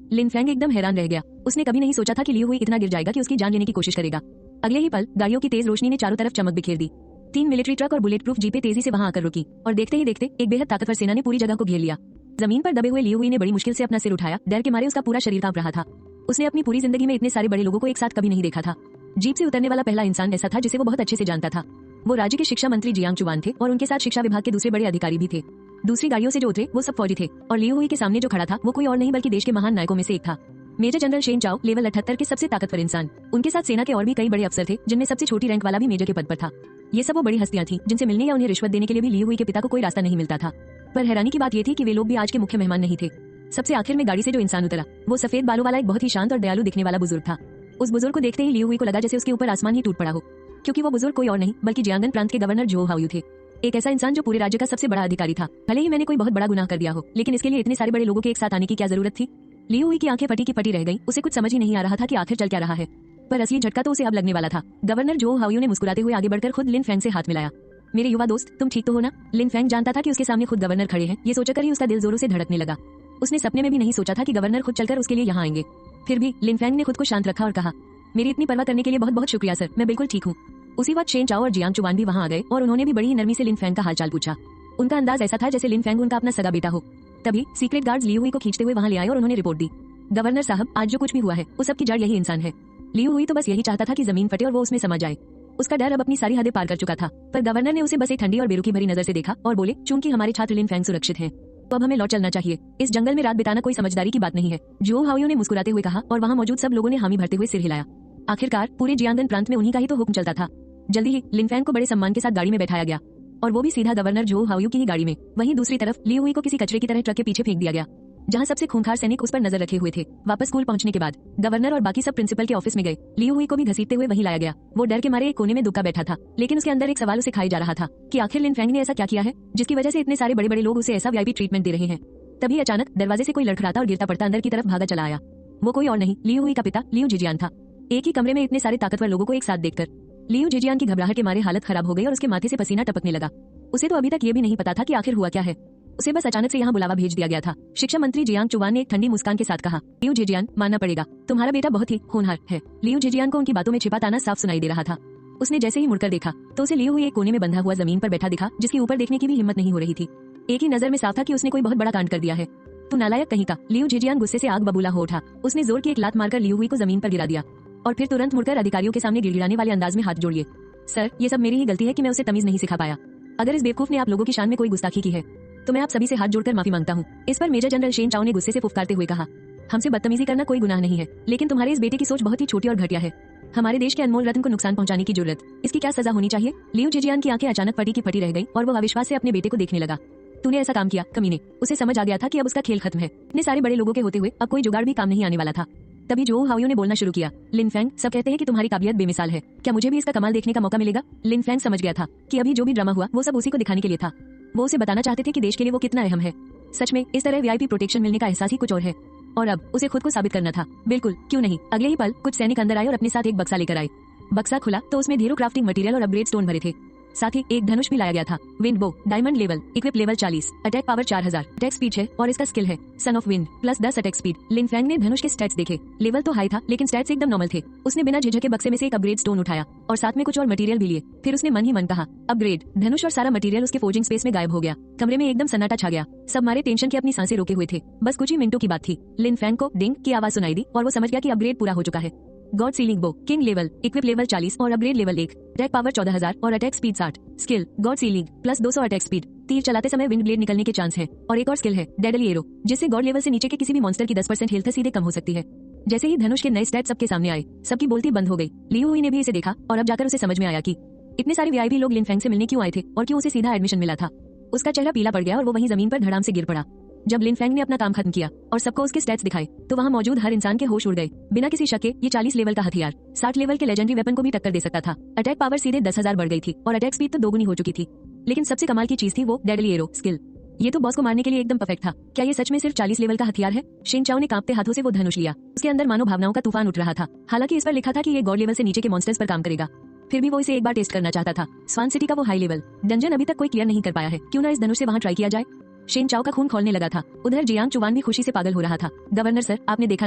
लिन फैंग एकदम हैरान रह गया। उसने कभी नहीं सोचा था कि लियू हुई इतना गिर जाएगा कि उसकी जान लेने की कोशिश करेगा। अगले ही पल गाड़ियों की तेज रोशनी ने चारों तरफ चमक बिखेर दी। 3 मिलिट्री ट्रक और बुलेट प्रूफ जीपें तेजी से वहां आकर रुकी और देखते ही देखते एक बेहद ताकतवर सेना ने पूरी जगह को घेर लिया। जमीन पर दबे हुए लियू हुई ने बड़ी मुश्किल से अपना सिर उठाया। डर के मारे उसका पूरा शरीर कांप रहा था। उसने अपनी पूरी जिंदगी में इतने सारे बड़े लोगों को एक साथ कभी नहीं देखा था। जीप से उतरने वाला पहला इंसान ऐसा था जिसे वो बहुत अच्छे से जानता था। वो राज्य के शिक्षा मंत्री जियांग चुवान थे और उनके साथ शिक्षा विभाग के दूसरे बड़े अधिकारी भी थे। दूसरी गाड़ियों से जो उतरे वो सब फौजी थे और लियू हुई के सामने जो खड़ा था वो कोई और नहीं बल्कि देश के महान नायकों में से एक था। मेजर जनरल शेन चाओ, लेवल 78 के सबसे ताकतवर इंसान। उनके साथ सेना के और भी कई बड़े अफसर थे जिनमें सबसे छोटी रैंक वाला भी मेजर के पद पर था। ये सब वो बड़ी हस्तियां थीं जिनसे मिलने या उन्हें रिश्वत देने के लिए भी लियू हुई के पिता को कोई रास्ता नहीं मिलता था। पर हैरानी की बात ये थी कि वे लोग भी आज के मुख्य मेहमान नहीं थे। सबसे आखिर में गाड़ी से जो इंसान उतरा वो सफेद बालों वाला एक बहुत ही शांत और दयालु दिखने वाला बुजुर्ग था। उस बुजुर्ग को देखते ही लियू हुई को लगा जैसे उसके ऊपर आसमान ही टूट पड़ा हो, क्योंकि वो बुजुर्ग कोई और नहीं बल्कि जियांगन प्रांत के गवर्नर जो हाओयू थे। एक ऐसा इंसान जो पूरे राज्य का सबसे बड़ा अधिकारी था। भले ही मैंने कोई बहुत बड़ा गुनाह कर दिया हो, लेकिन इसके लिए इतने सारे बड़े लोगों के एक साथ आने की क्या जरूरत थी। लियू हुई की आंखें पटी की पटी रह गई। उसे कुछ समझ ही नहीं आ रहा था कि आखिर चल क्या रहा है। पर असली झटका तो उसे अब लगने वाला था। गवर्नर जो हाओयू ने मुस्कुराते हुए आगे बढ़कर खुद लिन फैंग से हाथ मिलाया। मेरे युवा दोस्त, तुम ठीक तो हो ना? लिन फैंग जानता था कि उसके सामने खुद गवर्नर खड़े हैं। ये सोचकर ही उसका दिल जोरों से धड़कने लगा। उसने सपने में भी नहीं सोचा था कि गवर्नर खुद चलकर उसके लिए यहाँ आएंगे। फिर भी लिन फैंग ने खुद को शांत रखा और कहा, मेरी इतनी परवाह करने के लिए बहुत बहुत शुक्रिया सर, मैं बिल्कुल ठीक हूँ। उसी वक्त शेन चाओ और जियांग चुवान भी वहाँ आ गए और उन्होंने भी बड़ी ही नरमी से लिन फैंग का हालचाल पूछा। उनका अंदाज ऐसा था जैसे लिन फैंग उनका अपना सगा बेटा हो। तभी सीक्रेट गार्ड्स लियू हुई को खींचते हुए वहाँ ले आए और उन्होंने रिपोर्ट दी। गवर्नर साहब, आज जो कुछ भी हुआ है उस सब की जड़ यही इंसान है। लियू हुई तो बस यही चाहता था कि जमीन फटे और वो उसमें समा जाए। उसका डर अब अपनी सारी हदें पार कर चुका था। पर गवर्नर ने उसे बस एक ठंडी और बेरुखी भरी नजर से देखा और बोले, चूंकि हमारे छात्र लिन फैंग सुरक्षित हैं, तो अब हमें लौट चलना चाहिए। इस जंगल में रात बिताना कोई समझदारी की बात नहीं है। जो हाओयू ने मुस्कुराते हुए कहा और वहाँ मौजूद सब लोगों ने हामी भरते हुए सिर हिलाया। आखिरकार पूरे जियांगन प्रांत में उन्हीं का ही तो हुक्म चलता था। जल्दी ही लिन फैंग को बड़े सम्मान के साथ गाड़ी में बैठाया गया और वो भी सीधा गवर्नर जो हाओयू की ही गाड़ी में। वहीं दूसरी तरफ लियू हुई को किसी कचरे की तरह ट्रक के पीछे फेंक दिया गया, जहां सबसे खूंखार सैनिक उस पर नजर रखे हुए थे। वापस स्कूल पहुंचने के बाद गवर्नर और बाकी सब प्रिंसिपल के ऑफिस में गए। लियू हुई को भी घसीटते हुए वहीं लाया गया। वो डर के मारे एक कोने में दुबका बैठा था, लेकिन उसके अंदर एक सवाल उसे खाई जा रहा था कि आखिर लिन फैंग ने ऐसा क्या किया है जिसकी वजह से इतने सारे बड़े बड़े लोग उसे ऐसा वीआईपी ट्रीटमेंट दे रहे हैं। तभी अचानक दरवाजे से कोई लड़खड़ाता और गिरता पड़ता अंदर की तरफ भागा चला आया। वो कोई और नहीं, लियू हुई का पिता लियू जिजियान था। एक ही कमरे में इतने सारे ताकतवर लोगों को एक साथ देखकर लियू जिजियान की घबराहट के मारे हालत खराब हो गई और उसके माथे से पसीना टपकने लगा। उसे तो अभी तक ये भी नहीं पता था कि आखिर हुआ क्या है। उसे बस अचानक से यहाँ बुलावा भेज दिया गया था। शिक्षा मंत्री जियांग चुवान ने एक ठंडी मुस्कान के साथ कहा, लियू जिजियान, मानना पड़ेगा, तुम्हारा बेटा बहुत ही होनहार है। लियू जिजियान को उनकी बातों में छिपा ताना साफ सुनाई दे रहा था। उसने जैसे ही मुड़कर देखा तो उसे लियू हुई एक कोने में बंधा हुआ जमीन पर बैठा दिखा, जिसके ऊपर देखने की भी हिम्मत नहीं हो रही थी। एक ही नजर में साफ था कि उसने कोई बहुत बड़ा कांड कर दिया है। तू नालायक कहीं का। लियू जिजियान गुस्से से आग बबूला हो उठा। उसने जोर की एक लात मारकर लियू हुई को जमीन पर गिरा दिया और फिर तुरंत मुड़कर अधिकारियों के सामने गिड़गिड़ाने वाले अंदाज में हाथ जोड़िए। सर, ये सब मेरी ही गलती है कि मैं उसे तमीज नहीं सिखा पाया। अगर इस बेवकूफ ने आप लोगों की शान में कोई गुस्ताखी की है तो मैं आप सभी से हाथ जोड़कर माफी मांगता हूँ। इस पर मेजर जनरल शेन चाओ ने गुस्से से फुफकारते हुए कहा, हमसे बदतमीजी करना कोई गुनाह नहीं है, लेकिन तुम्हारे इस बेटे की सोच बहुत ही छोटी और घटिया है। हमारे देश के अनमोल रत्न को नुकसान पहुंचाने की जरूरत, इसकी क्या सजा होनी चाहिए? लियू जिजियान की आंखें अचानक पटी की पटी रह गई और वो अविश्वास से अपने बेटे को देखने लगा। तूने ऐसा काम किया, कमीने। उसे समझ आ गया था कि अब उसका खेल खत्म है। इतने सारे बड़े लोगों के होते हुए अब कोई जुगाड़ भी काम नहीं आने वाला था। तभी जो हाओयू ने बोलना शुरू किया, लिन फैंग, सब कहते हैं कि तुम्हारी काबिलियत बेमिसाल है, क्या मुझे भी इसका कमाल देखने का मौका मिलेगा? लिन फैंग समझ गया था कि अभी जो भी ड्रामा हुआ वो सब उसी को दिखाने के लिए था। वो उसे बताना चाहते थे कि देश के लिए वो कितना अहम है। सच में इस तरह वीआईपी प्रोटेक्शन मिलने का एहसास ही कुछ और है और अब उसे खुद को साबित करना था। बिल्कुल, क्यों नहीं। अगले ही पल कुछ सैनिक अंदर आए और अपने साथ एक बक्सा लेकर आए। बक्सा खुला तो उसमें ढेरों क्राफ्टिंग मटेरियल और अपग्रेड स्टोन भरे थे। साथ ही एक धनुष भी लाया गया था। Wind bow, diamond level, equip level 40, attack power 4000, attack speed है और इसका स्किल है son of wind plus 10 attack speed. Lin Fang ने धनुष के स्टैट्स देखे। लेवल तो हाई था लेकिन स्टैट्स एकदम नॉर्मल थे। उसने बिना झिझके बक्से में से एक अपग्रेड स्टोन उठाया और साथ में कुछ और मटेरियल भी लिए। फिर उसने मन ही मन कहा, अपग्रेड। धनुष और सारा मटेरियल उसके फोर्जिंग स्पेस में गायब हो गया। कमरे में एकदम सन्नाटा छा गया। सब मारे टेंशन के अपनी सांसें रोके हुए थे। बस कुछ ही मिनटों की बात थी। लिन फैंग को डिंग की आवाज सुनाई दी और वो समझ गया कि अपग्रेड पूरा हो चुका है। गॉड सीलिंग बो, किंग लेवल, इक्विप लेवल 40 और अपग्रेड लेवल 1, अटैक पावर 14000 और attack speed 60, skill God ceiling plus 200 attack speed. तीर चलाते समय विंड ब्लेड निकलने के चांस है और एक और स्किल है डेडली एरो, जिससे गॉड लेवल से नीचे के किसी भी मॉन्स्टर की 10% हेल्थ सीधे कम हो सकती है। जैसे ही धनुष के नए स्टैट्स सबके सामने आए, सबकी बोलती बंद हो गई। लियू हुई ने भी इसे देखा और अब जाकर उसे समझ में आया कि इतने सारे वीआईपी लोग लिन फैंग से मिलने क्यों आए थे और क्यों उसे सीधा एडमिशन मिला था। उसका चेहरा पीला पड़ गया और वो वहीं जमीन पर धड़ाम से गिर पड़ा। जब लिन फैंग ने अपना काम खत्म किया और सबको उसके स्टैट्स दिखाए तो वहाँ मौजूद हर इंसान के होश उड़ गए। बिना किसी शक के ये 40 लेवल का हथियार 60 लेवल के लेजेंडरी वेपन को भी टक्कर दे सकता था। अटैक पावर सीधे 10,000 बढ़ गई थी और अटैक स्पीड तो दोगुनी हो चुकी थी। लेकिन सबसे कमाल की चीज थी वो डेडली एरो स्किल। ये तो बॉस को मारने के लिए एकदम परफेक्ट था। क्या ये सच में सिर्फ 40 लेवल का हथियार है? शेन चाओ ने कांपते हाथों से वो धनुष लिया। उसके अंदर मानो भावनाओं का तूफान उठ रहा था। हालांकि इस पर लिखा था कि ये गॉड लेवल से नीचे के मॉन्स्टर्स पर काम करेगा, फिर भी वो इसे एक बार टेस्ट करना चाहता था। स्वान सिटी का वो हाई लेवल डंजन अभी तक कोई क्लियर नहीं कर पाया है, क्यों ना इस धनुष से वहाँ ट्राई किया जाए। शेन चाओ का खून खौलने लगा था। उधर जियांग चुवान भी खुशी से पागल हो रहा था। गवर्नर सर, आपने देखा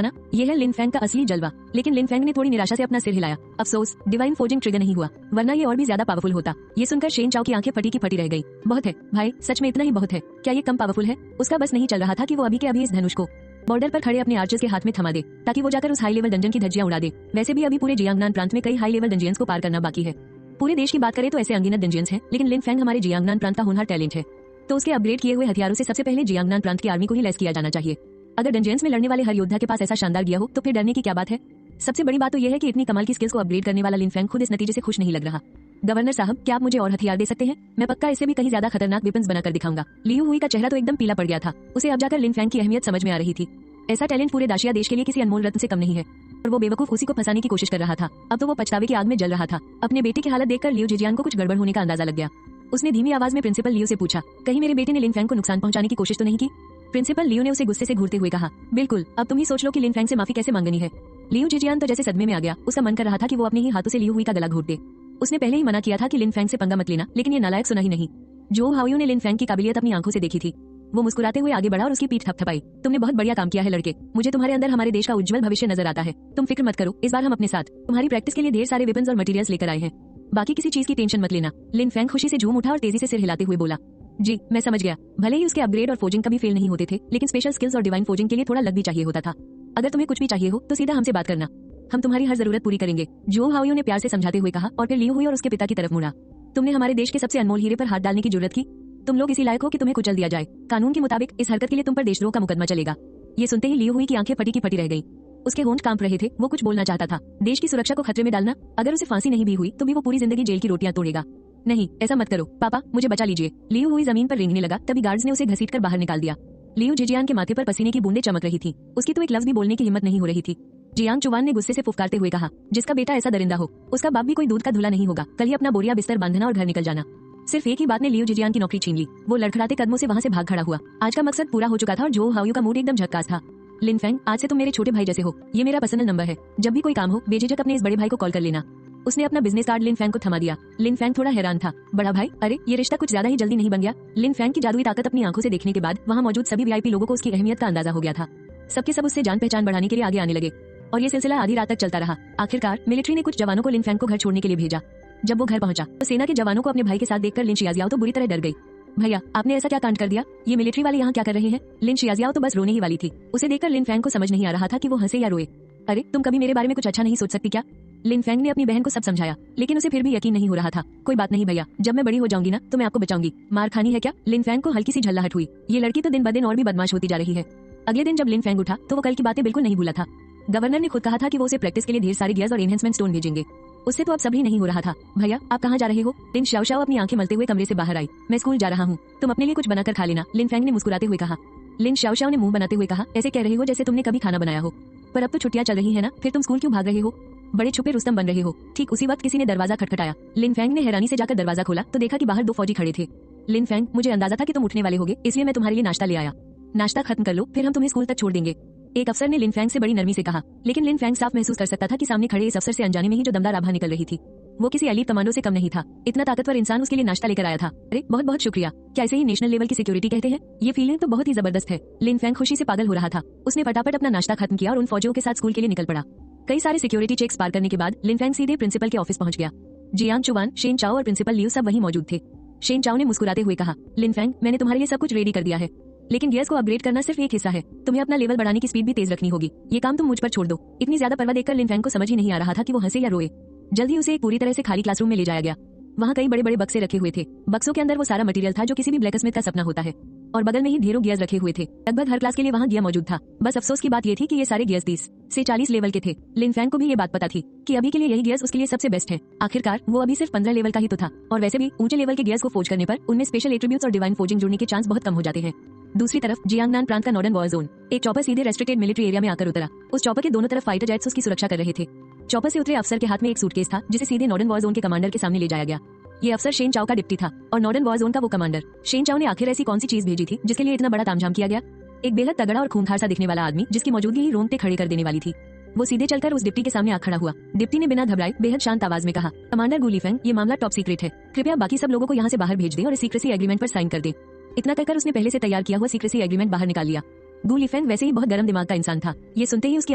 ना, ये है लिन फैंग का असली जलवा। लेकिन लिन फैंग ने थोड़ी निराशा से अपना सिर हिलाया। अफसोस, डिवाइन फोर्जिंग ट्रिगर नहीं हुआ, वरना ये और भी ज्यादा पावरफुल होता। ये सुनकर शेन चाओ की आंखें फटी की फटी रह गई। बहुत है भाई, सच में इतना ही बहुत है। क्या ये कम पावरफुल है? उसका बस नहीं चल रहा था कि वो अभी के अभी इस धनुष को बॉर्डर पर खड़े अपने आर्चर्स के हाथ में थमा दे, ताकि वो जाकर उस हाई लेवल डंजन की धज्जियां उड़ा दे। वैसे भी अभी पूरे जियांगनान प्रांत में कई हाई लेवल डंजियंस को पार करना बाकी है। पूरे देश की बात करें तो ऐसे अनगिनत डंजियंस हैं, लेकिन लिन फैंग हमारे जियांगनान प्रांत का होनहार टैलेंट है। तो उसके अपग्रेड किए हुए हथियारों से सबसे पहले जियांगनान प्रांत की आर्मी को ही लेस किया जाना चाहिए। अगर डंजियंस में लड़ने वाले हर योद्धा के पास ऐसा शानदार गियर हो तो फिर डरने की क्या बात है। सबसे बड़ी बात तो यह है कि इतनी कमाल की स्किल्स को अपग्रेड करने वाला लिन फैंग खुद इस नतीजे से खुश नहीं लग रहा। गवर्नर साहब, क्या आप मुझे और हथियार दे सकते हैं? मैं पक्का इससे भी कहीं ज्यादा खतरनाक वेपन्स बनाकर दिखाऊंगा। लियू हुई का चेहरा तो एकदम पीला पड़ गया था। उसे अब जाकर लिन फैंग की अहमियत समझ में आ रही थी। ऐसा टैलेंट पूरे दाशिया देश के लिए किसी अनमोल रत्न से कम नहीं है। और वो बेवकूफ उसी को फंसाने की कोशिश कर रहा था। अब तो वो पछतावे की आग में जल रहा था। अपने बेटे की हालत देखकर लियू जिजियान को कुछ गड़बड़ होने का अंदाजा लग गया। उसने धीमी आवाज में प्रिंसिपल लियू से पूछा, कहीं मेरे बेटे ने लिन फैंग को नुकसान पहुंचाने की कोशिश तो नहीं की? प्रिंसिपल लियू ने उसे गुस्से से घूरते हुए कहा, बिल्कुल, अब तुम ही सोच लो कि लिन फैंग से माफी कैसे मांगनी है। लियू जिजियान तो जैसे सदमे में आ गया। उसका मन कर रहा था कि वो अपने ही हाथों से लियू हुई का गला घोट दे। उसने पहले ही मना किया था कि लिन फैंग से पंगा मत लेना, लेकिन ये नालायक सुना ही नहीं। जो हाओयू ने लिन फैंग की काबिलियत अपनी आंखों से देखी थी। वो मुस्कुराते हुए आगे बढ़ा और उसकी पीठ थपथपाई। तुमने बहुत बढ़िया काम किया है लड़के। मुझे तुम्हारे अंदर हमारे देश का उज्जवल भविष्य नजर आता है। तुम फिक्र मत करो, इस बार हम अपने साथ तुम्हारी प्रैक्टिस के लिए ढेर सारे वेपन्स और मटेरियल्स लेकर आए हैं। बाकी किसी चीज की टेंशन मत लेना। लिन फैंग खुशी से झूम उठा और तेजी से सिर हिलाते हुए बोला, जी मैं समझ गया। भले ही उसके अपग्रेड और फोर्जिंग कभी फेल नहीं होते थे, लेकिन स्पेशल स्किल्स और डिवाइन फोर्जिंग के लिए थोड़ा लक भी चाहिए होता था। अगर तुम्हें कुछ भी चाहिए हो तो सीधा हमसे बात करना, हम तुम्हारी हर जरूरत पूरी करेंगे। जो हाओयू ने प्यार से समझाते हुए कहा और फिर लियू हुई और उसके पिता की तरफ मुड़ा। तुमने हमारे देश के सबसे अनमोल हीरे पर हाथ डालने की जरूरत की। तुम लोग इसी लायक हो कि तुम्हें कुचल दिया जाए। कानून के मुताबिक इस हरकत के लिए तुम पर देशद्रोह का मुकदमा चलेगा। ये सुनते ही लियू हुई की आंखें फटी की फटी रह गई। उसके होंठ कांप रहे थे। वो कुछ बोलना चाहता था। देश की सुरक्षा को खतरे में डालना, अगर उसे फांसी नहीं भी हुई तो भी वो पूरी जिंदगी जेल की रोटियां तोड़ेगा। नहीं, ऐसा मत करो पापा, मुझे बचा लीजिए। लियू हुई जमीन पर रेंगने लगा। तभी गार्ड्स ने उसे घसीटकर बाहर निकाल दिया। लियू जिजियान के माथे पर पसीने की बूंदें चमक रही थी। उसकी तो एक लफ्ज भी बोलने की हिम्मत नहीं हो रही थी। जियांग चुवान ने गुस्से से फुफकारते हुए कहा, जिसका बेटा ऐसा दरिंदा हो, उसका बाप भी कोई दूध का धुला नहीं होगा। कल ही अपना बोरिया बिस्तर बांधना और घर निकल जाना। सिर्फ एक ही बात ने लियू जिजियान की नौकरी छीन ली। वो लड़खड़ाते कदमों से वहां से भाग खड़ा हुआ। आज का मकसद पूरा हो चुका था और जो हाओयू का मूड एकदम झक्कास था। लिन फैंग, आज से तुम मेरे छोटे भाई जैसे हो। ये मेरा पर्सनल नंबर है। जब भी कोई काम हो बेझिझक अपने इस बड़े भाई को कॉल कर लेना। उसने अपना बिजनेस कार्ड लिन फैंग को थमा दिया। लिन फैंग थोड़ा हैरान था। बड़ा भाई, अरे ये रिश्ता कुछ ज्यादा ही जल्दी नहीं बन गया? लिन फैंग की जादुई ताकत अपनी आंखों से देखने के बाद वहाँ मौजूद सभी वीआईपी लोगों को उसकी अहमियत का अंदाजा हो गया था। सबके सब उससे जान पहचान बढ़ाने के लिए आगे आने लगे और ये सिलसिला आधी रात तक चलता रहा। आखिरकार मिलिट्री ने कुछ जवानों को लिन फैंग को घर छोड़ने के लिए भेजा। जब वो घर पहुंचा तो सेना के जवानों को अपने भाई के साथ देखकर लिन शियाजियाओ तो बुरी तरह डर गई। भैया, आपने ऐसा क्या कांड कर दिया? ये मिलिट्री वाले यहाँ क्या कर रहे हैं? लिन शियाजियाओ तो बस रोने ही वाली थी। उसे देखकर लिन फैंग को समझ नहीं आ रहा था कि वो हंसे या रोए। अरे तुम कभी मेरे बारे में कुछ अच्छा नहीं सोच सकती क्या? लिन फैंग ने अपनी बहन को सब समझाया, लेकिन उसे फिर भी यकीन नहीं हो रहा था। कोई बात नहीं भैया, जब मैं बड़ी हो जाऊंगी ना तो मैं आपको बचाऊंगी। मार खानी है क्या? लिन फैंग को हल्की सी झल्लाहट हुई। ये लड़की तो दिन ब दिन और भी बदमाश होती जा रही है। अगले दिन जब लिन फैंग उठा तो वो कल की बातें बिल्कुल नहीं भूला था। गवर्नर ने खुद कहा था कि वो उसे प्रैक्टिस के लिए ढेर सारे गियर्स और एनहेंसमेंट स्टोन भेजेंगे। उससे तो अब सभी नहीं हो रहा था। भैया, आप कहाँ जा रहे हो? लिन शाओशाओ अपनी आंखें मलते हुए कमरे से बाहर आई। मैं स्कूल जा रहा हूँ, तुम अपने लिए कुछ बनाकर खा लेना, लिन फैंग ने मुस्कुराते हुए कहा। लिन शाओशाओ ने मुंह बनाते हुए कहा, ऐसे कह रही हो जैसे तुमने कभी खाना बनाया हो। पर अब तो छुट्टियां चल रही है ना, फिर तुम स्कूल क्यों भाग रहे हो? बड़े छुपे रुस्तम बन रहे हो। ठीक उसी वक्त किसी ने दरवाजा खटखटाया। लिन फैंग ने हैरानी से जाकर दरवाजा खोला तो देखा कि बाहर 2 फौजी खड़े थे। लिन फैंग, मुझे अंदाजा था कि तुम उठने वाले होगे, इसलिए मैं तुम्हारे लिए नाश्ता ले आया। नाश्ता खत्म कर लो, फिर हम तुम्हें स्कूल तक छोड़ देंगे। एक अफसर ने लिन फैंग से बड़ी नरमी से कहा, लेकिन लिन फैंग साफ महसूस कर सकता था कि सामने खड़े इस अफसर से अनजाने में ही जो दमदार आभा निकल रही थी वो किसी एलीट कमांडो से कम नहीं था। इतना ताकतवर इंसान उसके लिए नाश्ता लेकर आया था। अरे बहुत बहुत शुक्रिया। क्या इसे ही नेशनल लेवल की सिक्योरिटी कहते हैं? ये फीलिंग तो बहुत ही जबरदस्त है। लिन फैंग खुशी से पागल हो रहा था। उसने फटाफट अपना नाश्ता खत्म किया और उन फौजियों के साथ स्कूल के लिए निकल पड़ा। कई सारे सिक्योरिटी चेक्स पार करने के बाद लिन फैंग सीधे प्रिंसिपल के ऑफिस पहुंच गया। जियांग चुवान, शेन चाओ और प्रिंसिपल लियू सब वहीं मौजूद थे। शेन चाओ ने मुस्कुराते हुए कहा, लिन फैंग, मैंने तुम्हारे लिए सब कुछ रेडी कर दिया है, लेकिन गियर्स को अपग्रेड करना सिर्फ एक हिस्सा है। तुम्हें अपना लेवल बढ़ाने की स्पीड भी तेज रखनी होगी। ये काम तुम मुझ पर छोड़ दो। इतनी ज्यादा परवाह देखकर लिन फैंग को समझ ही नहीं आ रहा था कि वो हंसे या रोए। जल्द ही उसे एक पूरी तरह से खाली क्लासरूम में ले जाया गया। वहाँ कई बड़े बड़े बक्से रखे हुए थे। बक्सों के अंदर वो सारा मटेरियल था जो किसी भी ब्लैकस्मिथ का सपना होता है, और बगल में ही ढेरों गियर्स रखे हुए थे। लगभग हर क्लास के लिए वहाँ गियर मौजूद था। बस अफसोस की बात ये थी कि ये सारे गियर्स 30 से 40 लेवल के थे। लिन फैंग को भी ये बात पता थी कि अभी के लिए यही गियर्स उसके लिए सबसे बेस्ट है। आखिरकार वो अभी सिर्फ 15 लेवल का ही तो था, और वैसे भी ऊंचे लेवल के गियर्स को फोर्ज करने पर उनमें स्पेशल एट्रीब्यूट्स और डिवाइन फोर्जिंग जुड़ने के चांस बहुत कम हो जाते हैं। दूसरी तरफ जियांगनान प्रांत का नॉर्दर्न वॉर जोन, एक चॉपर सीधे रेस्ट्रिक्टेड मिलिट्री एरिया में आकर उतरा। उस चॉपर के दोनों तरफ फाइटर जेट्स उसकी सुरक्षा कर रहे थे। चॉपर से उतरे अफसर के हाथ में एक सूटकेस था जिसे सीधे नॉर्दर्न वॉर जोन के कमांडर के सामने ले जाया गया। ये अफसर शेन चाओ का डिप्टी था और नॉर्दर्न वॉर जोन का वो कमांडर। शेन चाओ ने आखिर ऐसी कौन सी चीज भेजी थी जिसके लिए इतना बड़ा तामझाम किया गया? एक बेहद तगड़ा और खूंखार सा दिखने वाला आदमी जिसकी मौजूदगी ही रोंगटे खड़े कर देने वाली थी। वो सीधे चलकर उस डिप्टी के सामने आ खड़ा हुआ। डिप्टी ने बिना घबराए बेहद शांत आवाज में कहा, कमांडर गू लीफेंग, ये मामला टॉप सीक्रेट है। कृपया बाकी सब लोगों को यहाँ से बाहर भेज दें और इस सीक्रेसी एग्रीमेंट पर साइन कर दें। इतना कहकर उसने पहले से तैयार किया हुआ सीक्रेसी एग्रीमेंट बाहर निकाल लिया। गु लिफेंग वैसे ही बहुत गर्म दिमाग का इंसान था। ये सुनते ही उसकी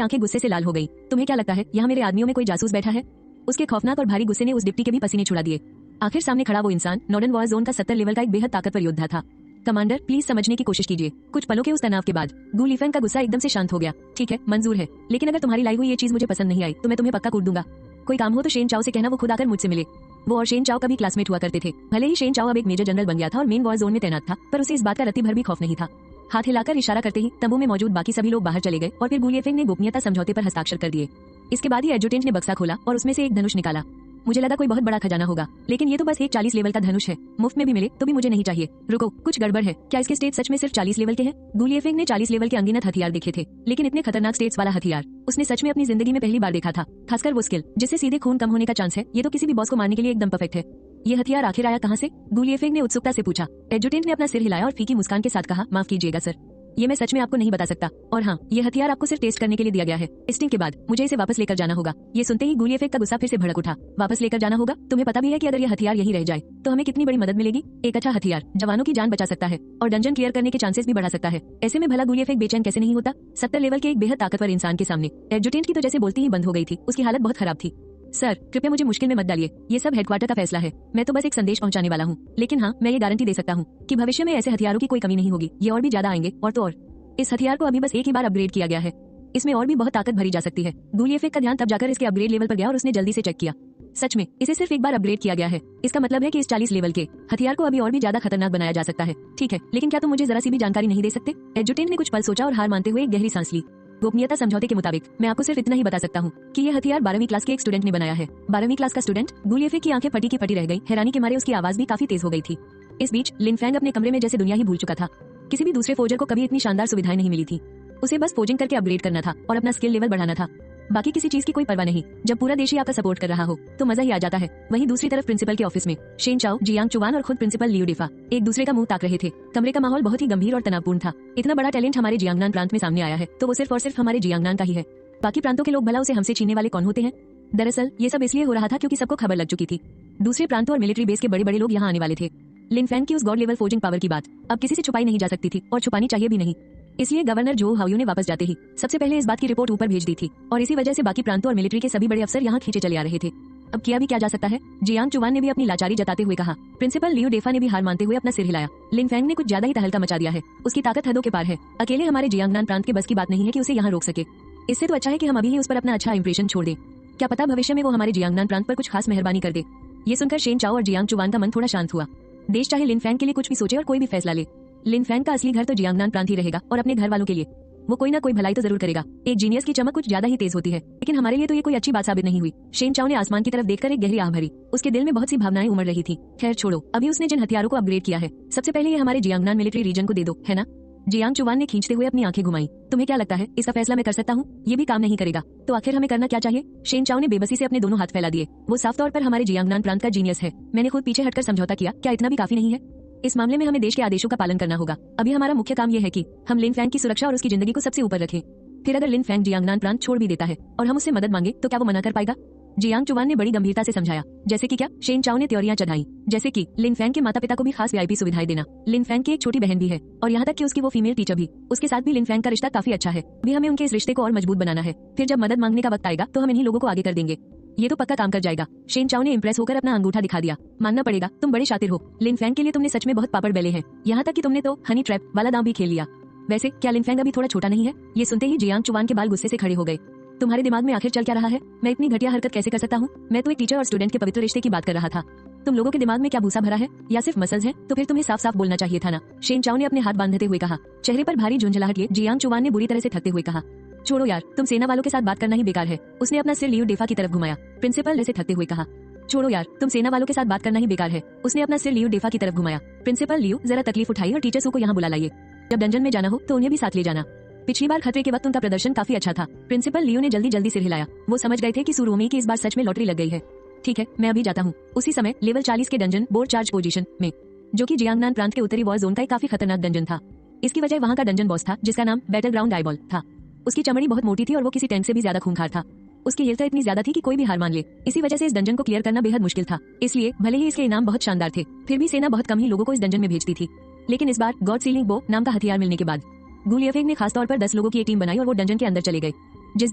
आंखें गुस्से से लाल हो गई। तुम्हें क्या लगता है यहाँ मेरे आदमियों में कोई जासूस बैठा है? उसके खौफनाक और भारी गुस्से ने उस डिप्टी के भी पसीने छुड़ा दिए। आखिर सामने खड़ा वो इंसान नॉर्डर्न वॉर जोन का 70 लेवल का एक बेहद ताकतवर योद्धा था। कमांडर प्लीज समझने की कोशिश कीजिए। कुछ पलों के उस तनाव के बाद गु लिफेंग का गुस्सा एकदम से शांत हो गया। ठीक है, मंजूर है, लेकिन अगर तुम्हारी लाई हुई ये चीज मुझे पसंद नहीं आई तो मैं तुम्हें पक्का कूट दूंगा। कोई काम हो तो शेन चाओ से कहना वो खुद आकर मुझसे मिले। वो और शेन चाओ कभी क्लासमेट हुआ करते थे। भले ही शेन चाओ अब एक मेजर जनरल बन गया था और मेन वॉर जोन में तैनात था, पर उसे इस बात का रत्ती भर भी खौफ नहीं था। हाथ हिलाकर इशारा करते ही तंबू में मौजूद बाकी सभी लोग बाहर चले गए और फिर गु लिफेंग ने गोपनीयता समझौते पर हस्ताक्षर कर दिए। इसके बाद ही एडजुटेंट ने बक्सा खोला और उसमें से एक धनुष निकाला। मुझे लगा कोई बहुत बड़ा खजाना होगा, लेकिन ये तो बस एक 40 लेवल का धनुष है। मुफ्त में भी मिले तो भी मुझे नहीं चाहिए। रुको, कुछ गड़बड़ है। क्या इसके स्टेट सच में सिर्फ 40 लेवल के हैं? गु लिफेंग ने 40 लेवल के अनगिनत हथियार देखे थे, लेकिन इतने खतरनाक स्टेट्स वाला हथियार उसने सच में अपनी जिंदगी में पहली बार देखा था। खासकर वो स्किल जिससे सीधे खून कम होने का चांस है। ये तो किसी भी बॉस को मारने के लिए एकदम परफेक्ट है। ये हथियार आखिर आया कहाँ से? गु लिफेंग ने उत्सुकता से पूछा। एडजुटेंट ने अपना सिर हिलाया और फीकी मुस्कान के साथ कहा, माफ कीजिएगा सर, ये मैं सच में आपको नहीं बता सकता। और हाँ, ये हथियार आपको सिर्फ टेस्ट करने के लिए दिया गया है। टेस्टिंग के बाद मुझे इसे वापस लेकर जाना होगा। ये सुनते ही गु लिफेंग का गुस्सा फिर से भड़क उठा। वापस लेकर जाना होगा? तुम्हें पता भी है कि अगर ये हथियार यहीं रह जाए तो हमें कितनी बड़ी मदद मिलेगी? एक अच्छा हथियार जवानों की जान बचा सकता है और डंजन क्लियर करने के चांसेस भी बढ़ा सकता है। ऐसे में भला गु लिफेंग बेचैन कैसे नहीं होता? 70 लेवल के एक बेहद ताकतवर इंसान के सामने एडजुटेंट की तो जैसे बोलती ही बंद हो गई थी। उसकी हालत बहुत खराब थी। सर कृपया मुझे मुश्किल में मत डालिए। ये सब हेडक्वार्टर का फैसला है। मैं तो बस एक संदेश पहुंचाने वाला हूँ। लेकिन हाँ, मैं ये गारंटी दे सकता हूँ कि भविष्य में ऐसे हथियारों की कोई कमी नहीं होगी। ये और भी ज्यादा आएंगे और तो और। इस हथियार को अभी बस एक ही बार अपग्रेड किया गया है। इसमें और भी बहुत ताकत भरी जा सकती है। गु लिफेंग का ध्यान तब जाकर इसके अपग्रेड लेवल पर गया और उसने जल्दी से चेक किया। सच में इसे सिर्फ एक बार अपग्रेड किया गया है। इसका मतलब है कि इस 40 लेवल के हथियार को अभी और भी ज्यादा खतरनाक बनाया जा सकता है। ठीक है, लेकिन क्या तुम मुझे जरा सी भी जानकारी नहीं दे सकते? एडजुटेंट ने कुछ पल सोचा और हार मानते हुए एक गहरी सांस ली। गोपनीयता समझौते के मुताबिक मैं आपको सिर्फ इतना ही बता सकता हूँ कि ये हथियार 12वीं क्लास के एक स्टूडेंट ने बनाया है। 12वीं क्लास का स्टूडेंट? गु लिफेंग की आंखें फटी की फटी रह गई। हैरानी के मारे उसकी आवाज भी काफी तेज हो गई थी। इस बीच लिनफेंग अपने कमरे में जैसे दुनिया ही भूल चुका था। किसी भी दूसरे फोर्जर को कभी इतनी शानदार सुविधाएं नहीं मिली थी। उसे बस फोर्जिंग करके अपग्रेड करना था और अपना स्किल लेवल बढ़ाना था। बाकी किसी चीज की कोई परवाह नहीं। जब पूरा देश ही आपका सपोर्ट कर रहा हो तो मजा ही आ जाता है। वहीं दूसरी तरफ प्रिंसिपल के ऑफिस में शेन चाओ, जियांग चुवान और खुद प्रिंसिपल लियू डिफा एक दूसरे का मुंह ताक रहे थे। कमरे का माहौल बहुत ही गंभीर और तनावपूर्ण था। इतना बड़ा टैलेंट हमारे जियांगनान प्रांत में सामने आया है तो वो सिर्फ और सिर्फ हमारे जियांगनान का ही है। बाकी प्रांतों के लोग भला उसे हमसे छीनने वाले कौन होते हैं? दरअसल ये सब इसलिए हो रहा था क्योंकि सबको खबर लग चुकी थी। दूसरे प्रांतों और मिलिट्री बेस के बड़े बड़े लोग यहाँ आने वाले थे। लिनफेंग की उस गॉड लेवल फोर्जिंग पावर की बात अब किसी से छुपाई नहीं जा सकती थी और छुपानी चाहिए भी नहीं। इसलिए गवर्नर जो हाओयू ने वापस जाते ही सबसे पहले इस बात की रिपोर्ट ऊपर भेज दी थी और इसी वजह से बाकी प्रांतों और मिलिट्री के सभी बड़े अफसर यहाँ खींचे चले आ रहे थे। अब किया भी क्या जा सकता है? जियांग चुवान ने भी अपनी लाचारी जताते हुए कहा। प्रिंसिपल लियू डेफा ने भी हार मानते हुए अपना सिर हिलाया। लिनफेंग ने कुछ ज्यादा ही तहलका मचा दिया है। उसकी ताकत हदों के पार है। अकेले हमारे जियांगनान प्रांत के बस की बात नहीं है कि उसे यहाँ रोक सके। इससे तो अच्छा है कि हम अभी ही उस पर अपना अच्छा इंप्रेशन छोड़ दें। क्या पता भविष्य में वो हमारे जियांगनान प्रांत पर कुछ खास मेहरबानी कर दे। ये सुनकर शेन चाओ और जियांग चुवान का मन थोड़ा शांत हुआ। देश चाहे लिनफेंग के लिए कुछ भी सोचे और कोई भी फैसला ले, लिनफेंग का असली घर तो जियांगनान प्रांत ही रहेगा और अपने घर वालों के लिए वो कोई ना कोई भलाई तो जरूर करेगा। एक जीनियस की चमक कुछ ज्यादा ही तेज होती है, लेकिन हमारे लिए तो ये कोई अच्छी बात साबित नहीं हुई। शेन चाओ ने आसमान की तरफ देखकर एक गहरी आह भरी। उसके दिल में बहुत सी भावनाएं उमड़ रही थी। खैर छोड़ो, अभी उसने जिन हथियारों को अपग्रेड किया है सबसे पहले ये हमारे जियांगनान मिलिट्री रीजन को दे दो, है ना? जियांग चुवान ने खींचते हुए अपनी आंखें घुमाई। तुम्हें क्या लगता है इसका फैसला मैं कर सकता हूँ? ये भी काम नहीं करेगा तो आखिर हमें करना क्या चाहिए? शेन चाओ ने बेबसी से अपने दोनों हाथ फैला दिए। वो साफ तौर पर हमारे जियांगनान प्रांत का जीनियस है। मैंने खुद पीछे हटकर समझौता किया, क्या इतना भी काफी नहीं है? इस मामले में हमें देश के आदेशों का पालन करना होगा। अभी हमारा मुख्य काम यह है कि हम लिनफेंग की सुरक्षा और उसकी जिंदगी को सबसे ऊपर रखें। फिर अगर लिनफेंग जियांगनान प्रांत छोड़ भी देता है और हम उससे मदद मांगे तो क्या वो मना कर पाएगा? जियांग चुवान ने बड़ी गंभीरता से समझाया। जैसे कि क्या? शेन चाओ ने त्योरियां चढ़ाई। जैसे कि लिनफेंग के माता पिता को भी खास वीआईपी सुविधाएं देना। लिनफेंग की एक छोटी बहन भी है और यहाँ तक कि उसकी वो फीमेल टीचर भी। उसके साथ भी लिनफेंग का रिश्ता काफी अच्छा है। अभी हमें उनके इस रिश्ते को और मजबूत बनाना है। फिर जब मदद मांगने का वक्त आएगा तो हम इन्हीं लोगों को आगे कर देंगे। ये तो पक्का काम कर जाएगा। शेन चाओ ने इम्प्रेस होकर अपना अंगूठा दिखा दिया। मानना पड़ेगा, तुम बड़े शातिर हो। लिनफेंग के लिए तुमने सच में बहुत पापड़ बेले हैं। यहाँ तक कि तुमने तो हनी ट्रैप वाला दांव भी खेल लिया। वैसे क्या लिनफेंग अभी थोड़ा छोटा नहीं है? ये सुनते ही जियांग चुवान के बाल गुस्से से खड़े हो गए। तुम्हारे दिमाग में आखिर चल क्या रहा है? मैं इतनी घटिया हरकत कैसे कर सकता हूँ? मैं तो एक टीचर और स्टूडेंट के पवित्र रिश्ते की बात कर रहा था। तुम लोगों के दिमाग में क्या भूसा भरा है या सिर्फ मसल्स हैं? तो फिर तुम्हें साफ साफ बोलना चाहिए था ना। शेन चाओ ने अपने हाथ बांधते हुए कहा। चेहरे पर भारी झुंझलाहट लिए जियांग चुवान ने बुरी तरह से थकते हुए कहा, छोड़ो यार, तुम सेना वालों के साथ बात करना ही बेकार है। उसने अपना सिर लियू डेफा की तरफ घुमाया। प्रिंसिपल से थकते हुए कहा, छोड़ो यार, तुम सेना वालों के साथ बात करना ही बेकार है। उसने अपना सिर लियू डेफा की तरफ घुमाया। प्रिंसिपल लियू, जरा तकलीफ उठाई और टीचर्स को यहाँ बुला लाइए। जब डंजन में जाना हो तो उन्हें भी साथ ले जाना। पिछली बार खतरे के वक्त उनका प्रदर्शन काफी अच्छा था। प्रिंसिपल लियू ने जल्दी जल्दी सिर हिलाया। वो समझ गए थे कि सुरोमी की इस बार सच में लॉटरी लग गई है। ठीक है, मैं अभी जाता हूँ। उसी समय लेवल 40 के डंजन बोर्ड चार्ज पोजीशन में, जो कि जियांगनान प्रांत के उत्तरी वॉर जोन का एक काफी खतरनाक डंजन था। इसकी वजह वहाँ का डंजन बॉस था जिसका नाम बैटल ग्राउंड आईबॉल था। उसकी चमड़ी बहुत मोटी थी और वो किसी टैंक से भी ज्यादा खूंखार था। उसकी हिलता इतनी ज्यादा थी कि कोई भी हार मान ले। इसी वजह से इस डंजन को क्लियर करना बेहद मुश्किल था। इसलिए भले ही इसके इनाम बहुत शानदार थे, फिर भी सेना बहुत कम ही लोगों को इस डंजन में भेजती थी। लेकिन इस बार गॉड सीलिंग बो नाम का हथियार मिलने के बाद गू लियाफेंग ने खासतौर पर 10 लोगों की एक टीम बनाई और वो डंजन के अंदर चले गए। जिस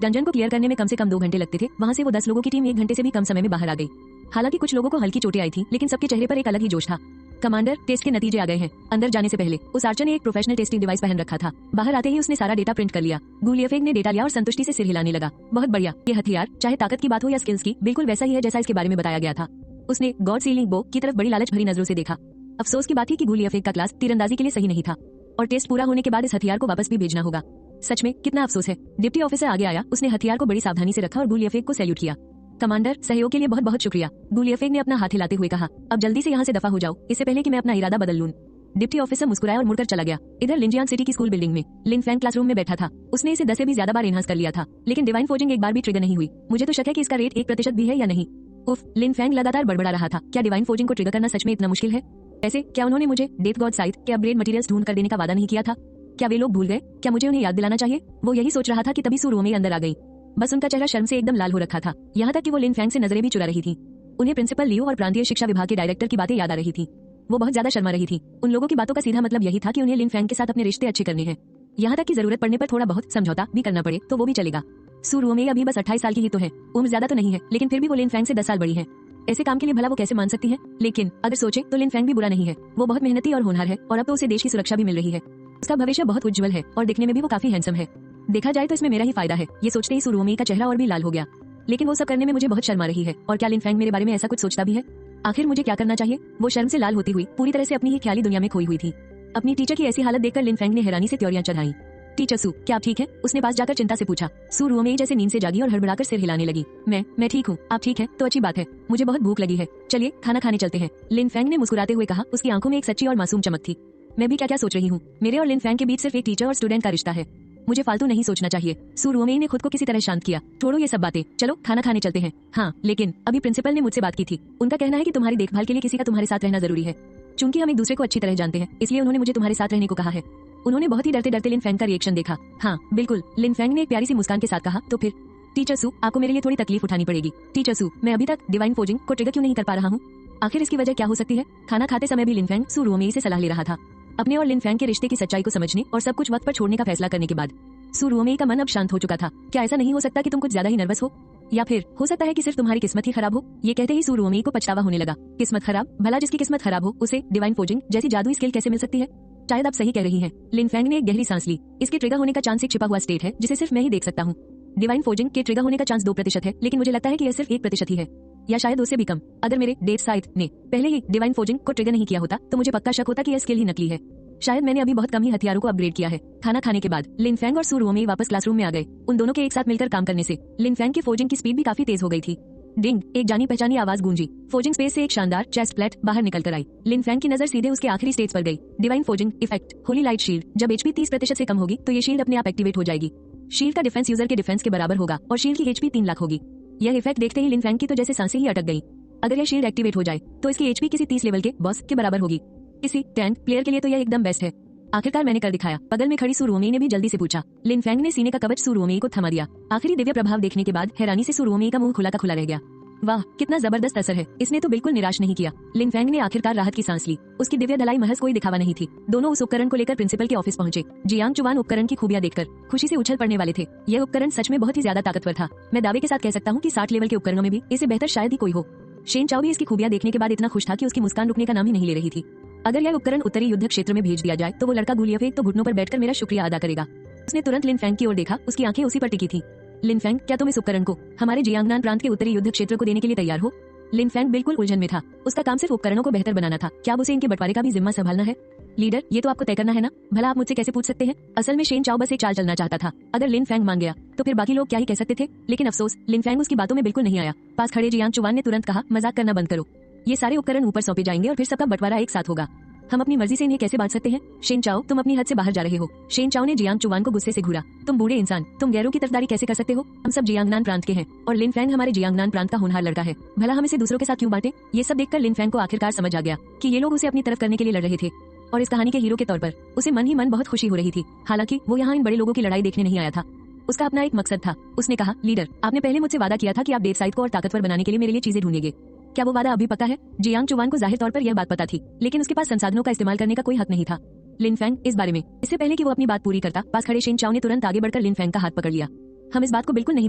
डंजन को क्लियर करने में कम से कम 2 घंटे लगते थे, वहां से वो 10 लोगों की टीम 1 घंटे से भी कम समय में बाहर आ गई। हालांकि कुछ लोगों को हल्की चोटें आई थी, लेकिन सबके चेहरे पर एक अलग ही जोश था। कमांडर, टेस्ट के नतीजे आ गए हैं। अंदर जाने से पहले उस आर्चर ने एक प्रोफेशनल टेस्टिंग डिवाइस पहन रखा था। बाहर आते ही उसने सारा डेटा प्रिंट कर लिया। गू लियाफेंग ने डेटा लिया और संतुष्टि से सिर हिलाने लगा। बहुत बढ़िया, ये हथियार चाहे ताकत की बात हो या स्किल्स की, बिल्कुल वैसा ही है जैसा इसके बारे में बताया गया था। उसने गॉड सीलिंग बो की तरफ बड़ी लालच भरी नजरों से देखा। अफसोस की बात थी कि गू लियाफेंग का क्लास तीरंदाजी के लिए सही नहीं था और टेस्ट पूरा होने के बाद इस हथियार को वापस भी भेजना होगा। सच में कितना अफसोस है। डिप्टी ऑफिसर आगे आया, उसने हथियार को बड़ी सावधानी से रखा और गू लियाफेंग को सैल्यूट किया। कमांडर, सहयोग के लिए बहुत बहुत शुक्रिया, गू लियाफेंग ने अपना हाथ हिलाते हुए कहा। अब जल्दी से यहाँ से दफा हो जाओ, इससे पहले कि मैं अपना इरादा बदल लूं। डिप्टी ऑफिसर मुस्कुराया और मुड़कर चला गया। इधर लिंजियांग सिटी की स्कूल बिल्डिंग में लिन फैंग क्लासरूम में बैठा था। उसने इसे 10 से भी ज्यादा बार एनहांस कर लिया था, लेकिन डिवाइन फोर्जिंग एक बार भी ट्रिगर नहीं हुई। मुझे तो शक है कि इसका रेट 1% भी है या नहीं। उफ, लिन फैंग लगातार बड़बड़ा रहा था। क्या डिवाइन फोर्जिंग को ट्रिगर करना सच में इतना मुश्किल है? ऐसे क्या उन्होंने मुझे डेथ गॉड साइट के अपग्रेड मटेरियल्स ढूंढ कर देने का वादा नहीं किया था? क्या वे लोग भूल गए? क्या मुझे उन्हें याद दिलाना चाहिए? वो यही सोच रहा था कि तभी सुरुओं में अंदर आ गई। बस उनका चेहरा शर्म से एकदम लाल हो रखा था, यहाँ तक कि वो लिन फैंग से नजरें भी चुरा रही थी। उन्हें प्रिंसिपल लियो और प्रांतीय शिक्षा विभाग के डायरेक्टर की बातें याद आ रही थी। वो बहुत ज्यादा शर्मा रही थी। उन लोगों की बातों का सीधा मतलब यही था कि उन्हें लिन फैंग के साथ अपने रिश्ते अच्छे करने हैं। यहाँ तक कि जरूरत पड़ने पर थोड़ा बहुत समझौता भी करना पड़े तो वो भी चलेगा। सुरुओं में अभी बस 28 साल की ही तो है, उम्र ज्यादा तो नहीं है, लेकिन फिर भी वो लिन फैंग से 10 साल बड़ी है। ऐसे काम के लिए भला वो कैसे मान सकती है? लेकिन अगर सोचे तो लिन फैंग भी बुरा नहीं है। वो बहुत मेहनती और होनहार है और अब तो उसे देश की सुरक्षा भी मिल रही है। उसका भविष्य बहुत उज्जवल है और दिखने में भी वो काफी हैंडसम है। देखा जाए तो इसमें मेरा ही फायदा है। ये सोचते ही सुरुओं का चेहरा और भी लाल हो गया। लेकिन वो सब करने में मुझे बहुत शर्म आ रही है। और क्या लिन फैंग मेरे बारे में ऐसा कुछ सोचता भी है? आखिर मुझे क्या करना चाहिए? वो शर्म से लाल होती हुई पूरी तरह से अपनी ही ख्याली दुनिया में खोई हुई थी। अपनी टीचर की ऐसी हालत देखकर लिन फैंग ने हैरानी से त्योरियां चढ़ाई। टीचर सू, क्या आप ठीक है? उसने पास जाकर चिंता से पूछा। सू रुओमेई जैसे नींद से जागी और हड़बड़ाकर सिर हिलाने लगी। मैं ठीक हूँ। आप ठीक है तो अच्छी बात है। मुझे बहुत भूख लगी है, चलिए खाना खाने चलते हैं, लिन फैंग ने मुस्कुराते हुए कहा। उसकी आंखों में एक सच्ची और मासूम चमक थी। मैं भी क्या क्या सोच रही हूँ। मेरे और लिन फैंग के बीच सिर्फ एक टीचर और स्टूडेंट का रिश्ता है। मुझे फालतू नहीं सोचना चाहिए। सू रुओमेई ने खुद को किसी तरह शांत किया। छोड़ो ये सब बातें, चलो खाना खाने चलते हैं। हाँ, लेकिन अभी प्रिंसिपल ने मुझसे बात की थी। उनका कहना है कि तुम्हारी देखभाल के लिए किसी का तुम्हारे साथ रहना जरूरी है। चूंकि हम एक दूसरे को अच्छी तरह जानते हैं, इसलिए उन्होंने मुझे तुम्हारे साथ रहने को कहा है। उन्होंने बहुत ही डरते डरते लिन फैंग का रिएक्शन देखा। हाँ बिल्कुल, लिन फैंग ने एक प्यारी सी मुस्कान के साथ कहा। तो फिर टीचर सू, आपको मेरे लिए थोड़ी तकलीफ उठानी पड़ेगी। टीचर सू, मैं अभी तक डिवाइन फोर्जिंग को ट्रिगर क्यों नहीं कर पा रहा हूँ? आखिर इसकी वजह क्या हो सकती है? खाना खाते समय भी लिन फैंग सू रुओमेई से सलाह ले रहा था। अपने और लिन फैंग के रिश्ते की सच्चाई को समझने और सब कुछ वक्त पर छोड़ने का फैसला करने के बाद सू रुओमेई का मन अब शांत हो चुका था। क्या ऐसा नहीं हो सकता कि तुम कुछ ज्यादा ही नर्वस हो? या फिर हो सकता है कि सिर्फ तुम्हारी किस्मत ही खराब हो? ये कहते ही सू रुओमेई को पछतावा होने लगा। किस्मत खराब? भला जिसकी किस्मत खराब हो उसे डिवाइन फोर्जिंग जैसी जादुई स्किल कैसे मिल सकती है? शायद आप सही कह रही हैं। लिन फैंग ने एक गहरी सांस ली। इसके ट्रिगर होने का चांस एक छिपा हुआ स्टेट है जिसे सिर्फ मैं ही देख सकता हूँ। डिवाइन फोर्जिंग के ट्रिगर होने का चांस 2% है, लेकिन मुझे लगता है कि यह सिर्फ 1% ही है, या शायद उससे भी कम। अगर मेरे डेट साइट ने पहले ही डिवाइन फोर्जिंग को ट्रिगर नहीं किया होता तो मुझे पक्का शक होता कि यह स्किल ही नकली है। शायद मैंने अभी बहुत कम ही हथियारों को अपग्रेड किया है। खाना खाने के बाद लिन फैंग और सू रुओमेई वापस क्लासरूम में आ गए। उन दोनों के एक साथ मिलकर काम करने से लिन फैंग की फोर्जिंग की स्पीड भी काफी तेज हो गई थी। डिंग, एक जानी पहचानी आवाज गूंजी। फोर्जिंग स्पेस से एक शानदार चेस्ट प्लेट बाहर निकल कर आई। लिन फैंग की नजर सीधे उसके आखिरी स्टेज पर गई। Divine forging effect, Holi light shield. जब एचपी 30% से कम होगी तो ये शील्ड अपने आप एक्टिवेट हो जाएगी। शील्ड का डिफेंस यूजर के डिफेंस के बराबर होगा और शील्ड की एचपी 3 लाख होगी। यह इफेक्ट देखते ही लिन फैंग की तो जैसे सांसें ही अटक गई। अगर यह शील्ड एक्टिवेट हो जाए तो इसकी एचपी किसी 30 लेवल के बॉस के बराबर होगी। किसी टैंक प्लेयर के लिए तो यह एकदम बेस्ट है। आखिरकार मैंने कर दिखाया, बगल में खड़ी सू रुओमेई ने भी जल्दी से पूछा। लिन फैंग ने सीने का कवच सू रुओमेई को थमा दिया। आखिरी दिव्य प्रभाव देखने के बाद हैरानी से सू रुओमेई का मुंह खुला का खुला रह गया। वाह, कितना जबरदस्त असर है। इसने तो बिल्कुल निराश नहीं किया। लिन फैंग ने आखिरकार राहत की सांस ली। उसकी दिव्य धलाई महज कोई दिखावा नहीं थी। दोनों उस उपकरण को लेकर प्रिंसिपल के ऑफिस पहुंचे। जियांग चुवान उपकरण की खूबियां देखकर खुशी से उछल पड़ने वाले थे। यह उपकरण सच में बहुत ही ज्यादा ताकतवर था। मैं दावे के साथ कह सकता हूँ कि 60 लेवल के उपकरणों में भी इससे बेहतर शायद ही कोई हो। शेन चाओ भी इसकी खूबियां देखने के बाद इतना खुश था कि उसकी मुस्कान रुकने का नाम ही नहीं ले रही थी। अगर यह उपकरण उत्तरी युद्ध क्षेत्र में भेज दिया जाए तो वो लड़का गू लियाफेंग तो घुटनों पर बैठकर मेरा शुक्रिया अदा करेगा। उसने तुरंत लिन फैंग की ओर देखा। उसकी आंखें उसी पर टिकी थी। लिन फैंग, क्या तुम इस उपकरण को हमारे जियांगनान प्रांत के उत्तरी युद्ध क्षेत्र को देने के लिए तैयार हो? लिन फैंग बिल्कुल उलझन में था। उसका काम सिर्फ उपकरणों को बेहतर बनाना था। क्या अब उसे इनके बंटवारे का भी जिम्मा संभालना है? लीडर, ये तो आपको तय करना है ना। भला आप मुझसे कैसे पूछ सकते हैं? असल में शेन चाओ बस एक चाल चलना चाहता था। अगर लिन फैंग मान गया तो फिर बाकी लोग क्या ही कह सकते थे। लेकिन अफसोस, लिन फैंग उसकी बातों में बिल्कुल नहीं आया। पास खड़े जियांग चुवान ने तुरंत कहा, मजाक करना बंद करो। ये सारे उपकरण ऊपर सौंपे जाएंगे और फिर सबका बंटवारा एक साथ होगा। हम अपनी मर्जी से इन्हें कैसे बांट सकते हैं? शेन चाओ, तुम अपनी हद से बाहर जा रहे हो। शेन चाओ ने जियांग चुवान को गुस्से से घूरा। तुम बूढ़े इंसान, तुम गैरों की तरफदारी कैसे कर सकते हो? हम सब जियांगनान प्रांत के हैं और लिन फैंग हमारे जियांगनान प्रांत का होनहार लड़का है। भला हम इसे दूसरों के साथ क्यों बांटे? ये सब देखकर लिन फैंग को आखिरकार समझ आ गया कि ये लोग उसे अपनी तरफ करने के लिए लड़ रहे थे और इस कहानी के हीरो के तौर पर उसे मन ही मन बहुत खुशी हो रही थी। हालांकि वो यहाँ इन बड़े लोगों की लड़ाई देखने नहीं आया था। उसका अपना एक मकसद था। उसने कहा, लीडर, आपने पहले मुझसे वादा किया था कि आप डेथ साइट को और ताकतवर बनाने के लिए मेरे लिए चीजें ढूंढेंगे। क्या वो वादा अभी पक्का है? जियांग चुवान को जाहिर तौर पर यह बात पता थी, लेकिन उसके पास संसाधनों का इस्तेमाल करने का कोई हक नहीं था। लिन फेंग इस बारे में, इससे पहले कि वो अपनी बात पूरी करता, पास खड़े शेन चाओ ने तुरंत आगे बढ़कर लिन फेंग का हाथ पकड़ लिया। हम इस बात को बिल्कुल नहीं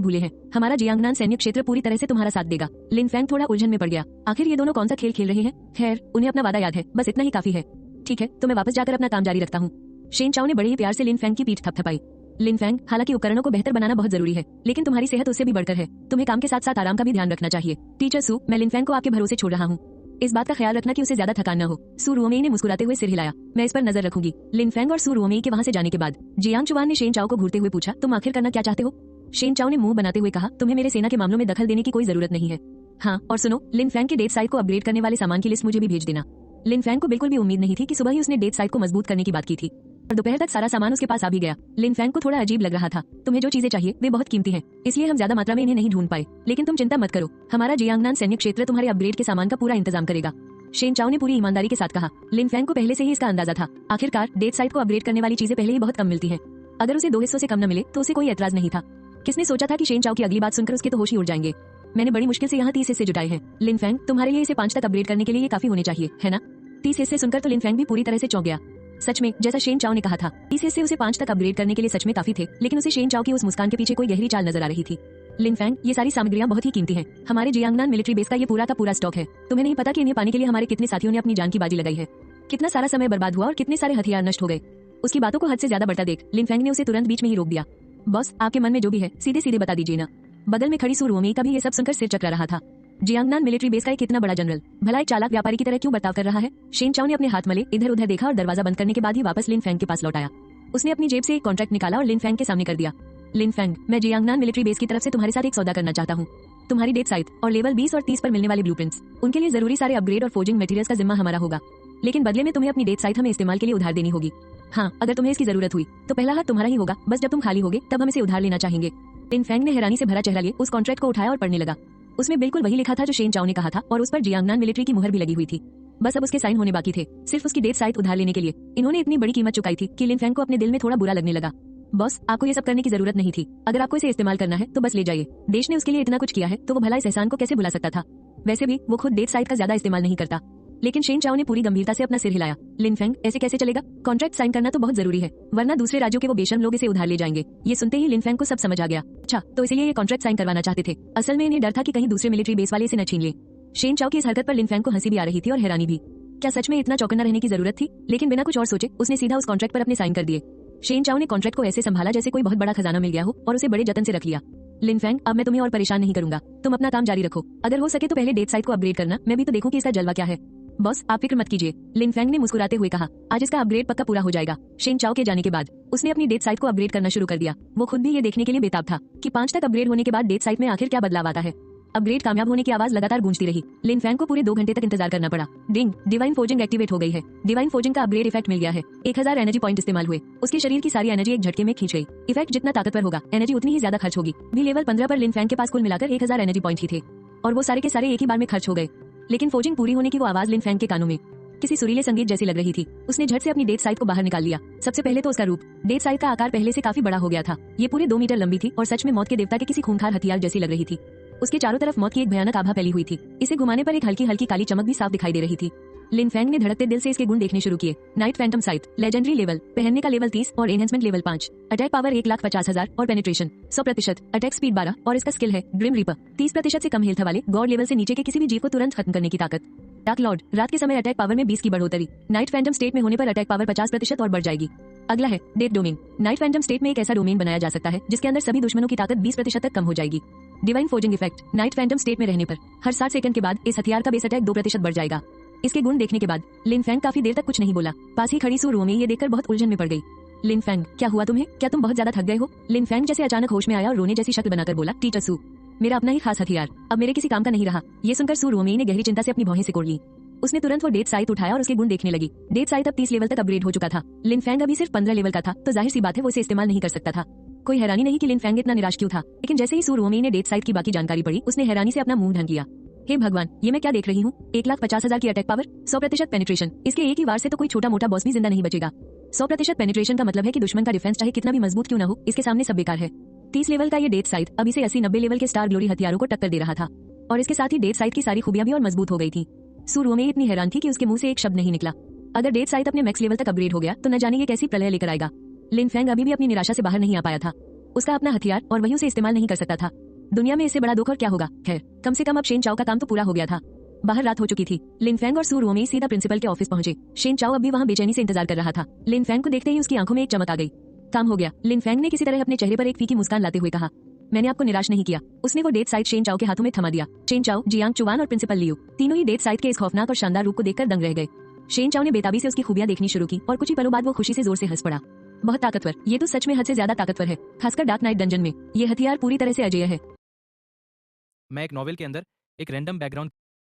भूले हैं, हमारा जियांगनान सैन्य क्षेत्र पूरी तरह से तुम्हारा साथ देगा। लिन फेंग थोड़ा उलझन में पड़ गया। आखिर ये दोनों कौन सा खेल खेल रहे हैं? खैर, उन्हें अपना वादा याद है, बस इतना ही काफी है। ठीक है, तो मैं वापस जाकर अपना काम जारी रखता हूँ। शेन चाओ ने बड़े ही प्यार से लिन फेंग की पीठ थपथपाई। लिन फेंग, हालांकि उपकरणों को बेहतर बनाना बहुत जरूरी है, लेकिन तुम्हारी सेहत उससे भी बढ़कर है। तुम्हें काम के साथ साथ आराम का भी ध्यान रखना चाहिए। टीचर सू, मैं लिन फेंग को आपके भरोसे छोड़ रहा हूँ। इस बात का ख्याल रखना कि उसे ज्यादा थकान न हो। सू रुओमेई ने मुस्कुराते हुए सिर हिलाया। मैं इस पर नजर रखूंगी। लिन फेंग और सू रुओमेई के वहां से जाने के बाद जियांग चुवान ने शेन चाओ को घूरते हुए पूछा, तुम आखिर करना क्या चाहते हो? शेन चाओ ने मुंह बनाते हुए कहा, तुम्हें मेरे सेना के मामलों में दखल देने की कोई जरूरत नहीं है। हाँ, और सुनो, लिन फेंग के डेथ साइट को अपग्रेड करने वाले सामान की लिस्ट मुझे भी भेज देना। लिन फेंग को बिल्कुल भी उम्मीद नहीं थी कि सुबह ही उसने डेथ साइट को मजबूत करने की बात की थी और दोपहर तक सारा सामान उसके पास आ भी गया। लिन फेंग को थोड़ा अजीब लग रहा था। तुम्हें जो चीजें चाहिए वे बहुत कीमती हैं, इसलिए हम ज्यादा मात्रा में इन्हें नहीं ढूंढ पाए, लेकिन तुम चिंता मत करो, हमारा जियांगनान सैन्य क्षेत्र तुम्हारे अपग्रेड के सामान का पूरा इंतजाम करेगा। शेन चाओ ने पूरी ईमानदारी के साथ कहा। लिन फेंग को पहले से ही इसका अंदाजा था। आखिरकार डेथ साइट को अपग्रेड करने वाली चीजें पहले ही बहुत कम मिलती हैं। अगर उसे 2 हिस्सों से कम न मिले तो उसे कोई एतराज नहीं था। किसने सोचा था कि शेन चाओ की अगली बात सुनकर उसके तो होश ही उड़ जाएंगे। मैंने बड़ी मुश्किल से यहाँ 30 हिस्से जुटाए हैं। लिन फेंग, तुम्हारे लिए इसे 5 तक अपग्रेड करने के लिए ये काफी होने चाहिए, है ना? 30 हिस्से सुनकर तो लिन फेंग भी पूरी तरह से चौंक गया। सच में, जैसा शेन चाओ ने कहा था, 30 हिस्से उसे 5 तक अपग्रेड करने के लिए सच में काफी थे, लेकिन उसे शेन चाओ की उस मुस्कान के पीछे कोई गहरी चाल नजर आ रही थी। लिन फेंग, ये सारी सामग्रियां बहुत ही कीमती हैं। हमारे जियांगनान मिलिट्री बेस का ये पूरा का पूरा स्टॉक है। तुम्हें नहीं पता कि इन्हें पाने के लिए हमारे कितने साथियों ने अपनी जान की बाजी लगाई है, कितना सारा समय बर्बाद हुआ और कितने सारे हथियार नष्ट हो गए। उसकी बातों को हद से ज्यादा बढ़ता देख लिन फेंग ने उसे तुरंत बीच में ही रोक दिया। बॉस, आपके मन में जो भी है सीधे सीधे बता दीजिए ना। बगल में खड़ी सू रुओमेई का भी ये सब सुनकर सिर चकरा रहा था। जियांगनान मिलिट्री बेस का एक इतना बड़ा जनरल भला एक चालाक व्यापारी की तरह क्यों बर्ताव कर रहा है? शेन चाओ ने अपने हाथ मले इधर उधर देखा और दरवाजा बंद करने के बाद ही वापस लिन फेंग के पास लौट आया। उसने अपनी जेब से एक कॉन्ट्रैक्ट निकाला और लिन फेंग के सामने कर दिया। लिन फेंग, मैं जियांगनान मिलिट्री बेस की तरफ से तुम्हारे साथ एक सौदा करना चाहता हूँ। तुम्हारी डेथ साइट और लेवल 20 और 30 पर मिलने वाले ब्लूप्रिंट्स, उनके लिए जरूरी सारे अपग्रेड और फोर्जिंग मटेरियल्स का जिम्मा हमारा होगा, लेकिन बदले में तुम्हें अपनी डेथ साइट हमें इस्तेमाल के लिए उधार देनी होगी। हाँ, अगर तुम्हें इसकी जरूरत हुई तो पहला हाथ तुम्हारा ही होगा, बस जब तुम खाली होगे तब हम इसे उधार लेना चाहेंगे। लिन फेंग ने हैरानी से भरा चेहरा लिए उस कॉन्ट्रैक्ट को उठाया और पढ़ने लगा। उसमें बिल्कुल वही लिखा था जो शेन चाओ ने कहा था और उस पर जियांगनान मिलिट्री की मुहर भी लगी हुई थी। बस अब उसके साइन होने बाकी थे, सिर्फ उसकी डेथ साइट उधार लेने के लिए। इन्होंने इतनी बड़ी कीमत चुकाई थी कि लिन फेंग को अपने दिल में थोड़ा बुरा लगने लगा। बॉस, आपको ये सब करने की जरूरत नहीं थी। अगर आपको इसे इस्तेमाल करना है तो बस ले जाइए। देश ने उसके लिए इतना कुछ किया है तो वो भला इस एहसान को कैसे भुला सकता था? वैसे भी वो खुद डेथ साइट का ज्यादा इस्तेमाल नहीं करता। लेकिन शेन चाओ ने पूरी गंभीरता से अपना सिर हिलाया। लिन फेंग, ऐसे कैसे चलेगा? कॉन्ट्रैक्ट साइन करना तो बहुत जरूरी है, वरना दूसरे राज्यों के वो बेशर्म लोग इसे उधार ले जाएंगे। ये सुनते ही लिन फेंग को सब समझ आ गया। अच्छा, तो इसलिए ये कॉन्ट्रैक्ट साइन करवाना चाहते थे। असल में इन्हें डर था कि कहीं दूसरे मिलिट्री बेस वाले इसे न छीन ले। शेन चाओ की इस हरकत पर लिन फेंग को हंसी भी आ रही थी और हैरानी भी। क्या सच में इतना चौकन्ना रहने की जरूरत थी? लेकिन बिना कुछ और सोचे उसने सीधा उस कॉन्ट्रैक्ट पर अपने साइन कर दिए। शेन चाओ ने कॉन्ट्रैक्ट को ऐसे संभाला जैसे कोई बहुत बड़ा खजाना मिल गया हो और उसे बड़े जतन से रख लिया। लिन फेंग, अब मैं तुम्हें और परेशान नहीं करूंगा, तुम अपना काम जारी रखो। अगर हो सके तो पहले डेथ साइट को अपग्रेड करना, मैं भी तो देखूं कि इसका जलवा क्या है। बॉस, आप फिक्र मत कीजिए, लिन फेंग ने मुस्कुराते हुए कहा। आज इसका अपग्रेड पक्का पूरा हो जाएगा। शेन चाओ के जाने के बाद उसने अपनी डेथ साइट को अपग्रेड करना शुरू कर दिया। वो खुद भी ये देखने के लिए बेताब था कि 5 तक अपग्रेड होने के बाद डेथ साइट में आखिर क्या बदलाव आता है। अपग्रेड कामयाब होने की आवाज लगातार गूंजती रही। लिन फेंग को पूरे 2 घंटे तक इंतजार करना पड़ा। डिंग, डिवाइन फोर्जिंग एक्टिवेट हो गई है। डिवाइन फोर्जिंग का अपग्रेड इफेक्ट मिल गया है। 1000 एनर्जी पॉइंट इस्तेमाल हुए। उसके शरीर की सारी एनर्जी एक झटके में खींच गई। इफेक्ट जितना ताकतवर होगा, एनर्जी उतनी ही ज्यादा खर्च होगी। भी लेवल 15 पर लिन फेंग के पास कुल मिलाकर 1000 एनर्जी पॉइंट ही थे और वो सारे के सारे एक ही बार में खर्च हो गए। लेकिन फोर्जिंग पूरी होने की वो आवाज लिन फेंग के कानों में किसी सुरीले संगीत जैसी लग रही थी। उसने झट से अपनी डेथ साइट को बाहर निकाल लिया। सबसे पहले तो उसका रूप, डेथ साइट का आकार पहले से काफी बड़ा हो गया था। ये पूरे 2 मीटर लंबी थी और सच में मौत के देवता के किसी खूंखार हथियार जैसी लग रही थी। उसके चारों तरफ मौत की एक भयानक आभा फैली हुई थी। इसे घुमाने पर एक हल्की हल्की काली चमक भी साफ दिखाई दे रही थी। लिन फेंग ने धड़कते दिल से इसके गुण देखने शुरू किए। Night Phantom site, legendary level, पहनने का लेवल 30 और एनहेंसमेंट लेवल 5, अटैक पावर 1,50,000 और पेनिट्रेशन 100%, अटैक स्पीड 12 और इसका स्किल है ग्रिम रीपर। 30% से कम हेल्थ वाले गॉड लेवल से नीचे के किसी भी जीव को तुरंत खत्म करने की ताकत। डार्क लॉर्ड, रात के समय अटैक पावर में 20 की बढ़ोतरी। नाइट फैंटम स्टेट में होने पर अटैक पावर 50% और बढ़ जाएगी। अगला है death domain. Night Phantom state में एक ऐसा डोमेन बनाया जा सकता है जिसके अंदर सभी दुश्मनों की ताकत 20% तक कम हो जाएगी। Divine forging effect, night Phantom state में रहने पर हर 60 सेकंड के बाद इस हथियार का बेस अटैक 2% बढ़ जाएगा। इसके गुण देखने के बाद लिन फेंग काफी देर तक कुछ नहीं बोला। पास ही खड़ी सू रुओमेई ये देखकर बहुत उलझन में पड़ गई। लिन फेंग, क्या हुआ तुम्हें? क्या तुम बहुत ज्यादा थक गए हो? लिन फेंग जैसे अचानक होश में आया और रोने जैसी शक्ल बनाकर बोला, टीचर सू, मेरा अपना ही खास हथियार अब मेरे किसी काम का नहीं रहा। ये सुनकर सू रुओमेई ने गहरी चिंता से अपनी भौहें सिकोड़ ली। उसने तुरंत वो डेथ साइट उठाया और उसके गुण देखने लगी। डेथ साइट अब 30 लेवल तक अपग्रेड हो चुका था। लिन फेंग अभी सिर्फ 15 लेवल का था, तो जाहिर सी बात है वो इसे इस्तेमाल नहीं कर सकता था। कोई हैरानी नहीं कि लिन फेंग इतना निराश क्यों था। लेकिन जैसे ही सू रुओमेई ने डेथ साइट की बाकी जानकारी पढ़ी, उसने हैरानी से अपना मुंह ढक लिया। हे भगवान, ये मैं क्या देख रही हूँ? 1,50,000 की अटैक पावर, 100% पेनिट्रेशन। इसके एक ही वार से तो कोई छोटा मोटा बॉस भी जिंदा नहीं बचेगा। 100% पेनिट्रेशन का मतलब है कि दुश्मन का डिफेंस चाहे कितना भी मजबूत क्यों न हो, इसके सामने सब बेकार है। 30 लेवल का ये डेथ साइट अब इसे 80-90 लेवल के स्टार ग्लोरी हथियारों को टक्कर दे रहा था। और इसके साथ ही डेथ साइट की सारी खूबियां भी और मजबूत हो गई थी। सू रोमे इतनी हैरान थी कि उसके मुंह से एक शब्द नहीं निकला। अगर डेथ साइट अपने मैक्स लेवल तक अपग्रेड हो गया तो न जाने ये कैसी प्रलय लेकर आएगा। लिन फैंग अभी भी अपनी निराशा से बाहर नहीं आ पाया था। उसका अपना हथियार और वही उसे इस्तेमाल नहीं कर सकता था। दुनिया में इससे बड़ा दुख और क्या होगा। खैर, कम से कम अब शेन चाओ का काम तो पूरा हो गया था। बाहर रात हो चुकी थी। लिन फैंग और सू रोमे सीधा प्रिंसिपल के ऑफिस पहुंचे। शेन चाओ अब भी वहां बेचैनी से इंतजार कर रहा था। लिन फैंग को देखते ही उसकी आंखों में एक चमक आ गई। काम हो गया, लिन फैंग ने किसी तरह अपने चेहरे पर एक फीकी मुस्कान लाते हुए कहा। मैंने आपको निराश नहीं किया। उसने वो डेथ साइट शेन चाओ के हाथों में थमा दिया। शेन चाओ, जियांग चुवान और प्रिंसिपल लियू तीनों ही डेथ साइट के इस खौफनाक और शानदार रूप को देखकर दंग रह गए। शेन चाओ ने बेताबी से उसकी खूबियां देखनी शुरू की और कुछ ही पलों बाद वो खुशी से जोर से हंस पड़ा। बहुत ताकतवर, ये तो सच में हद से ज्यादा ताकतवर है, खासकर डार्क नाइट डंजन में। ये हथियार पूरी तरह से अजेय है। मैं एक नॉवेल के अंदर एक रैंडम बैकग्राउंड